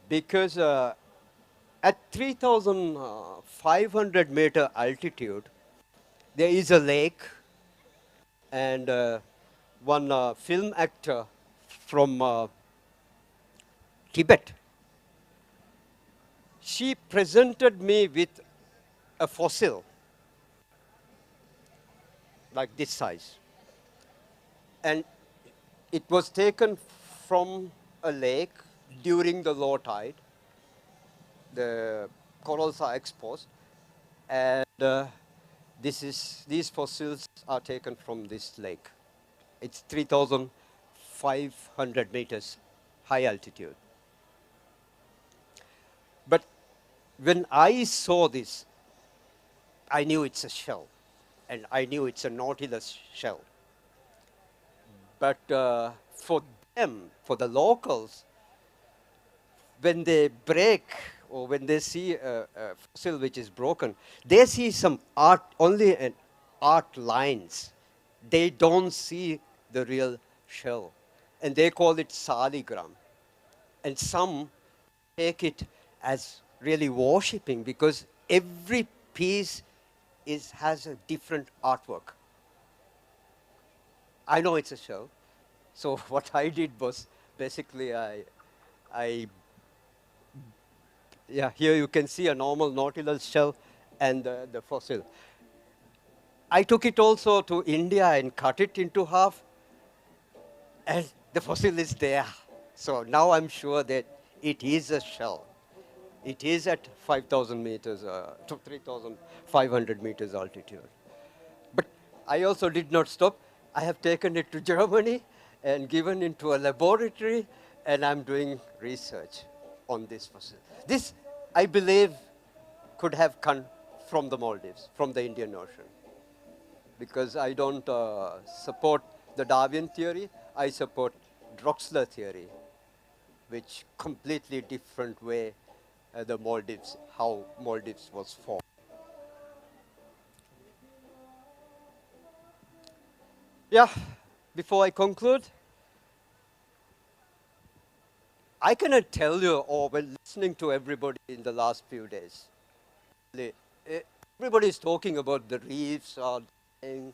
[SPEAKER 4] because at 3,500 meter altitude, there is a lake, and one film actor from Tibet, she presented me with a fossil. like this size. And it was taken from a lake during the low tide. The corals are exposed, and these fossils are taken from this lake. It's 3,500 meters high altitude. But when I saw this, I knew it's a shell, and I knew it's a Nautilus shell. But for them, for the locals, when they break or when they see a fossil which is broken, they see some art, only an art lines. They don't see the real shell. And they call it saligram. And some take it as really worshipping because every piece has a different artwork. I know it's a shell. So what I did was basically yeah, here you can see a normal Nautilus shell and the fossil. I took it also to India and cut it into half, and the fossil is there. So now I'm sure that it is a shell. It is at 5,000 meters to 3,500 meters altitude. But I also did not stop. I have taken it to Germany and given it to a laboratory, and I'm doing research on this fossil. This, I believe, could have come from the Maldives, from the Indian Ocean. Because I don't support the Darwin theory, I support Drexler theory, which completely different way the Maldives, how Maldives was formed. Yeah, before I conclude, I cannot tell you, or when listening to everybody in the last few days, everybody is talking about the reefs are dying,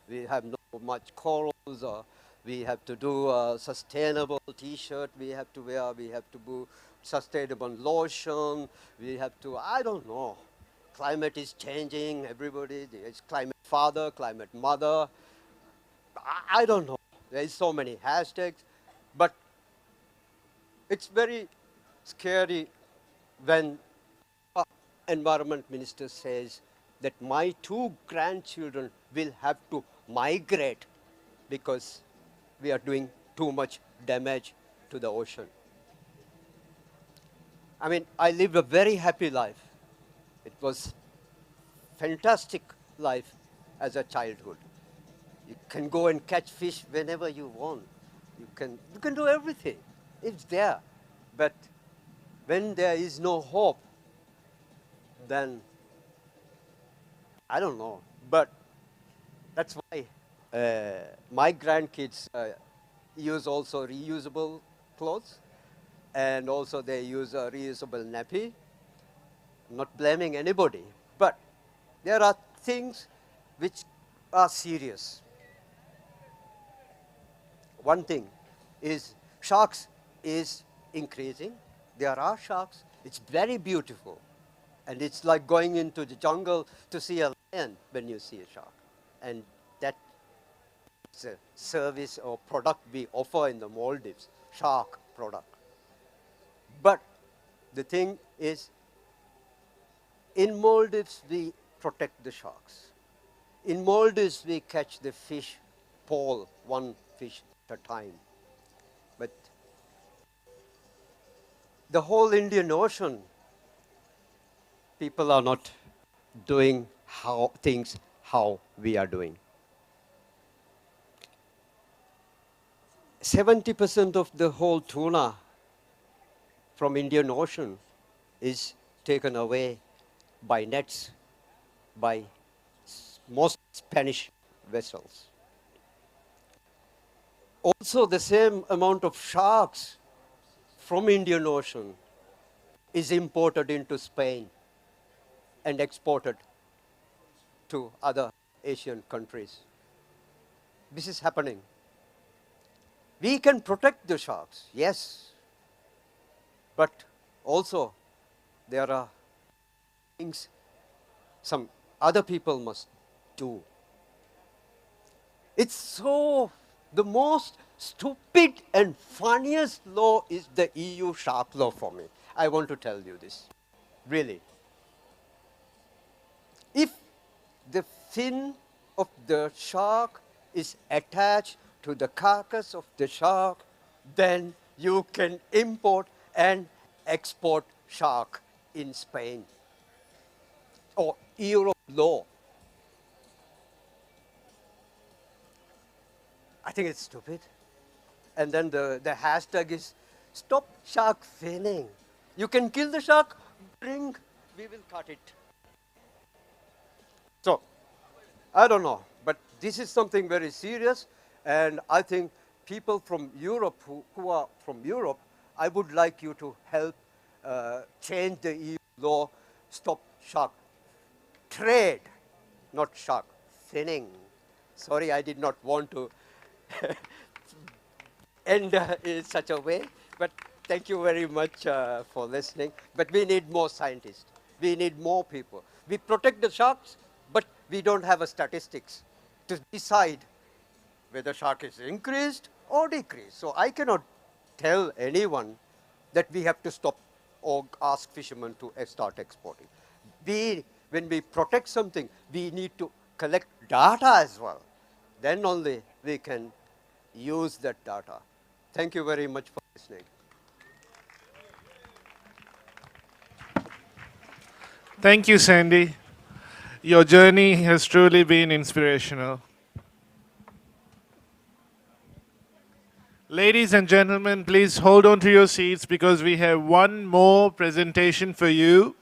[SPEAKER 4] we have no much corals, we have to do a sustainable t-shirt, we have to wear, we have to do sustainable lotion, we have to, I don't know. Climate is changing, everybody, there's climate father, climate mother. I don't know. There's so many hashtags, but it's very scary when environment minister says that my 2 grandchildren will have to migrate because we are doing too much damage to the ocean. I mean, I lived a very happy life. It was fantastic life as a childhood. You can go and catch fish whenever you want. You can do everything. It's there. But when there is no hope, then I don't know. But that's why my grandkids use also reusable clothes, and also they use a reusable nappy. I'm not blaming anybody, but there are things which are serious. One thing is sharks is increasing. There are sharks. It's very beautiful. And it's like going into the jungle to see a lion when you see a shark. And that is a service or product we offer in the Maldives, shark product. But the thing is, in Maldives, we protect the sharks. In Maldives, we catch the fish pole, one fish at a time. But the whole Indian Ocean, people are not doing things how we are doing. 70% of the whole tuna from Indian Ocean is taken away by nets, by most Spanish vessels. Also, the same amount of sharks from Indian Ocean is imported into Spain and exported to other Asian countries. This is happening. We can protect the sharks, yes, but also there are things some other people must do. It's so, the most stupid and funniest law is the EU shark law for me. I want to tell you this, really. If the fin of the shark is attached to the carcass of the shark, then you can import and export shark in Spain or Europe law. I think it's stupid. And then the hashtag is stop shark finning. You can kill the shark, bring, we will cut it. So, I don't know, but this is something very serious, and I think people from Europe who are from Europe, I would like you to help change the EU law, stop shark trade, not shark finning. Sorry, I did not want to end in such a way, but thank you very much for listening. But we need more scientists. We need more people. We protect the sharks, but we don't have a statistics to decide whether shark is increased or decreased. So I cannot tell anyone that we have to stop or ask fishermen to start exporting. When we protect something, we need to collect data as well. Then only we can use that data. Thank you very much for listening.
[SPEAKER 1] Thank you, Sandy. Your journey has truly been inspirational. Ladies and gentlemen, please hold on to your seats because we have one more presentation for you.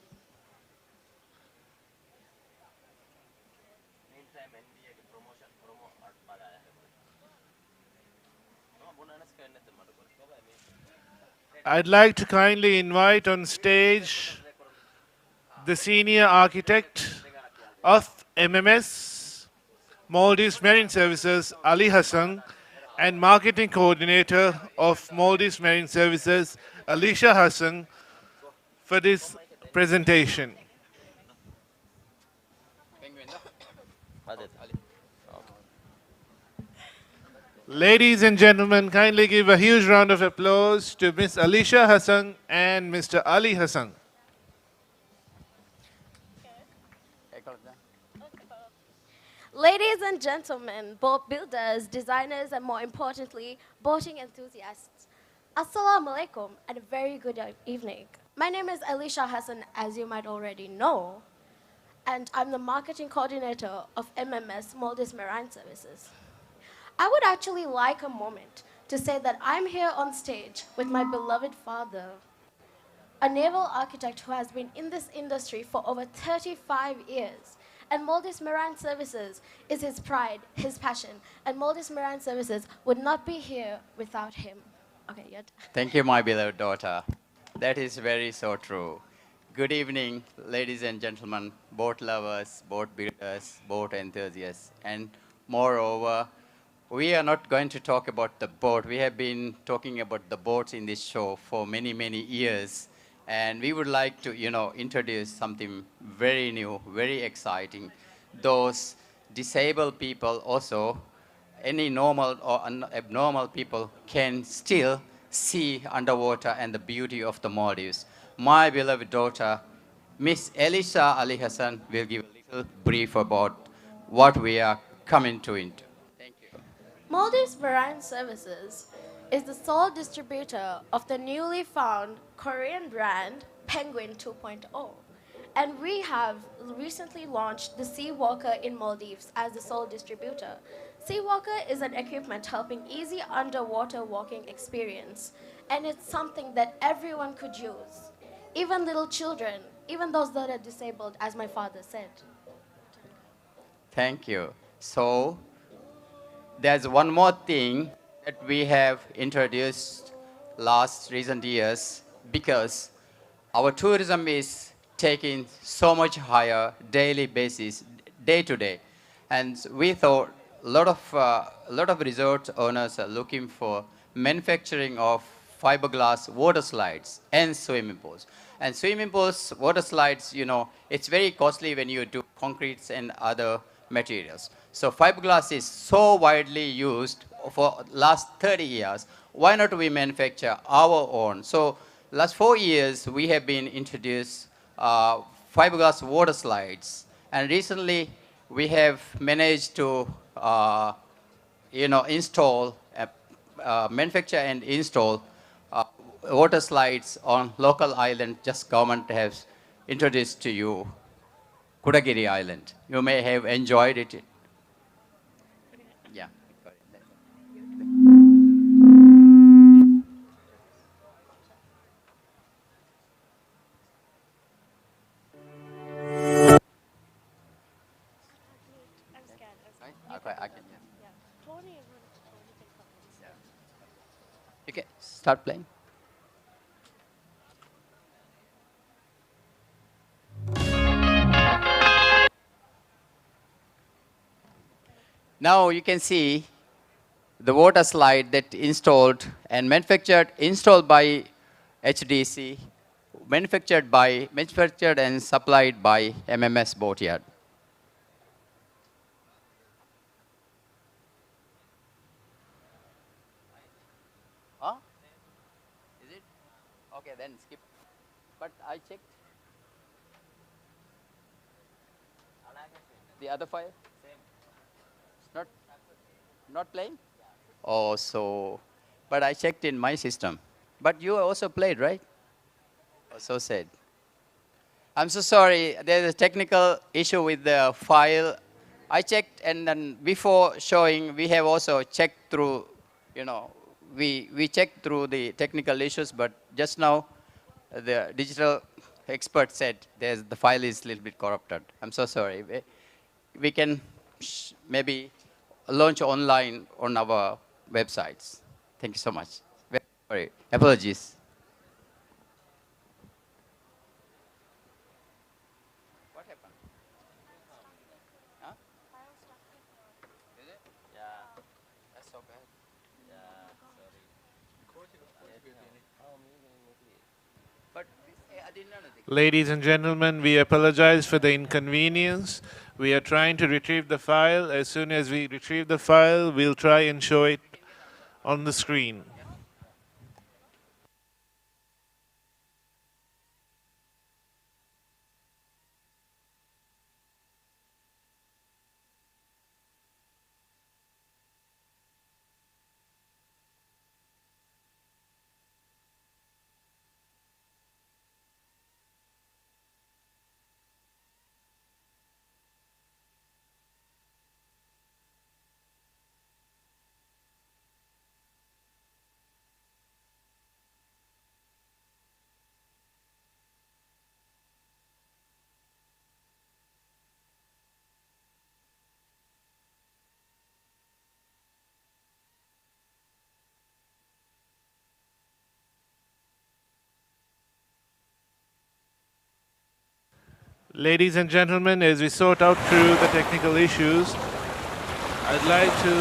[SPEAKER 1] I'd like to kindly invite on stage the senior architect of MMS, Maldives Marine Services, Ali Hassan, and marketing coordinator of Maldives Marine Services, Alicia Hassan, for this presentation. Ladies and gentlemen, kindly give a huge round of applause to Ms. Alicia Hassan and Mr. Ali Hassan.
[SPEAKER 15] Ladies and gentlemen, boat builders, designers, and more importantly, boating enthusiasts, Assalamu alaikum and a very good evening. My name is Alicia Hassan, as you might already know, and I'm the marketing coordinator of MMS, Maldives Marine Services. I would actually like a moment to say that I'm here on stage with my beloved father, a naval architect who has been in this industry for over 35 years. And Maldives Marine Services is his pride, his passion. And Maldives Marine Services would not be here without him. Okay, yet.
[SPEAKER 16] Thank you, my beloved daughter. That is very so true. Good evening, ladies and gentlemen, boat lovers, boat builders, boat enthusiasts. And moreover, we are not going to talk about the boat. We have been talking about the boats in this show for many, many years. And we would like to, introduce something very new, very exciting. Those disabled people also, any normal or abnormal people can still see underwater and the beauty of the Maldives. My beloved daughter, Miss Elisha Ali Hassan, will give a little brief about what we are coming to into.
[SPEAKER 15] Maldives Marine Services is the sole distributor of the newly found Korean brand Penguin 2.0. And we have recently launched the Sea Walker in Maldives as the sole distributor. Sea Walker is an equipment helping easy underwater walking experience. And it's something that everyone could use. Even little children, even those that are disabled, as my father said.
[SPEAKER 16] Thank you. So, there's one more thing that we have introduced recent years because our tourism is taking so much higher daily basis, day to day. And we thought a lot of resort owners are looking for manufacturing of fiberglass water slides and swimming pools. And swimming pools, water slides, it's very costly when you do concretes and other materials. So fiberglass is so widely used for last 30 years. Why not we manufacture our own? So last 4 years, we have been introduced fiberglass water slides. And recently, we have managed to install, manufacture and install water slides on local island just government has introduced to you, Kudagiri Island. You may have enjoyed it. Yeah. Okay, I can. Okay, start playing. Now you can see the water slide that installed and installed by HDC, manufactured and supplied by MMS Boatyard. Huh? Is it? Okay, then skip. But I checked. The other file? It's not playing? Oh, so, but I checked in my system. But you also played, right? Oh, so sad. I'm so sorry. There's a technical issue with the file. I checked, and then before showing, we have also checked through, we checked through the technical issues, but just now, the digital expert said the file is a little bit corrupted. I'm so sorry. We can maybe launch online on our websites. Thank you so much. Very sorry. Apologies. What happened? Huh? Is it? Yeah. That's so bad. Yeah, sorry. But I didn't know anything.
[SPEAKER 1] Ladies and gentlemen, we apologize for the inconvenience. We are trying to retrieve the file. As soon as we retrieve the file, we'll try and show it on the screen. Ladies and gentlemen, as we sort out through the technical issues, I'd like to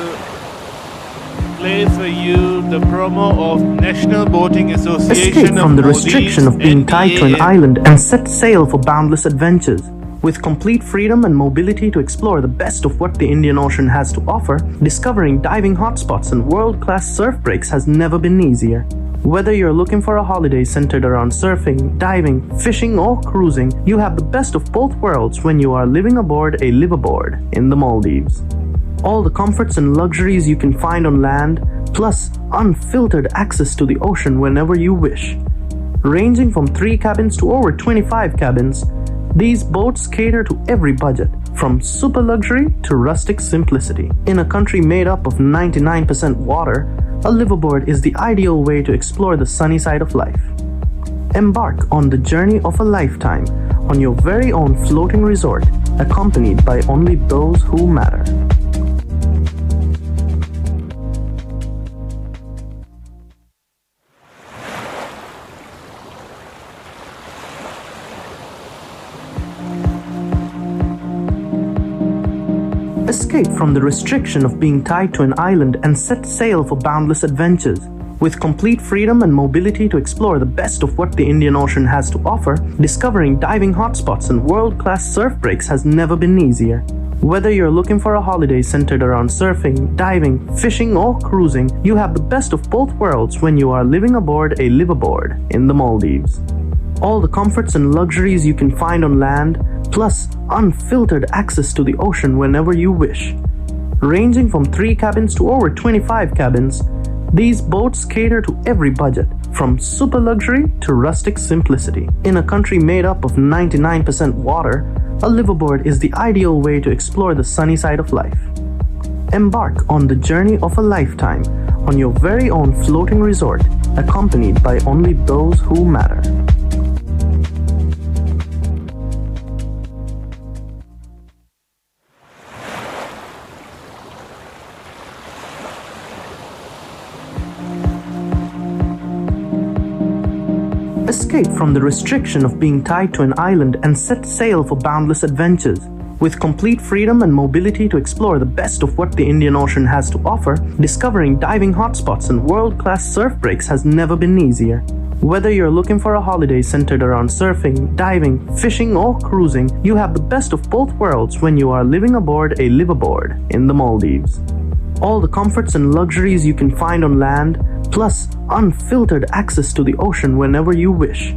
[SPEAKER 1] play for you the promo of National Boating Association
[SPEAKER 17] Escape from the restriction of being tied to an island and set sail for boundless adventures. With complete freedom and mobility to explore the best of what the Indian Ocean has to offer, discovering diving hotspots and world-class surf breaks has never been easier. Whether you're looking for a holiday centered around surfing, diving, fishing, or cruising, you have the best of both worlds when you are living aboard a liveaboard in the Maldives. All the comforts and luxuries you can find on land, plus unfiltered access to the ocean whenever you wish. Ranging from 3 cabins to over 25 cabins, these boats cater to every budget, from super luxury to rustic simplicity. In a country made up of 99% water, a liveaboard is the ideal way to explore the sunny side of life. Embark on the journey of a lifetime on your very own floating resort, accompanied by only those who matter. Escape from the restriction of being tied to an island and set sail for boundless adventures. With complete freedom and mobility to explore the best of what the Indian Ocean has to offer, discovering diving hotspots and world-class surf breaks has never been easier. Whether you're looking for a holiday centered around surfing, diving, fishing, or cruising, you have the best of both worlds when you are living aboard a liveaboard in the Maldives. All the comforts and luxuries you can find on land, plus unfiltered access to the ocean whenever you wish. Ranging from 3 cabins to over 25 cabins, these boats cater to every budget, from super luxury to rustic simplicity. In a country made up of 99% water, a liveaboard is the ideal way to explore the sunny side of life. Embark on the journey of a lifetime on your very own floating resort, accompanied by only those who matter. Escape from the restriction of being tied to an island and set sail for boundless adventures. With complete freedom and mobility to explore the best of what the Indian Ocean has to offer, discovering diving hotspots and world-class surf breaks has never been easier. Whether you're looking for a holiday centered around surfing, diving, fishing, or cruising, you have the best of both worlds when you are living aboard a liveaboard in the Maldives. All the comforts and luxuries you can find on land, plus unfiltered access to the ocean whenever you wish.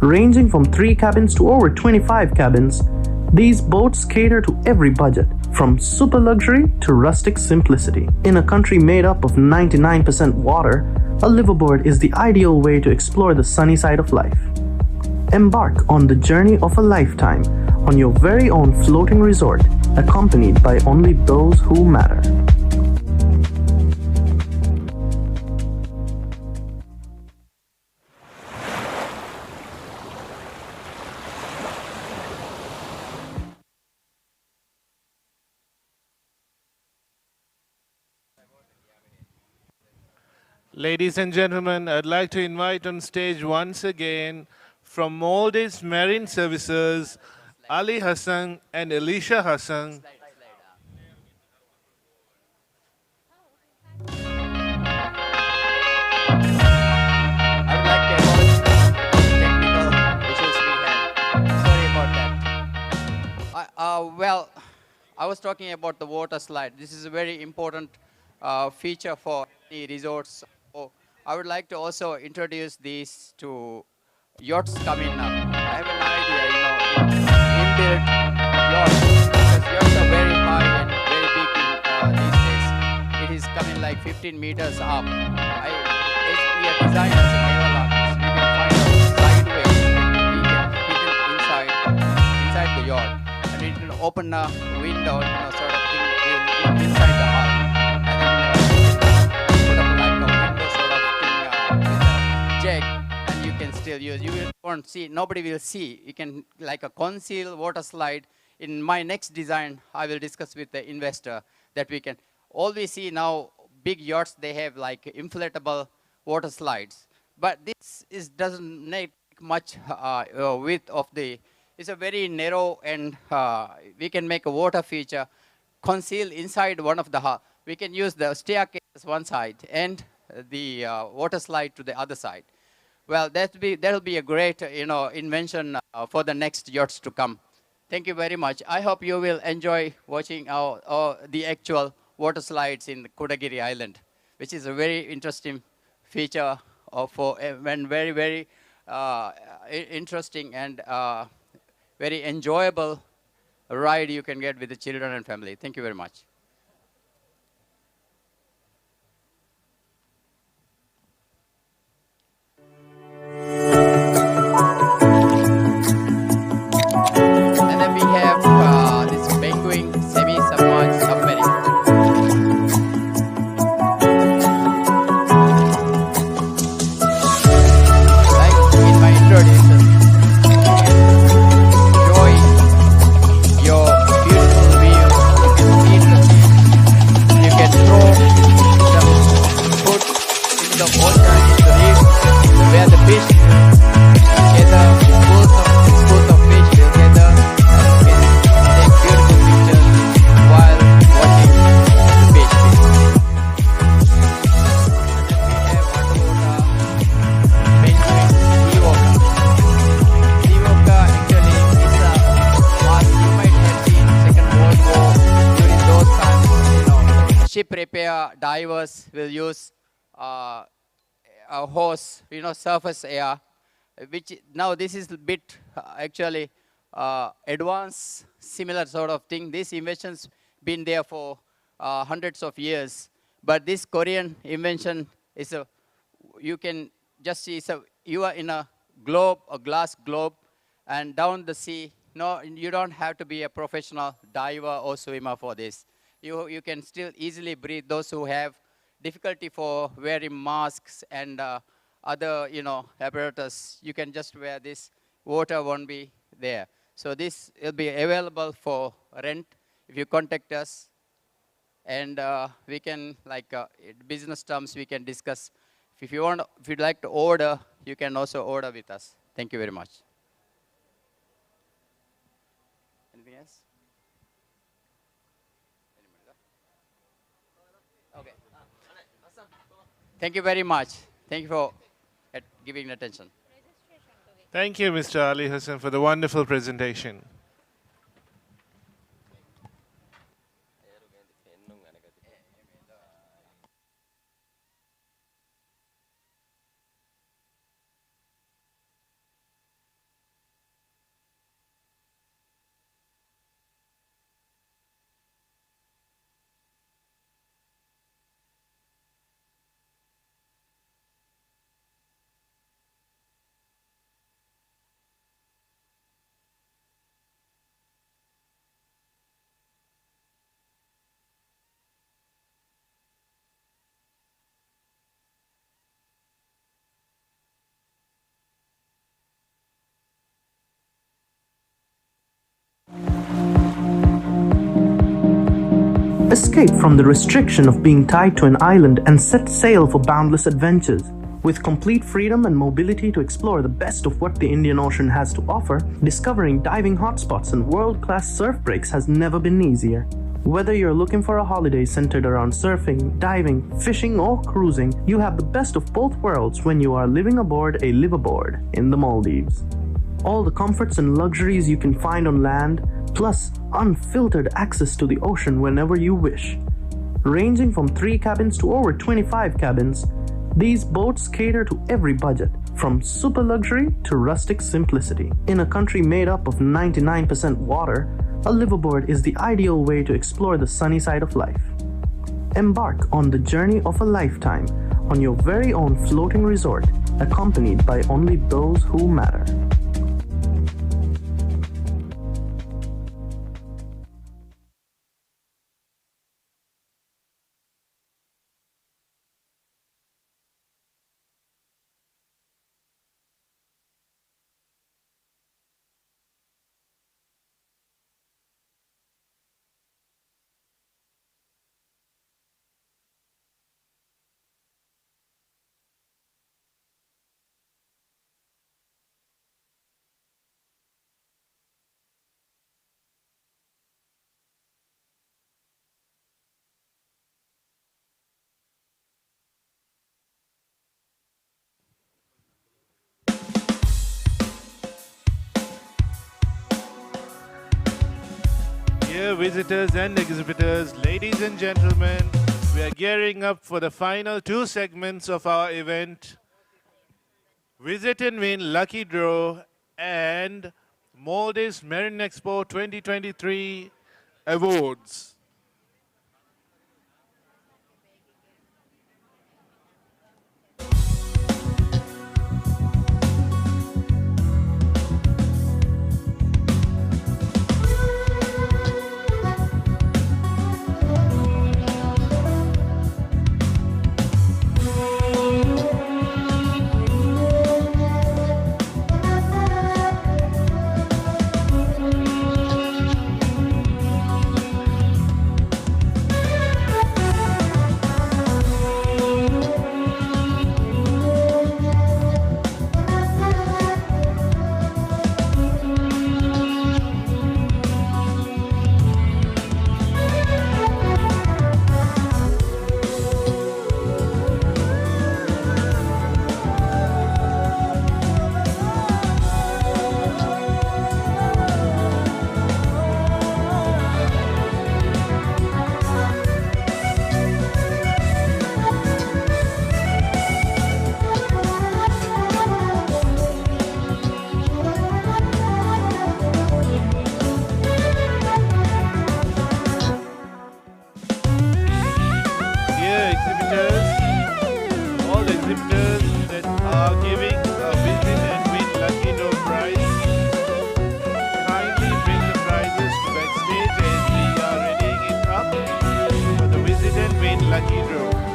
[SPEAKER 17] Ranging from 3 cabins to over 25 cabins, these boats cater to every budget, from super luxury to rustic simplicity. In a country made up of 99% water, a liveaboard is the ideal way to explore the sunny side of life. Embark on the journey of a lifetime on your very own floating resort, accompanied by only those who matter.
[SPEAKER 1] Ladies and gentlemen, I'd like to invite on stage once again from Maldives Marine Services, Ali Hassan and Elisha Hassan.
[SPEAKER 16] Well, I was talking about the water slide. This is a very important feature for the resorts. So I would like to also introduce these to yachts coming up. I have an idea, inbuilt yachts, because yachts are very high and very big these days. It is coming like 15 meters up. As we are designers and naval artists, we can find out sideways, we can hit it inside the yacht. And it will open a window, sort of thing inside the hull. And then put up like a window sort of thing with a jack, and you can still use. You won't see, nobody will see. You can like a concealed water slide. In my next design, I will discuss with the investor that we can. All we see now, big yachts, they have like inflatable water slides. But this doesn't make much width of the. It's a very narrow, and we can make a water feature concealed inside one of the hull. We can use the staircase one side and the water slide to the other side. Well, that'll be a great invention for the next yachts to come. Thank you very much. I hope you will enjoy watching the actual water slides in Kodagiri Island, which is a very interesting feature and very, very interesting and very enjoyable ride you can get with the children and family. Thank you very much. And then we have this penguin semi-submerged submarine. Like in my introduction, enjoy your beautiful view. You can see the divers will use a hose, surface air, which now this is a bit actually advanced, similar sort of thing. This invention's been there for hundreds of years, but this Korean invention is you can just see, so you are in a globe, a glass globe, and down the sea. No, you don't have to be a professional diver or swimmer for this. You can still easily breathe. Those who have difficulty for wearing masks and other, apparatus, you can just wear this. Water won't be there. So this will be available for rent if you contact us. And we can, business terms, we can discuss. If you'd like to order, you can also order with us. Thank you very much. Anything else? Okay. Thank you very much. Thank you for giving attention.
[SPEAKER 1] Thank you, Mr. Ali Hassan, for the wonderful presentation.
[SPEAKER 17] Escape from the restriction of being tied to an island and set sail for boundless adventures. With complete freedom and mobility to explore the best of what the Indian Ocean has to offer, discovering diving hotspots and world-class surf breaks has never been easier. Whether you're looking for a holiday centered around surfing, diving, fishing, or cruising, you have the best of both worlds when you are living aboard a liveaboard in the Maldives. All the comforts and luxuries you can find on land, plus unfiltered access to the ocean whenever you wish. Ranging from 3 cabins to over 25 cabins, these boats cater to every budget, from super luxury to rustic simplicity. In a country made up of 99% water, a liveaboard is the ideal way to explore the sunny side of life. Embark on the journey of a lifetime on your very own floating resort, accompanied by only those who matter.
[SPEAKER 1] Dear visitors and exhibitors, ladies and gentlemen, we are gearing up for the final 2 segments of our event. Visit and win Lucky Draw and Maldives Marine Expo 2023 Awards. all the exhibitors that are giving a visit and win lucky draw prize, kindly bring the prizes to backstage as we are readying it up for the visit and win lucky draw.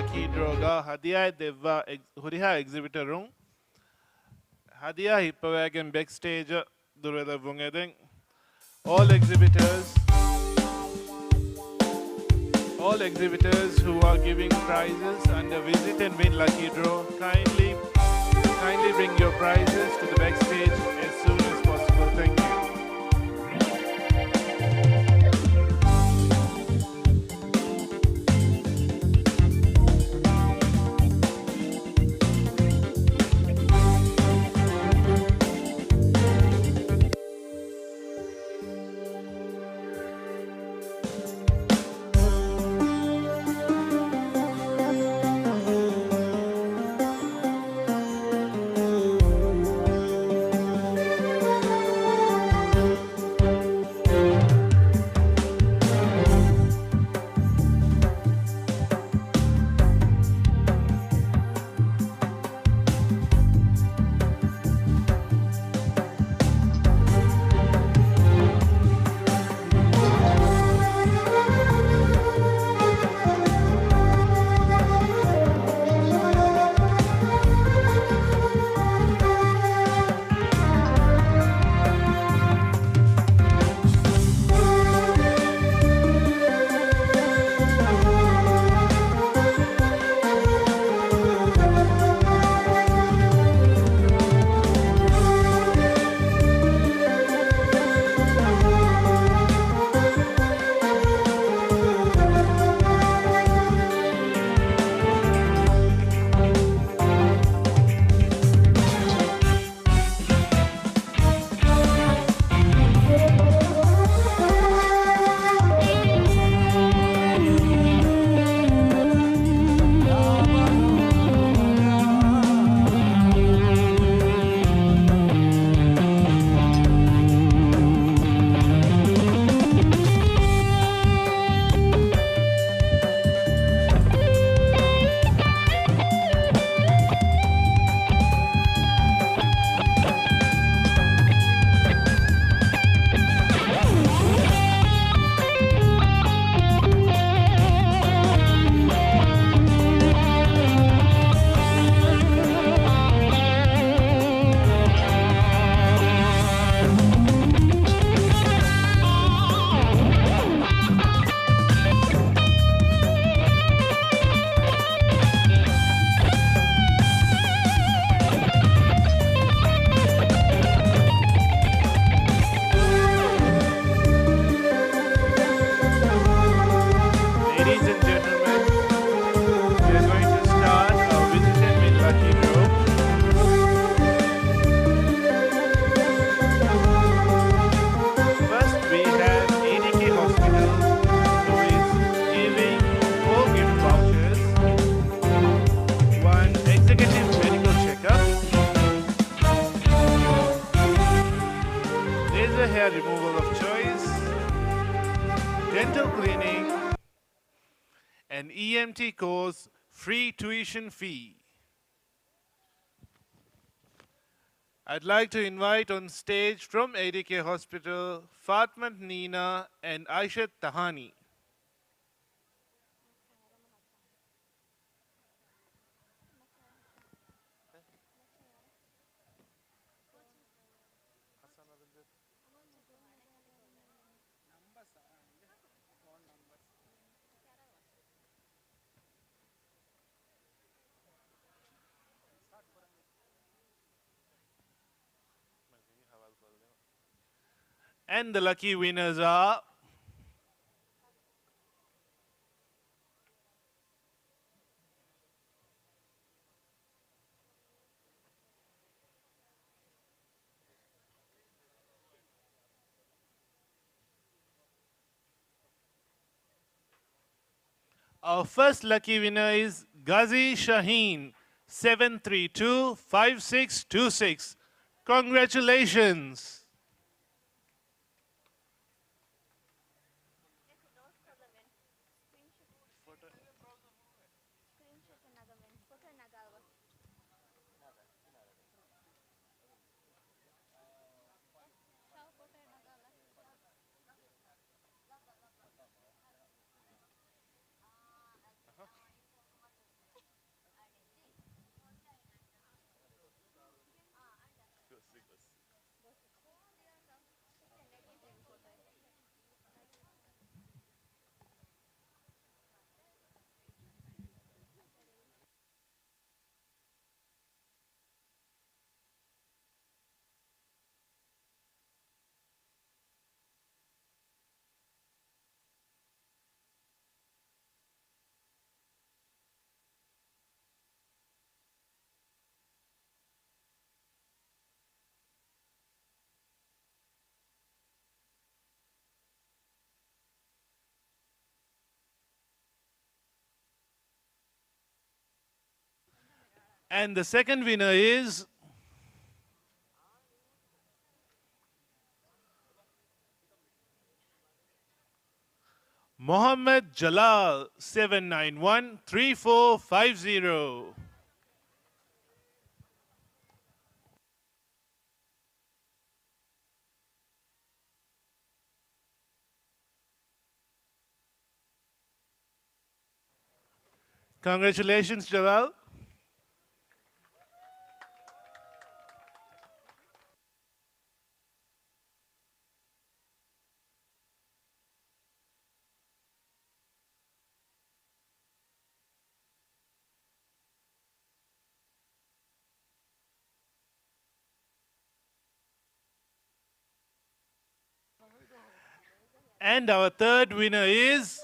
[SPEAKER 1] lucky draw ga hadiya devwa huriha exhibitor room. Hadiya hippawagen backstage dureda vungeden. All exhibitors who are giving prizes under visit and win lucky draw, kindly bring your prizes to the backstage as soon as possible. Thank you. hair removal of choice, dental cleaning, and EMT course free tuition fee. I'd like to invite on stage from ADK Hospital, Fatmat Nina and Aishat Tahani. And the lucky winners are our first lucky winner is Ghazi Shaheen, 7325626. Congratulations. And the second winner is Mohammed Jalal 7913450. Congratulations, Jalal. And our third winner is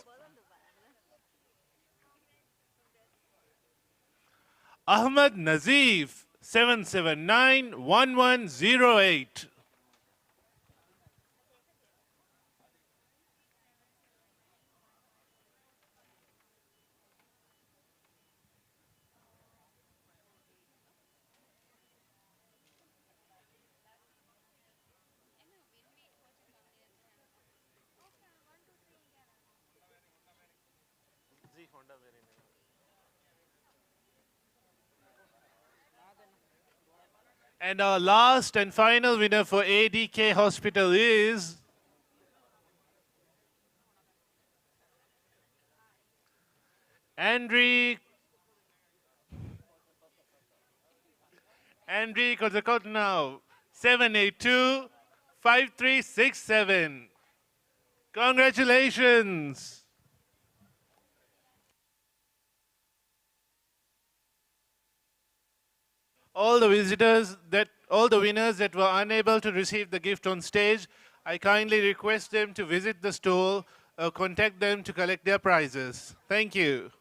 [SPEAKER 1] Ahmad Nazif 7791108. And our last and final winner for ADK Hospital is Andre Kozakotnau 7825367. Congratulations. All the winners that were unable to receive the gift on stage, I kindly request them to visit the stall or contact them to collect their prizes. Thank you.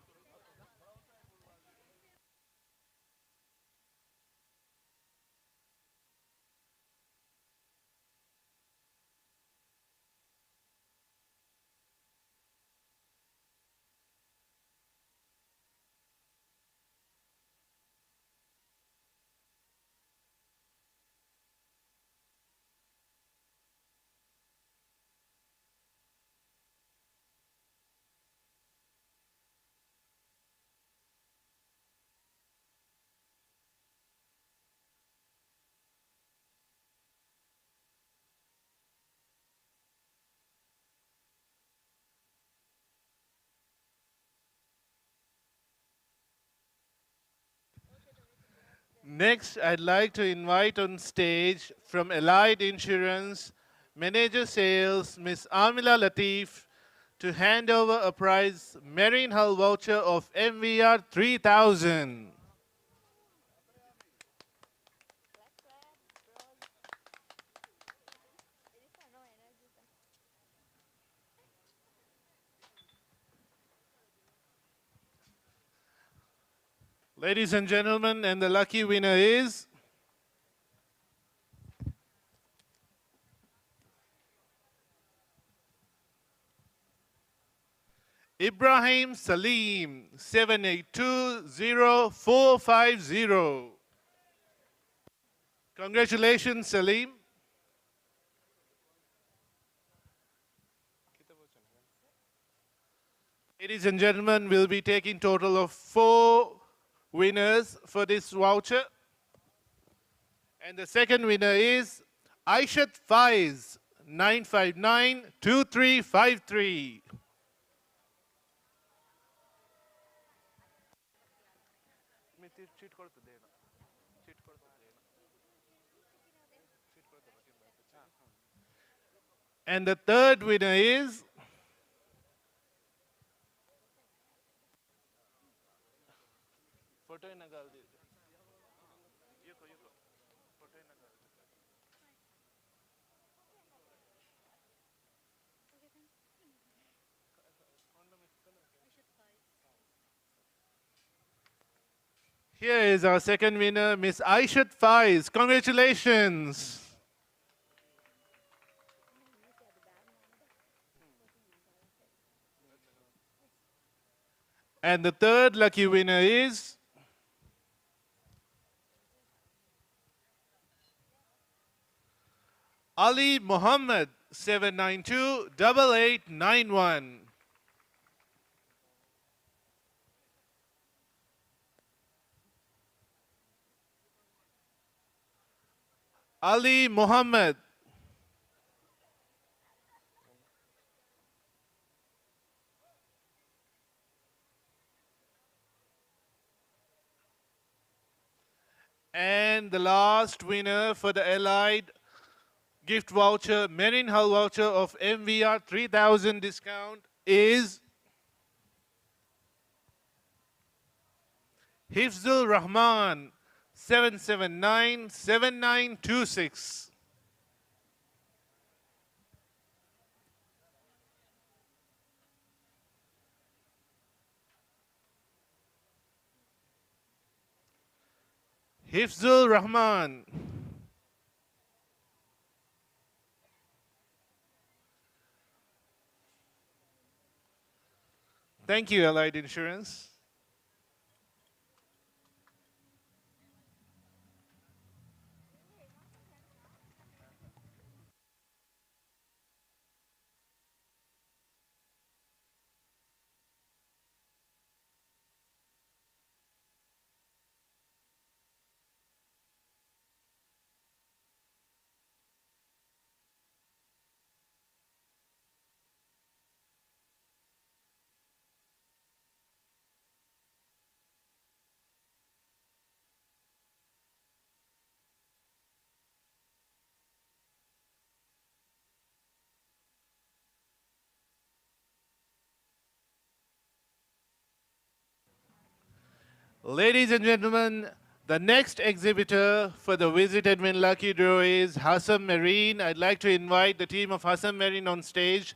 [SPEAKER 1] Next, I'd like to invite on stage from Allied Insurance, Manager Sales, Ms. Amila Latif, to hand over a prize Marine Hull voucher of MVR 3000. Ladies and gentlemen, and the lucky winner is Ibrahim Salim 7820450. Congratulations, Salim. Ladies and gentlemen, we'll be taking total of 4 winners for this voucher. And the second winner is Aishat Faiz 9592353. And the third winner is here is our second winner, Miss Aishat Faiz. Congratulations. And the third lucky winner is Ali Muhammad 792-8891. Ali Muhammad. And the last winner for the Allied gift voucher, Marine Hull voucher of MVR 3000 discount is Hifzul Rahman 779-7926. Hifzul Rahman. Thank you, Allied Insurance. Ladies and gentlemen, the next exhibitor for the Visit Edwin Lucky Draw is Hassan Marine. I'd like to invite the team of Hassan Marine on stage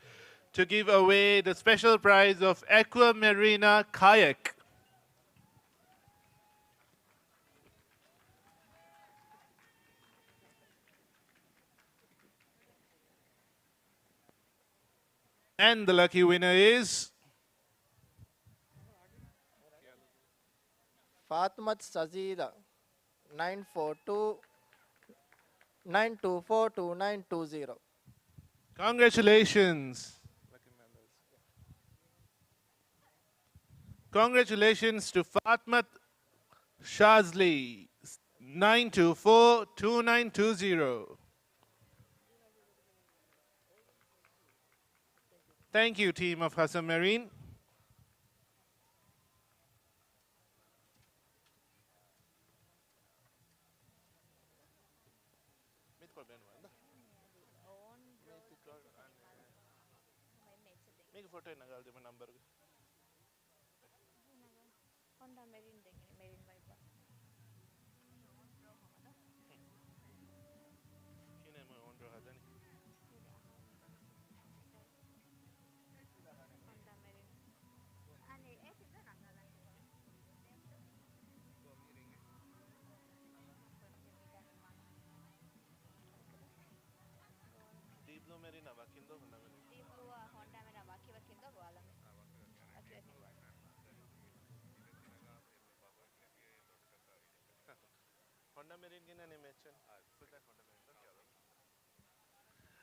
[SPEAKER 1] to give away the special prize of Aqua Marina Kayak. And the lucky winner is
[SPEAKER 18] Fatmat Sazira 9242920.
[SPEAKER 1] Congratulations. Congratulations to Fatmat Shazli 9242920. Thank you, team of Hassan Marine.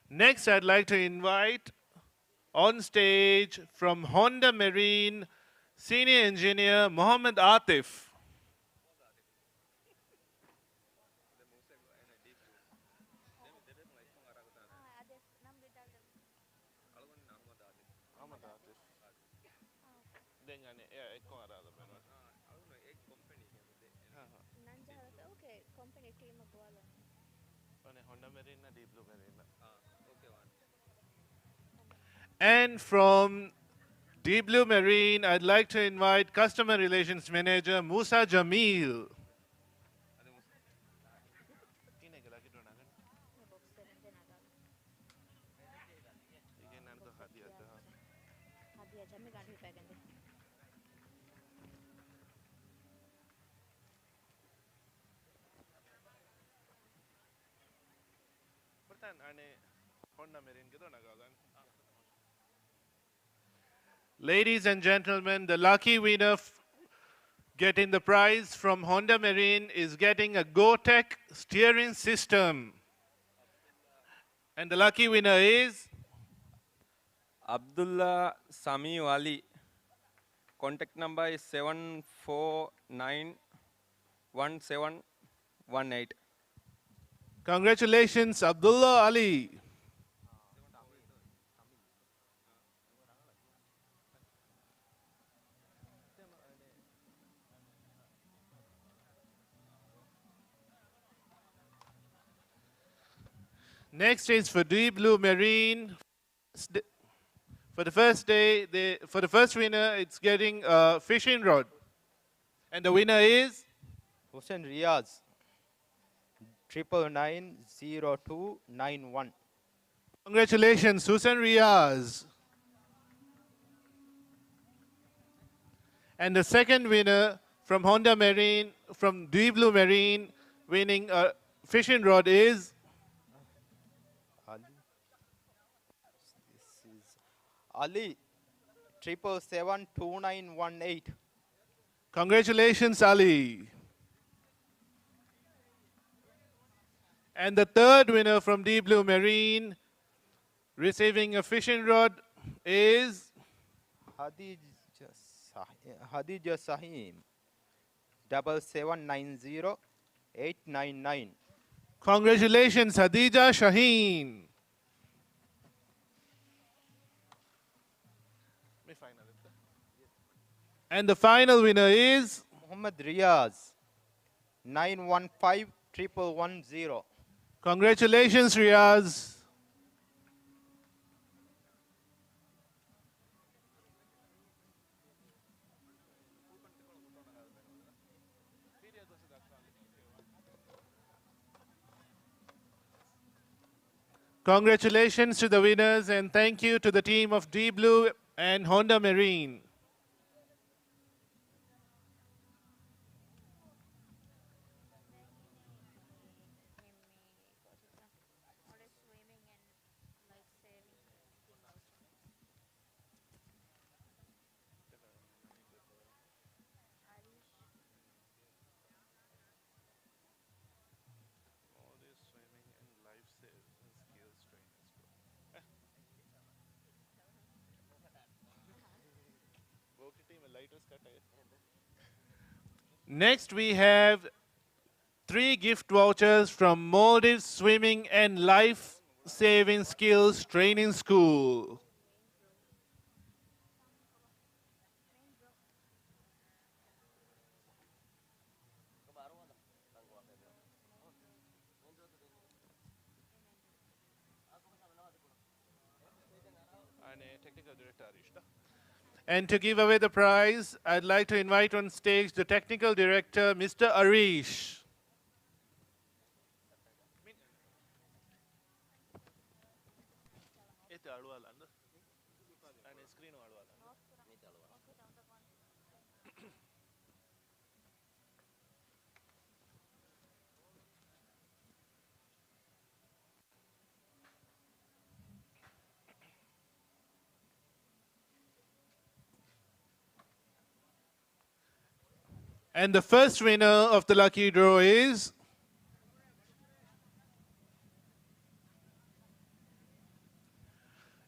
[SPEAKER 1] Next, I'd like to invite on stage from Honda Marine, Senior Engineer Mohammed Atif. And from Deep Blue Marine, I'd like to invite Customer Relations Manager Musa Jamil. Ladies and gentlemen, the lucky winner getting the prize from Honda Marine is getting a GoTech steering system. And the lucky winner is
[SPEAKER 19] Abdullah Sami Ali. Contact number is 7491718.
[SPEAKER 1] Congratulations, Abdullah Ali. Next is for Deep Blue Marine. For the first day, for the first winner, it's getting a fishing rod. And the winner is
[SPEAKER 20] Hussein Riaz, 9990291.
[SPEAKER 1] Congratulations, Susan Riaz. And the second winner from Honda Marine, from Deep Blue Marine, winning a fishing rod is
[SPEAKER 20] This is Ali, 7772918.
[SPEAKER 1] Congratulations, Ali. And the third winner from Deep Blue Marine, receiving a fishing rod, is
[SPEAKER 20] Hadija Sahim, 7790899.
[SPEAKER 1] Congratulations, Hadija Shaheen. And the final winner is
[SPEAKER 20] Muhammad Riaz, 915110.
[SPEAKER 1] Congratulations, Riaz. Congratulations to the winners and thank you to the team of Deep Blue and Honda Marine. Next, we have 3 gift vouchers from Maldives Swimming and Life Saving Skills Training School. And to give away the prize, I'd like to invite on stage the technical director, Mr. Arish. And the first winner of the lucky draw is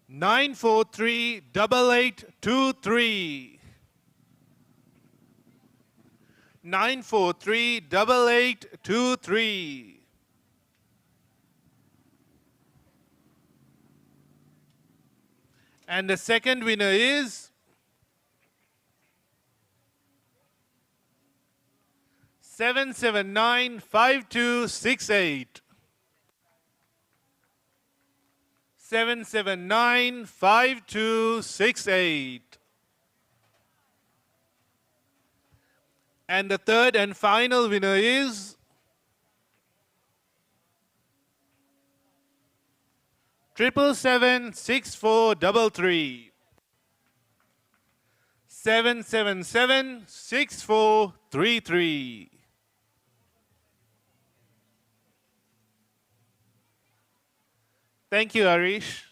[SPEAKER 1] nine four three 8823. 943 8823. And the second winner is 7795268. 7795268. And the third and final winner is 7776433. 7776433. Thank you, Arish.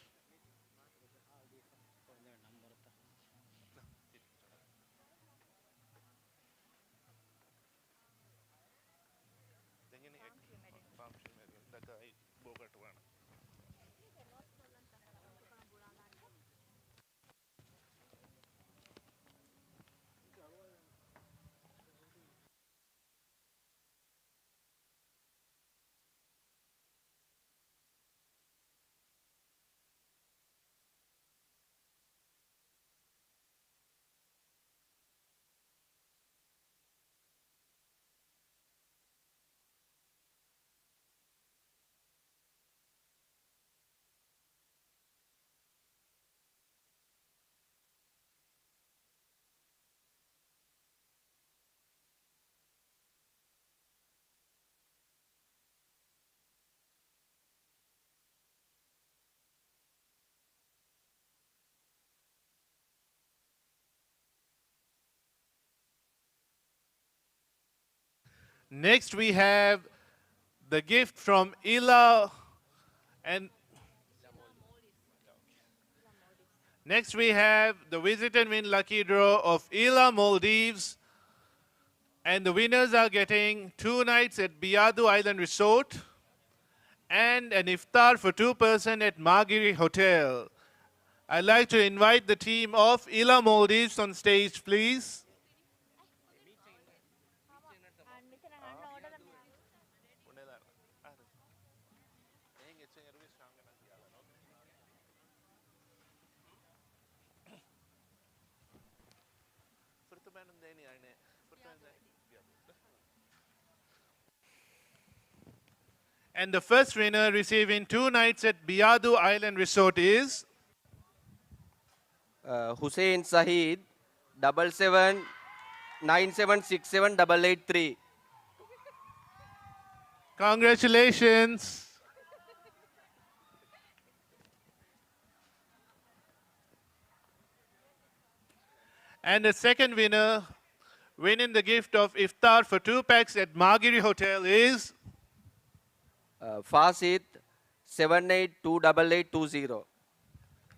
[SPEAKER 1] Next, we have the gift from Ila and next we have the visit and win lucky draw of Ila Maldives. And the winners are getting 2 nights at Biadu Island Resort and an iftar for 2 person at Margiri Hotel. I'd like to invite the team of Ila Maldives on stage, please. And the first winner receiving 2 nights at Biadu Island Resort is
[SPEAKER 19] Hussein Saeed, 7797678883.
[SPEAKER 1] Congratulations. And the second winner winning the gift of iftar for 2 packs at Margiri Hotel is
[SPEAKER 19] Fasid, 78288820.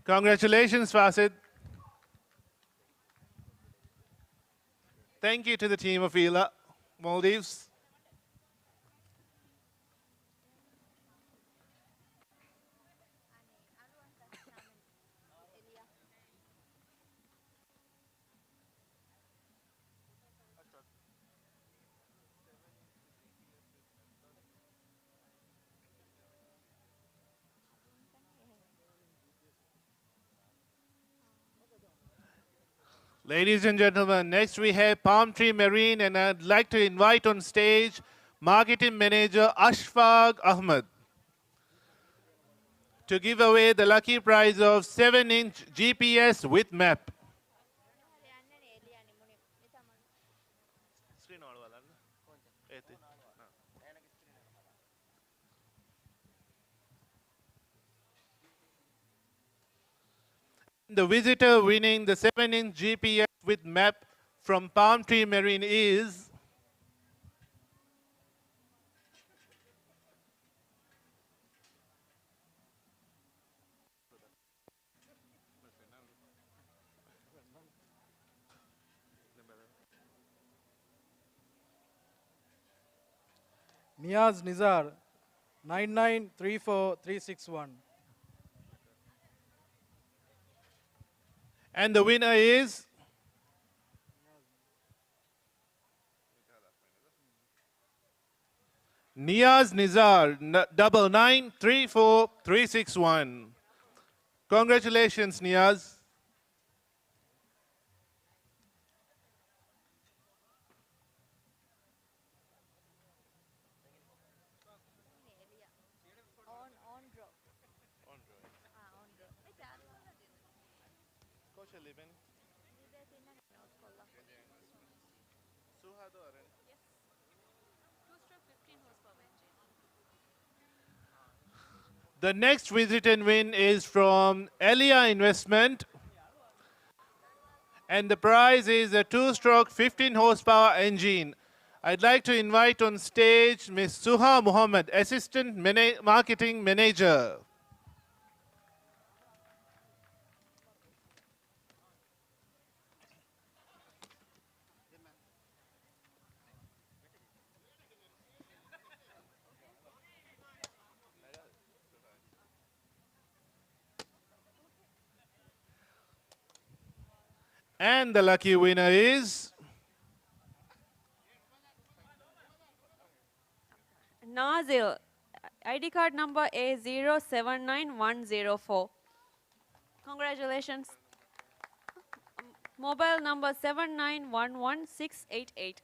[SPEAKER 1] Congratulations, Fasid. Thank you to the team of Ila Maldives. Ladies and gentlemen, next we have Palm Tree Marine, and I'd like to invite on stage Marketing Manager Ashfaq Ahmed to give away the lucky prize of 7-inch GPS with map. The visitor winning the 7-inch GPS with map from Palm Tree Marine is
[SPEAKER 21] Niaz Nizar, 9934361.
[SPEAKER 1] and the winner is Niaz Nizar, 9934361. Congratulations, Niaz. The next visit and win is from Elia Investment. And the prize is a 2-stroke 15 horsepower engine. I'd like to invite on stage Ms. Suha Muhammad, Assistant Marketing Manager. And the lucky winner is
[SPEAKER 22] Nazil, ID card number A079104. Congratulations. Mobile number 7911688.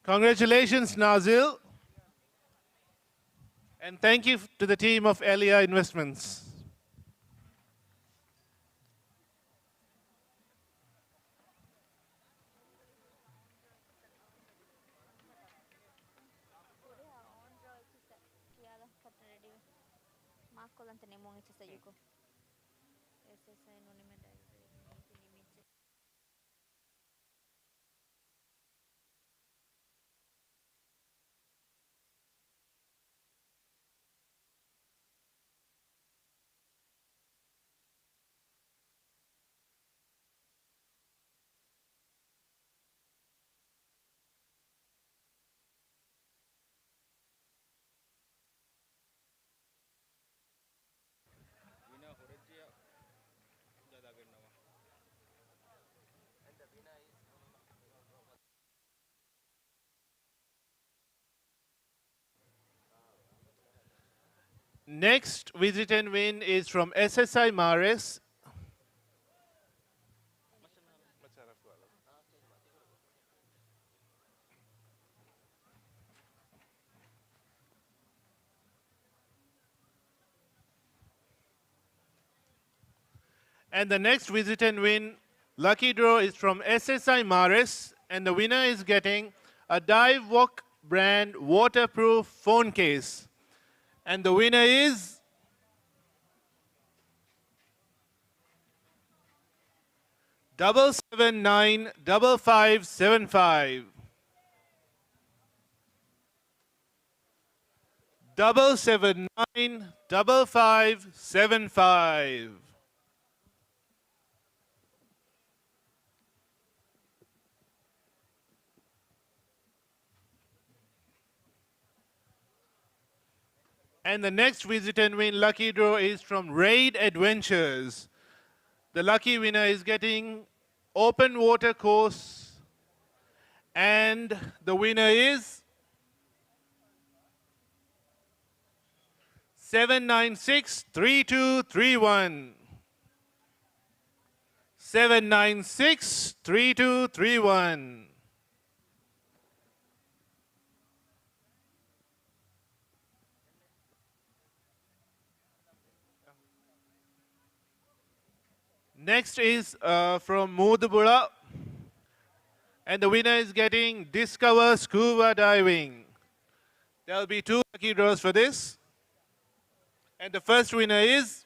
[SPEAKER 1] Congratulations, Nazil. And thank you to the team of Elia Investments. Next visit and win is from SSI Mares. And the next visit and win lucky draw is from SSI Mares, and the winner is getting a Dive Walk brand waterproof phone case. And the winner is double 7795575. 7795575. And the next visit and win lucky draw is from Raid Adventures. The lucky winner is getting open water course, and the winner is 7963231. 7963231. Next is from Mudubura, and the winner is getting Discover Scuba Diving. There will be 2 lucky draws for this. And the first winner is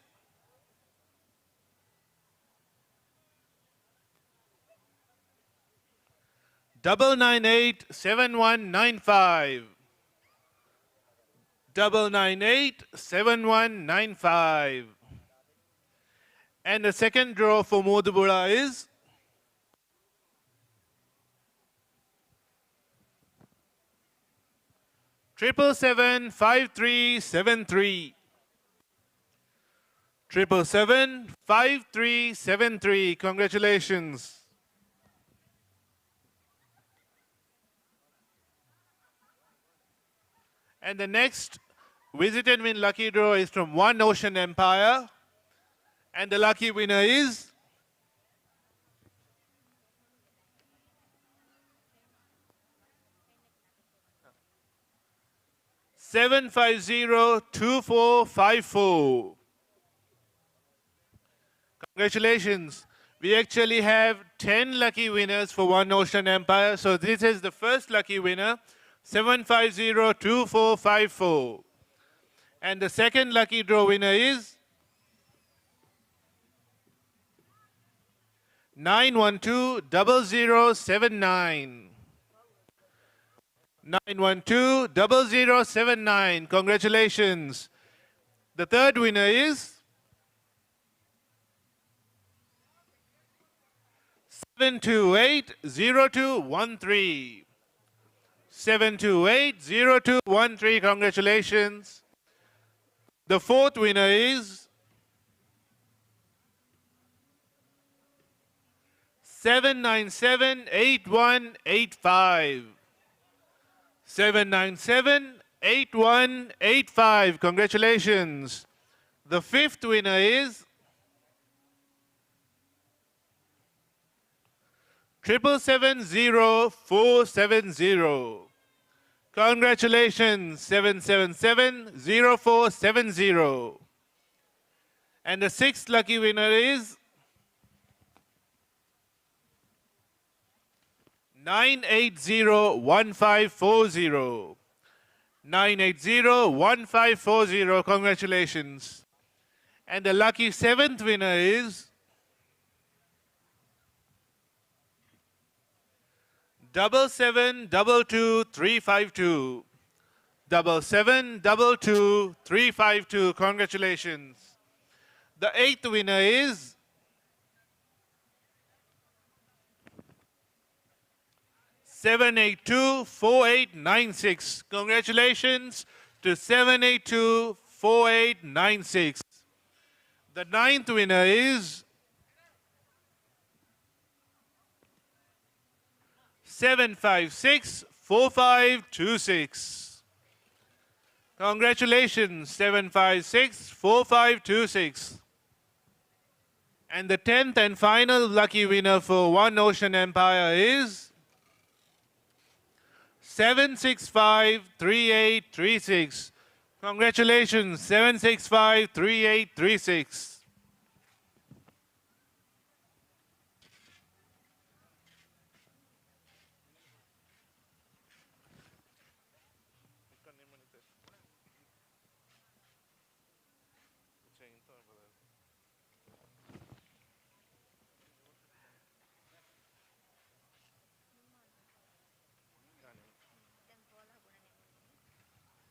[SPEAKER 1] 9987195. 9987195. And the second draw for Mudubura is 7775373. 7775373. Congratulations. And the next visit and win lucky draw is from One Ocean Empire. And the lucky winner is 7502454. Congratulations. We actually have 10 lucky winners for One Ocean Empire. So this is the first lucky winner, 7502454. And the second lucky draw winner is 9120079. 9120079. Congratulations. The third winner is 7280213. 7280213. Congratulations. The fourth winner is 7978185. 7978185. Congratulations. The fifth winner is 7770470. Congratulations, 7770470. And the sixth lucky winner is 9801540. 9801540. Congratulations. And the lucky seventh winner is 7722352. 7722352. Congratulations. The eighth winner is 7824896. Congratulations to 7824896. The ninth winner is 7564526. Congratulations, 7564526. And the 10th and final lucky winner for One Ocean Empire is 7653836. Congratulations, 7653836.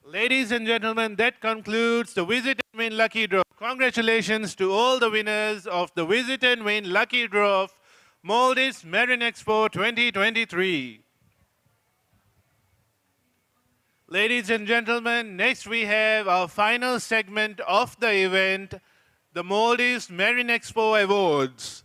[SPEAKER 1] Ladies and gentlemen, that concludes the Visit and Win Lucky Draw. Congratulations to all the winners of the Visit and Win Lucky Draw of Maldives Marine Expo 2023. Ladies and gentlemen, next we have our final segment of the event, the Maldives Marine Expo Awards.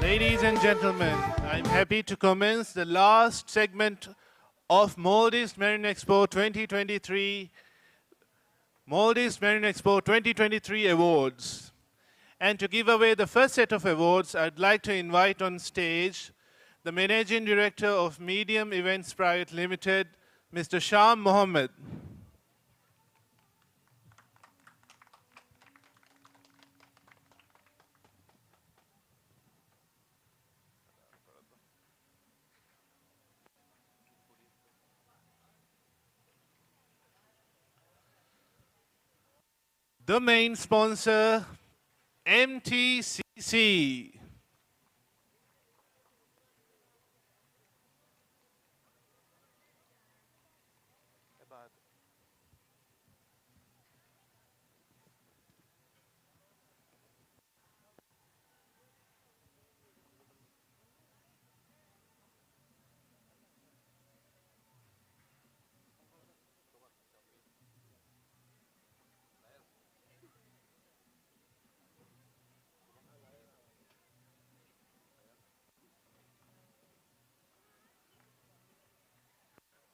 [SPEAKER 1] Ladies and gentlemen, I'm happy to commence the last segment of Maldives Marine Expo 2023, Maldives Marine Expo 2023 awards. And to give away the first set of awards, I'd like to invite on stage the Managing Director of Medium Events Private Limited, Mr. Sham Mohammed. The main sponsor, MTCC.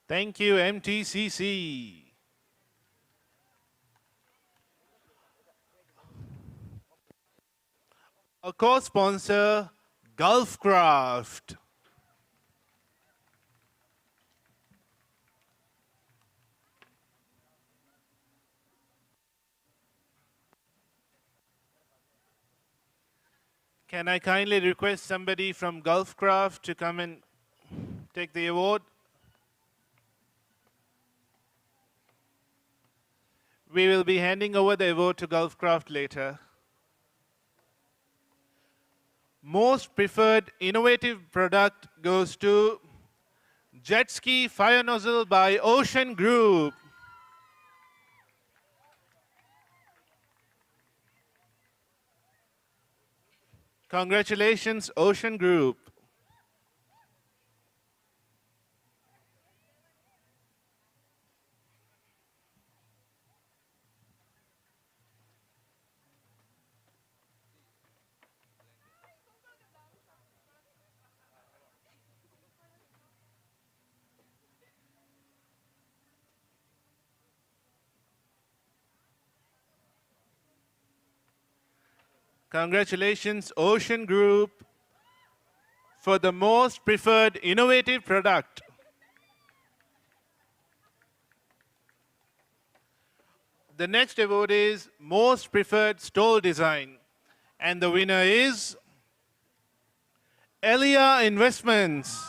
[SPEAKER 1] Thank you, MTCC. A co-sponsor, Gulfcraft. Can I kindly request somebody from Gulfcraft to come and take the award? We will be handing over the award to Gulfcraft later. Most preferred innovative product goes to Jet Ski Fire Nozzle by Ocean Group. Congratulations, Ocean Group. Congratulations, Ocean Group, for the most preferred innovative product. The next award is most preferred stall design. And the winner is Elia Investments.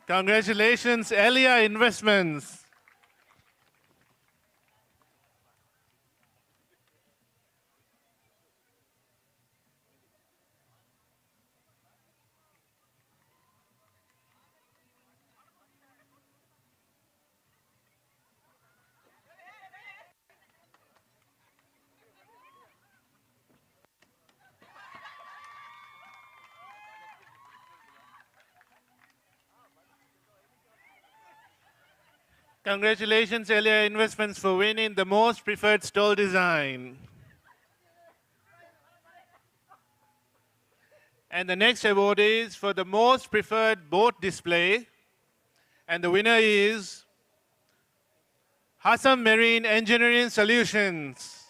[SPEAKER 1] Congratulations, Elia Investments. Congratulations, Elia Investments, for winning the most preferred stall design. And the next award is for the most preferred boat display. And the winner is Hassan Marine Engineering Solutions.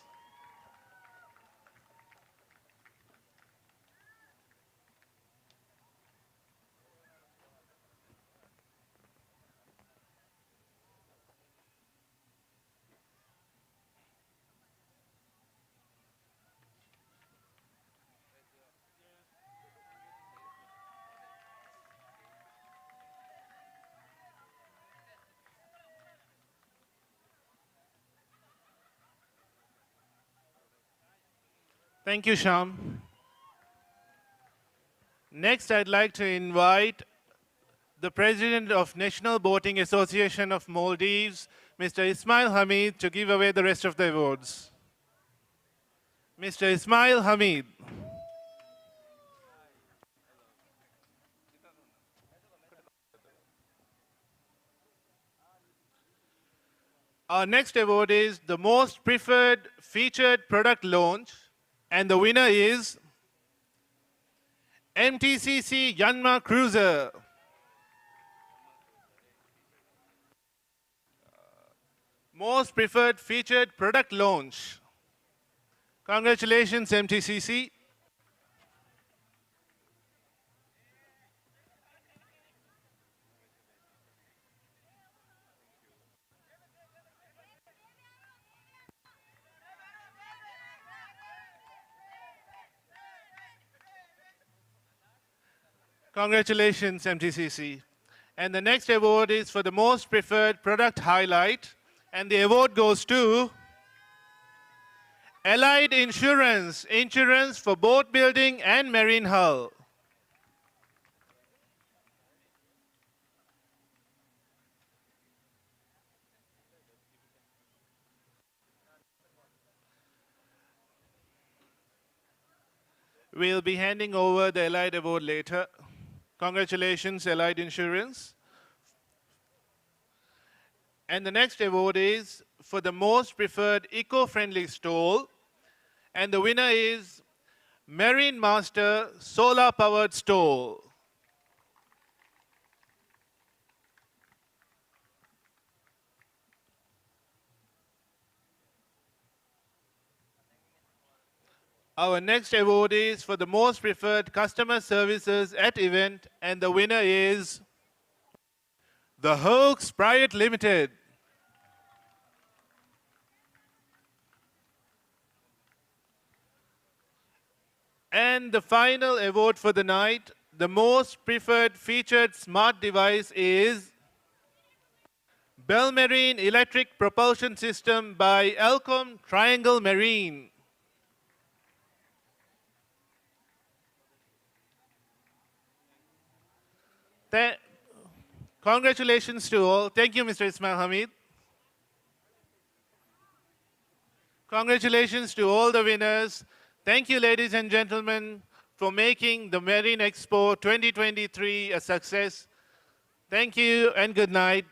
[SPEAKER 1] Thank you, Sham. Next, I'd like to invite the President of National Boating Association of Maldives, Mr. Ismail Hamid, to give away the rest of the awards. Mr. Ismail Hamid. Our next award is the most preferred featured product launch, and the winner is MTCC Yanmar Cruiser. Most preferred featured product launch. Congratulations, MTCC. Congratulations, MTCC. And the next award is for the most preferred product highlight. And the award goes to Allied Insurance, insurance for boat building and marine hull. We'll be handing over the Allied Award later. Congratulations, Allied Insurance. And the next award is for the most preferred eco-friendly stall. And the winner is Marine Master solar-powered stall. Our next award is for the most preferred customer services at event, and the winner is the Hoax Private Limited. And the final award for the night, the most preferred featured smart device is Bell Marine Electric Propulsion System by Alcom Triangle Marine. Congratulations to all. Thank you, Mr. Ismail Hamid. Congratulations to all the winners. Thank you, ladies and gentlemen, for making the Marine Expo 2023 a success. Thank you and good night.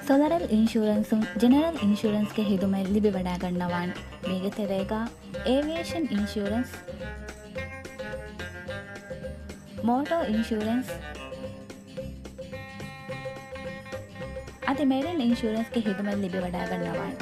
[SPEAKER 2] සොලරල් ඉන්ශූරන්සුම් general ඉන්ශූරන්ස්ගේ හිදුමයි ලිබි වඩා ගන්නවාන් මේගෙ තෙරේගා aviation ඉන්ශූරන්ස් මෝටෝ ඉන්ශූරන්ස් අති මෙරන් ඉන්ශූරන්ස්ගේ හිදුමයි ලිබි වඩා ගන්නවාන්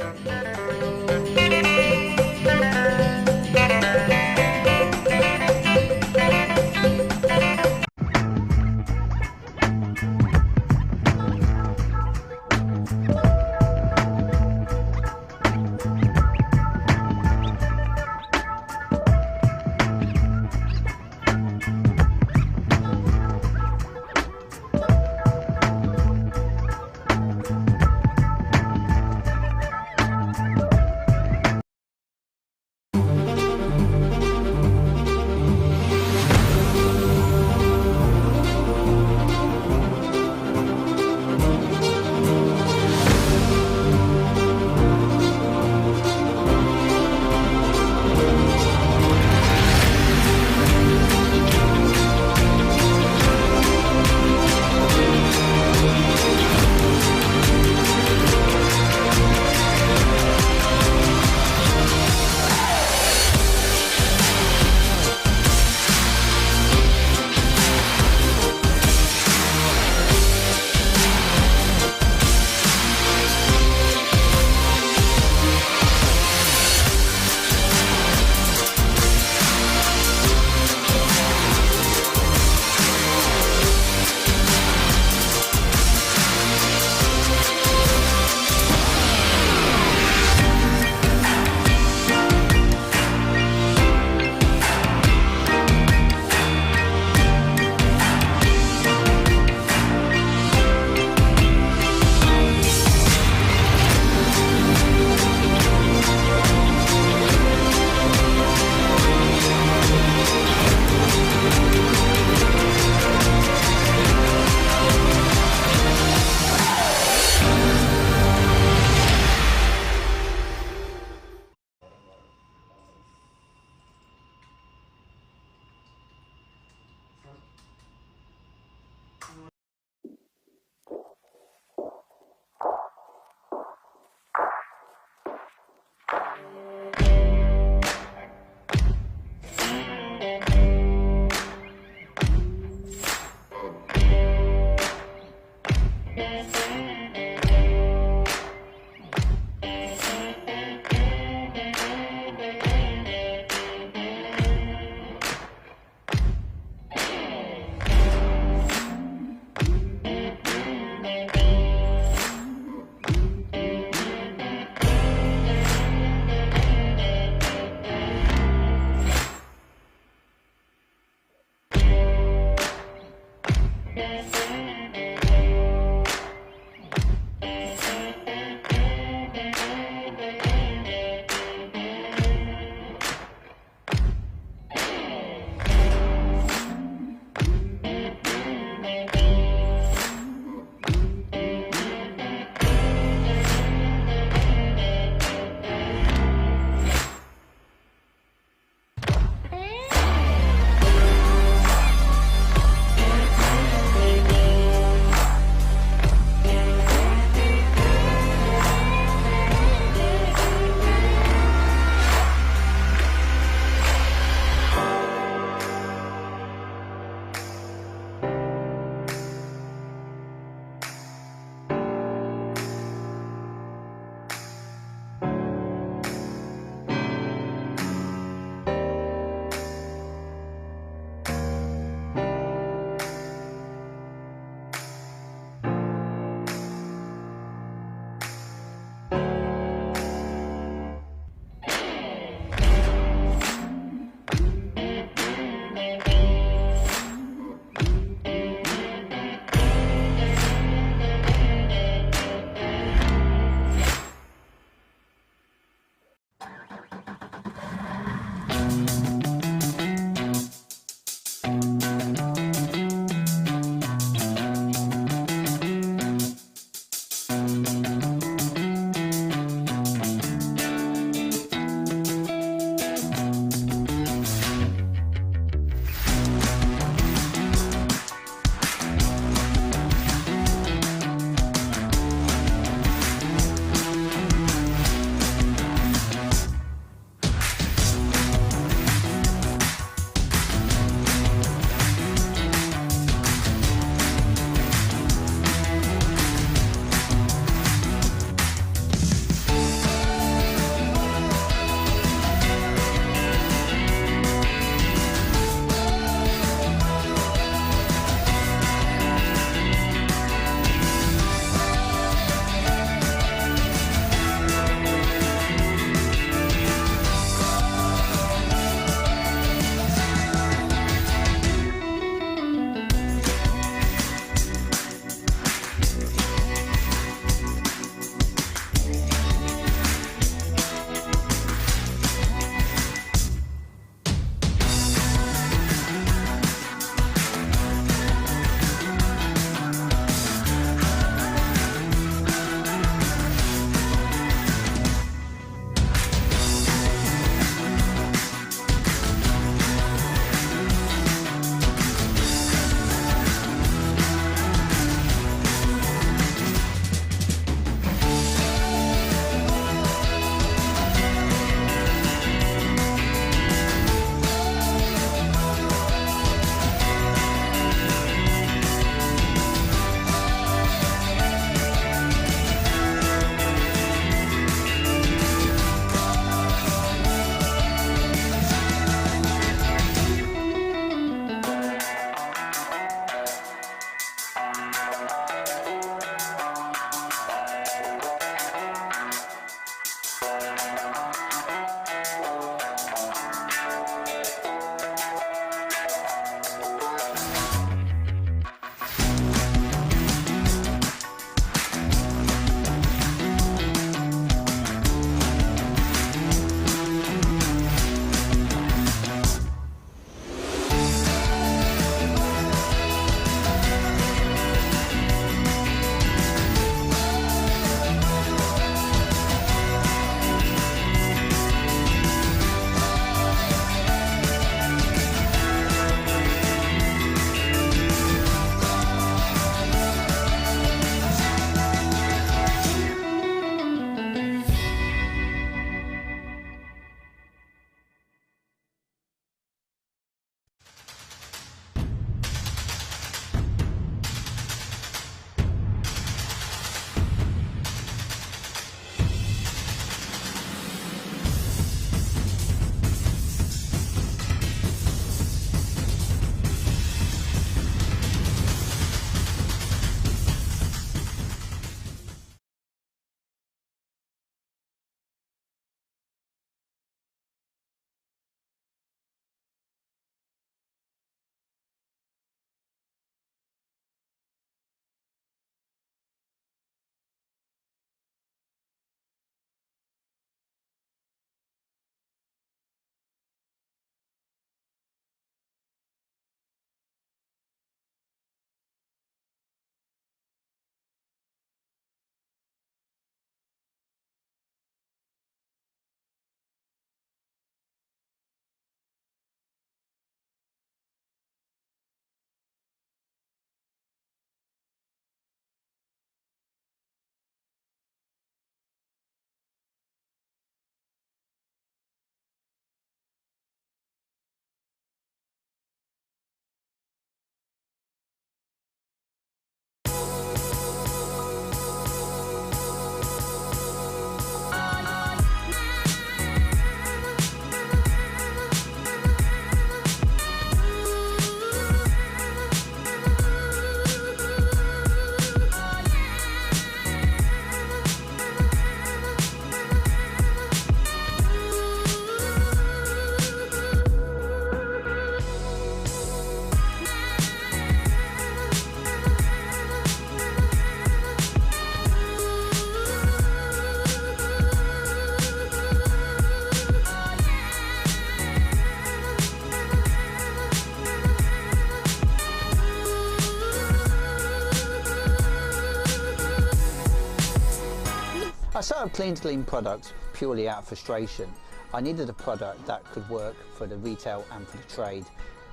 [SPEAKER 5] started Clean to Clean products purely out of frustration. I needed a product that could work for the retail and for the trade,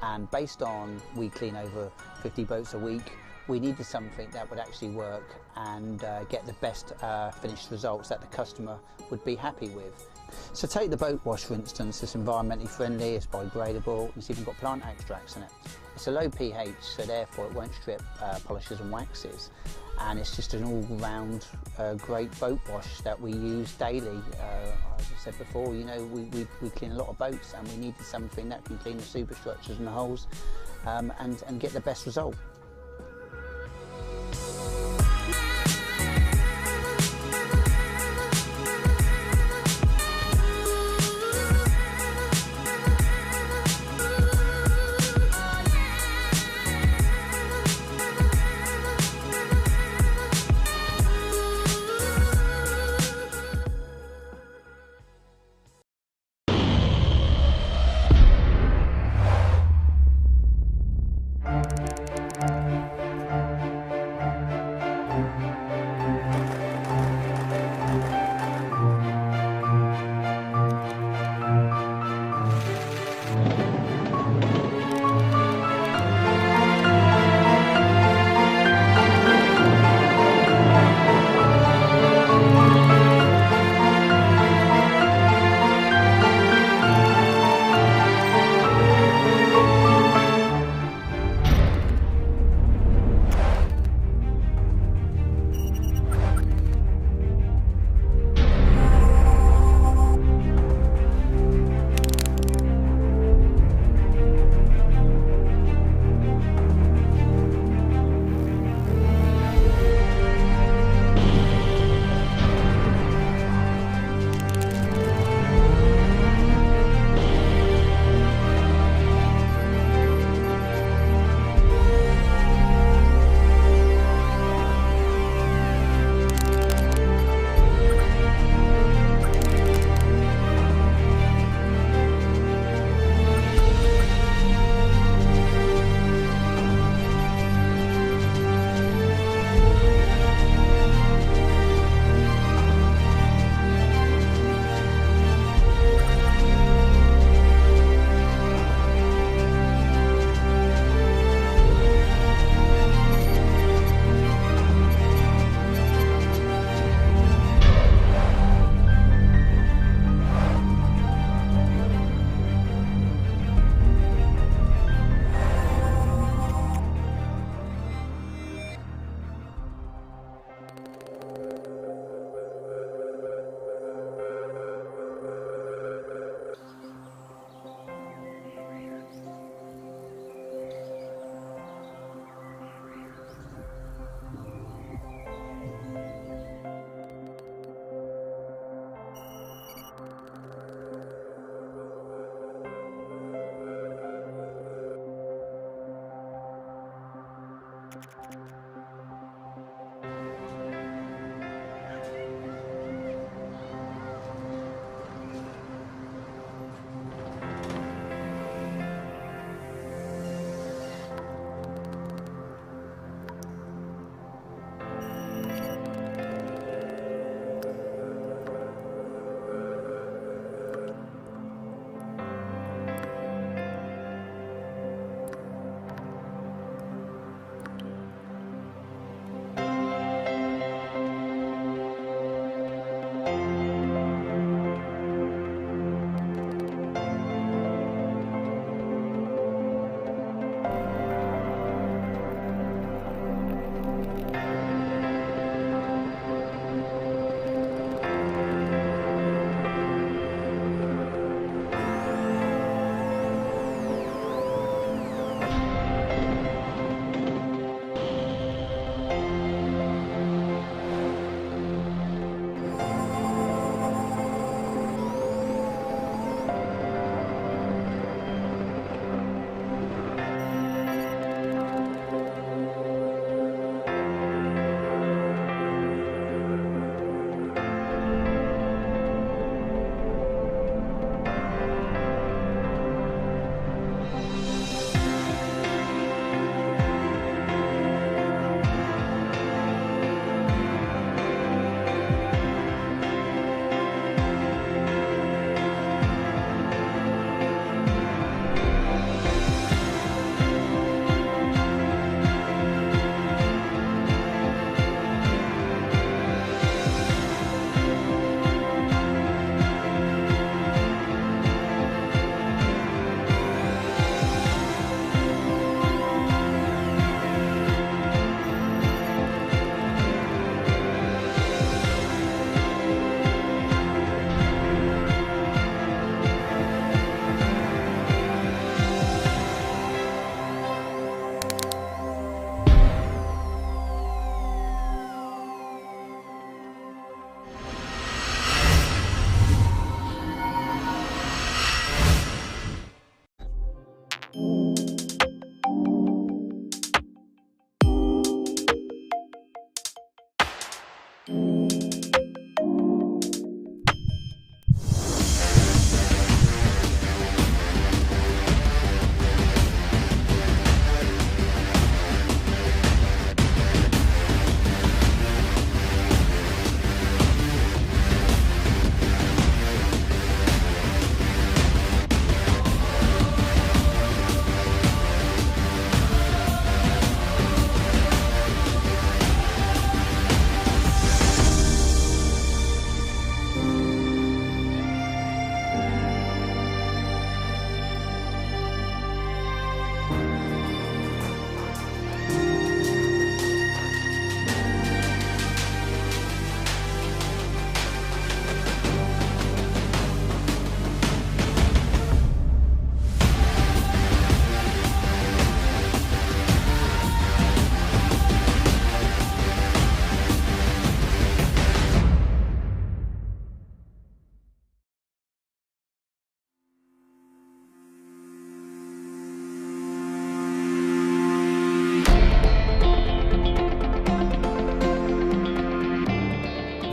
[SPEAKER 5] and based on we clean over 50 boats a week, we needed something that would actually work and get the best finished results that the customer would be happy with. So take the boat wash for instance, it's environmentally friendly, it's biodegradable, it's even got plant extracts in it. It's a low pH, so therefore it won't strip polishes and waxes, and it's just an all-round great boat wash that we use daily. As I said before, you know, we clean a lot of boats and we needed something that can clean the superstructures and the hulls and get the best result.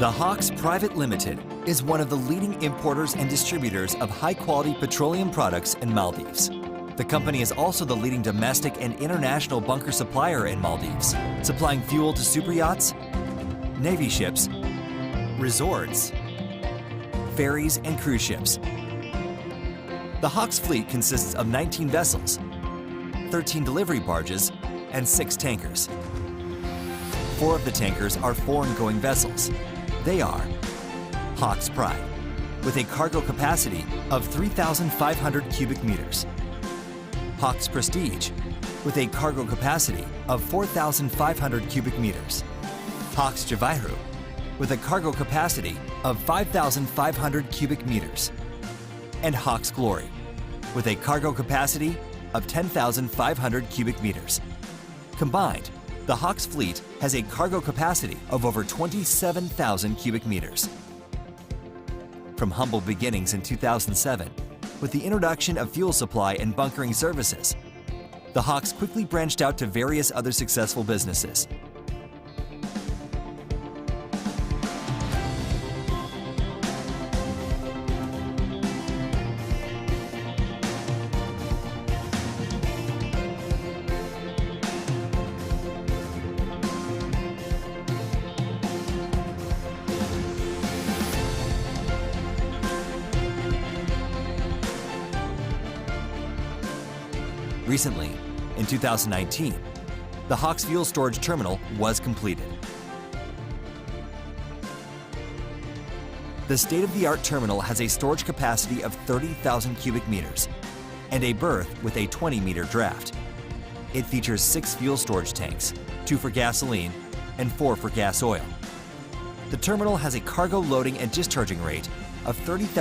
[SPEAKER 3] The Hawks Private Limited is one of the leading importers and distributors of high-quality petroleum products in Maldives. The company is also the leading domestic and international bunker supplier in Maldives, supplying fuel to super yachts, navy ships, resorts, ferries, and cruise ships. The Hawks fleet consists of 19 vessels, 13 delivery barges, and 6 tankers. 4 of the tankers are foreign-going vessels. They are Hawks Pride, with a cargo capacity of 3,500 cubic meters. Hawks Prestige, with a cargo capacity of 4,500 cubic meters. Hawks Javairu, with a cargo capacity of 5,500 cubic meters. And Hawks Glory, with a cargo capacity of 10,500 cubic meters. Combined, the Hawks fleet has a cargo capacity of over 27,000 cubic meters. From humble beginnings in 2007, with the introduction of fuel supply and bunkering services, the Hawks quickly branched out to various other successful businesses. Recently, in 2019, the Hawks Fuel Storage Terminal was completed. The state-of-the-art terminal has a storage capacity of 30,000 cubic meters and a berth with a 20-meter draft. It features 6 fuel storage tanks, 2 for gasoline and 4 for gas oil. The terminal has a cargo loading and discharging rate of 30,000